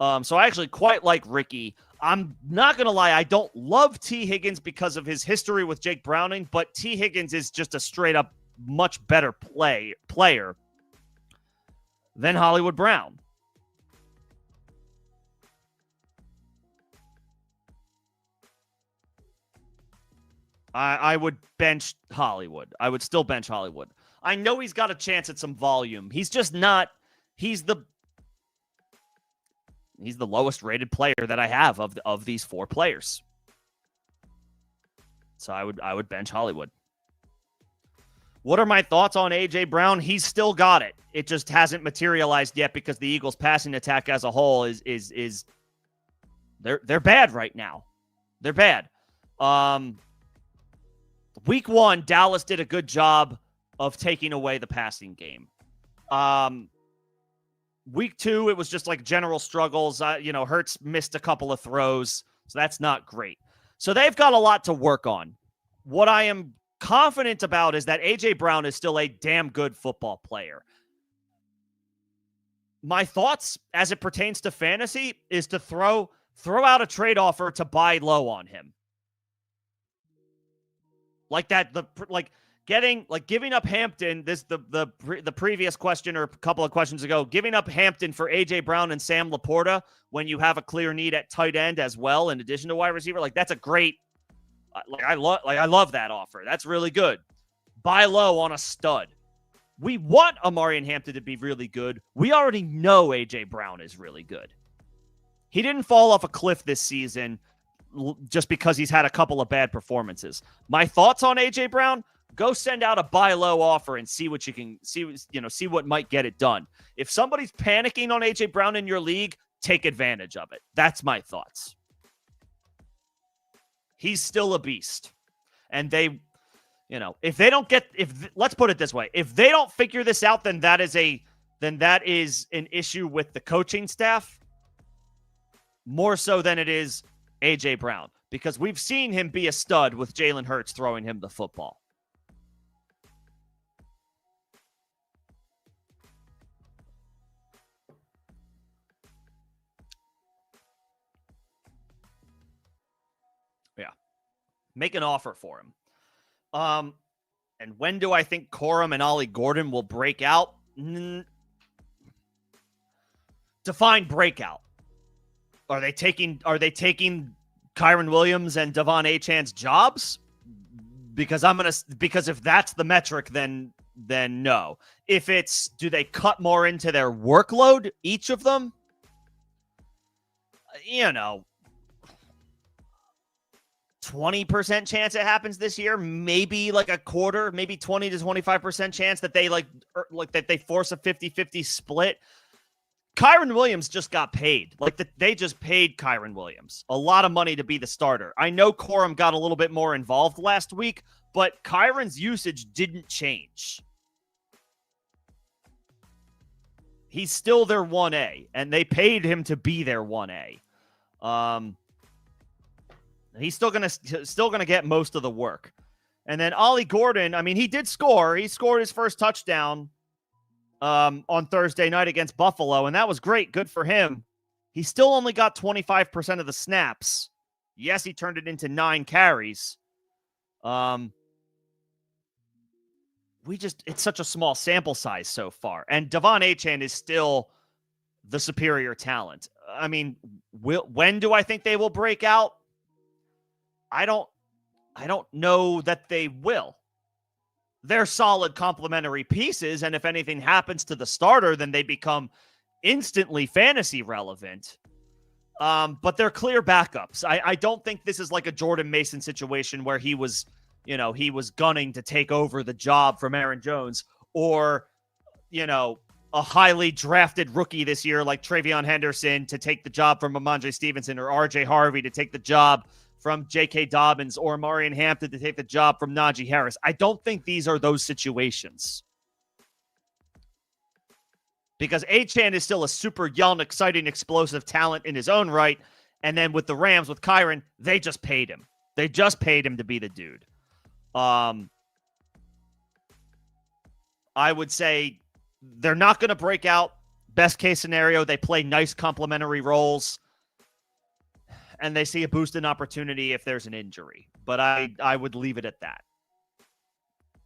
So I actually quite like Ricky. I'm not going to lie. I don't love T. Higgins because of his history with Jake Browning, but T. Higgins is just a straight up much better player than Hollywood Brown. I would bench Hollywood. I would still bench Hollywood. I know he's got a chance at some volume. He's just not. He's the lowest rated player that I have of these four players. So I would bench Hollywood. What are my thoughts on AJ Brown? He's still got it. It just hasn't materialized yet because the Eagles' passing attack as a whole is they're bad right now. They're bad. Week 1, Dallas did a good job of taking away the passing game. Week 2, it was just like general struggles. Hurts missed a couple of throws, so that's not great. So they've got a lot to work on. What I am confident about is that A.J. Brown is still a damn good football player. My thoughts as it pertains to fantasy is to throw out a trade offer to buy low on him. Like that, giving up Hampton, the previous question or a couple of questions ago, giving up Hampton for A.J. Brown and Sam Laporta when you have a clear need at tight end as well, in addition to wide receiver, that's a great, I love that offer. That's really good. Buy low on a stud. We want Amari and Hampton to be really good. We already know A.J. Brown is really good. He didn't fall off a cliff this season just because he's had a couple of bad performances. My thoughts on A.J. Brown: go send out a buy low offer and see what you can see what might get it done. If somebody's panicking on A.J. Brown in your league, take advantage of it. That's my thoughts. He's still a beast. And let's put it this way, if they don't figure this out, then that is an issue with the coaching staff more so than it is A.J. Brown, because we've seen him be a stud with Jalen Hurts throwing him the football. Yeah. Make an offer for him. And when do I think Corum and Ollie Gordon will break out? Define breakout. Are they taking Kyron Williams and Devon Achan's jobs? Because if that's the metric, then no. If it's, do they cut more into their workload, each of them? 20% chance it happens this year, maybe like a quarter, maybe 20 to 25% chance that they that they force a 50-50 split. Kyron Williams just got paid. They just paid Kyron Williams a lot of money to be the starter. I know Corum got a little bit more involved last week, but Kyron's usage didn't change. He's still their 1A, and they paid him to be their 1A. He's still gonna get most of the work. And then Ollie Gordon, I mean, he did score. He scored his first touchdown on Thursday night against Buffalo, and that was great. Good for him. He still only got 25% of the snaps. Yes, he turned it into 9 carries. It's such a small sample size so far. And Devon Achane is still the superior talent. I mean, when do I think they will break out? I don't know that they will. They're solid complementary pieces, and if anything happens to the starter, then they become instantly fantasy relevant. But they're clear backups. I don't think this is like a Jordan Mason situation where he was gunning to take over the job from Aaron Jones, or, a highly drafted rookie this year like Travion Henderson to take the job from Ramondre Stevenson, or RJ Harvey to take the job from J.K. Dobbins, or Marion Hampton to take the job from Najee Harris. I don't think these are those situations. Because Achane is still a super young, exciting, explosive talent in his own right. And then with the Rams, with Kyren, they just paid him. They just paid him to be the dude. I would say they're not going to break out. Best case scenario, they play nice complementary roles, and they see a boost in opportunity if there's an injury. But I would leave it at that.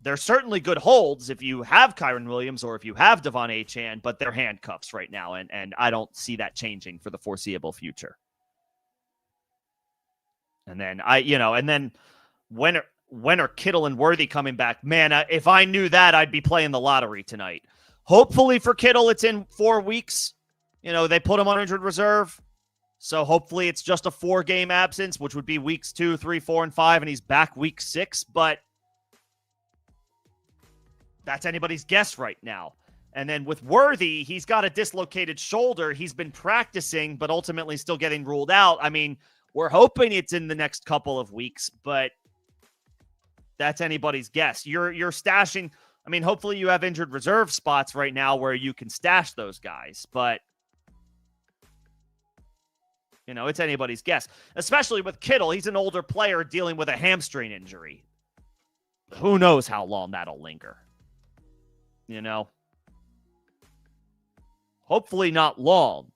They're certainly good holds if you have Kyren Williams or if you have Devon Achane, but they're handcuffs right now, and I don't see that changing for the foreseeable future. And then when are Kittle and Worthy coming back? Man, if I knew that, I'd be playing the lottery tonight. Hopefully for Kittle, it's in 4 weeks. They put him on injured reserve. So hopefully it's just a 4-game absence, which would be weeks 2, 3, 4, and 5, and he's back week 6. But that's anybody's guess right now. And then with Worthy, he's got a dislocated shoulder. He's been practicing, but ultimately still getting ruled out. I mean, we're hoping it's in the next couple of weeks, but that's anybody's guess. You're stashing. I mean, hopefully you have injured reserve spots right now where you can stash those guys, but it's anybody's guess, especially with Kittle. He's an older player dealing with a hamstring injury. Who knows how long that'll linger? Hopefully not long,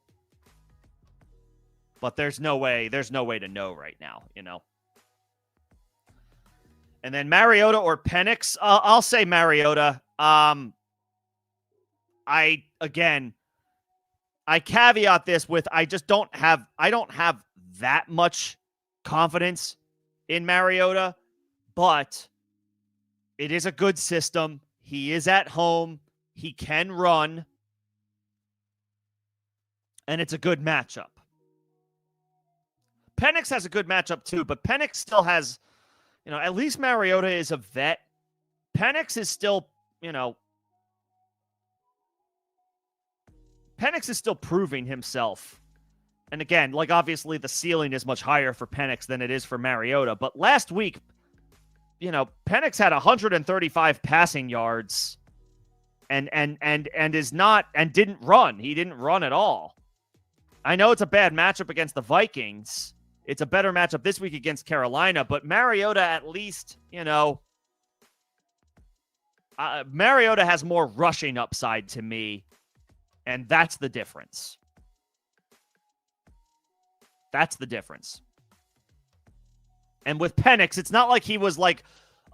but there's no way to know right now, And then Mariota or Penix, I'll say Mariota. I caveat this with I don't have that much confidence in Mariota, but it is a good system. He is at home. He can run. And it's a good matchup. Penix has a good matchup too, but Penix still has, at least Mariota is a vet. Penix is still, Penix is still proving himself. And again, obviously the ceiling is much higher for Penix than it is for Mariota. But last week, Penix had 135 passing yards and didn't run. He didn't run at all. I know it's a bad matchup against the Vikings. It's a better matchup this week against Carolina, but Mariota at least, Mariota has more rushing upside to me, and that's the difference. That's the difference. And with Penix, it's not like he was like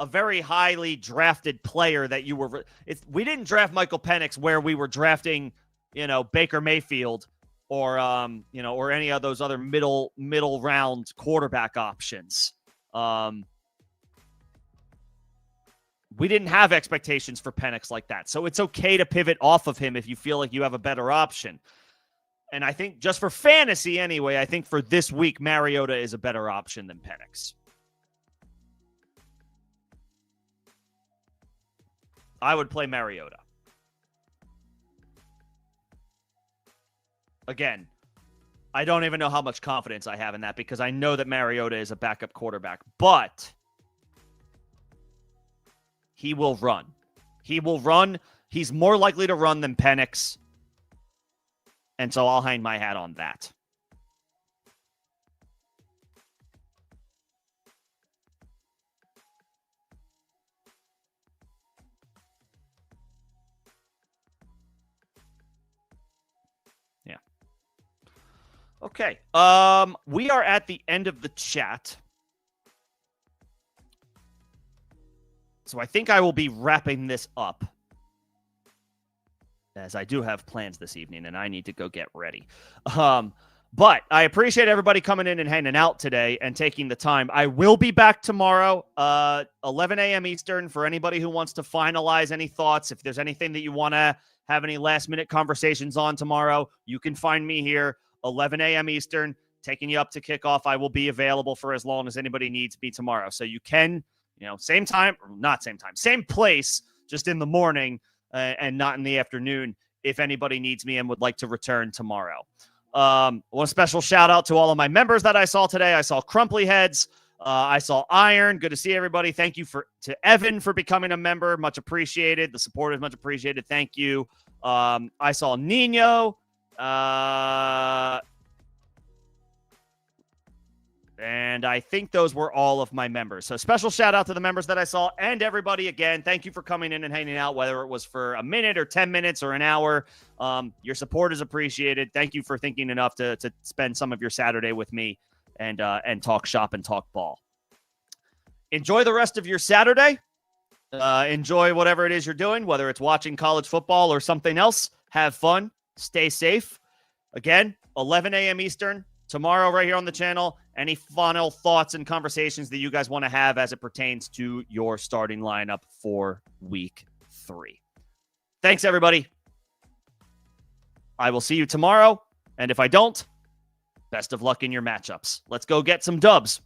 a very highly drafted player that you were. We didn't draft Michael Penix where we were drafting, Baker Mayfield or or any of those other middle round quarterback options. We didn't have expectations for Penix like that, so it's okay to pivot off of him if you feel like you have a better option. And I think just for fantasy anyway, I think for this week, Mariota is a better option than Penix. I would play Mariota. Again, I don't even know how much confidence I have in that because I know that Mariota is a backup quarterback, but he will run. He will run. He's more likely to run than Penix. And so I'll hang my hat on that. Okay. We are at the end of the chat. So I think I will be wrapping this up, as I do have plans this evening and I need to go get ready. But I appreciate everybody coming in and hanging out today and taking the time. I will be back tomorrow, 11 a.m. Eastern, for anybody who wants to finalize any thoughts. If there's anything that you want to have any last-minute conversations on tomorrow, you can find me here, 11 a.m. Eastern, taking you up to kickoff. I will be available for as long as anybody needs me tomorrow. So you can, same time, or not same time, same place, just in the morning and not in the afternoon if anybody needs me and would like to return tomorrow. One special shout out to all of my members that I saw today. I saw Crumply Heads. I saw Iron. Good to see everybody. Thank you to Evan for becoming a member. Much appreciated. The support is much appreciated. Thank you. I saw Nino. And I think those were all of my members. So special shout out to the members that I saw and everybody again. Thank you for coming in and hanging out, whether it was for a minute or 10 minutes or an hour. Your support is appreciated. Thank you for thinking enough to spend some of your Saturday with me and talk shop and talk ball. Enjoy the rest of your Saturday. Enjoy whatever it is you're doing, whether it's watching college football or something else. Have fun. Stay safe. Again, 11 a.m. Eastern. Tomorrow right here on the channel. Any final thoughts and conversations that you guys want to have as it pertains to your starting lineup for week 3. Thanks, everybody. I will see you tomorrow. And if I don't, best of luck in your matchups. Let's go get some dubs.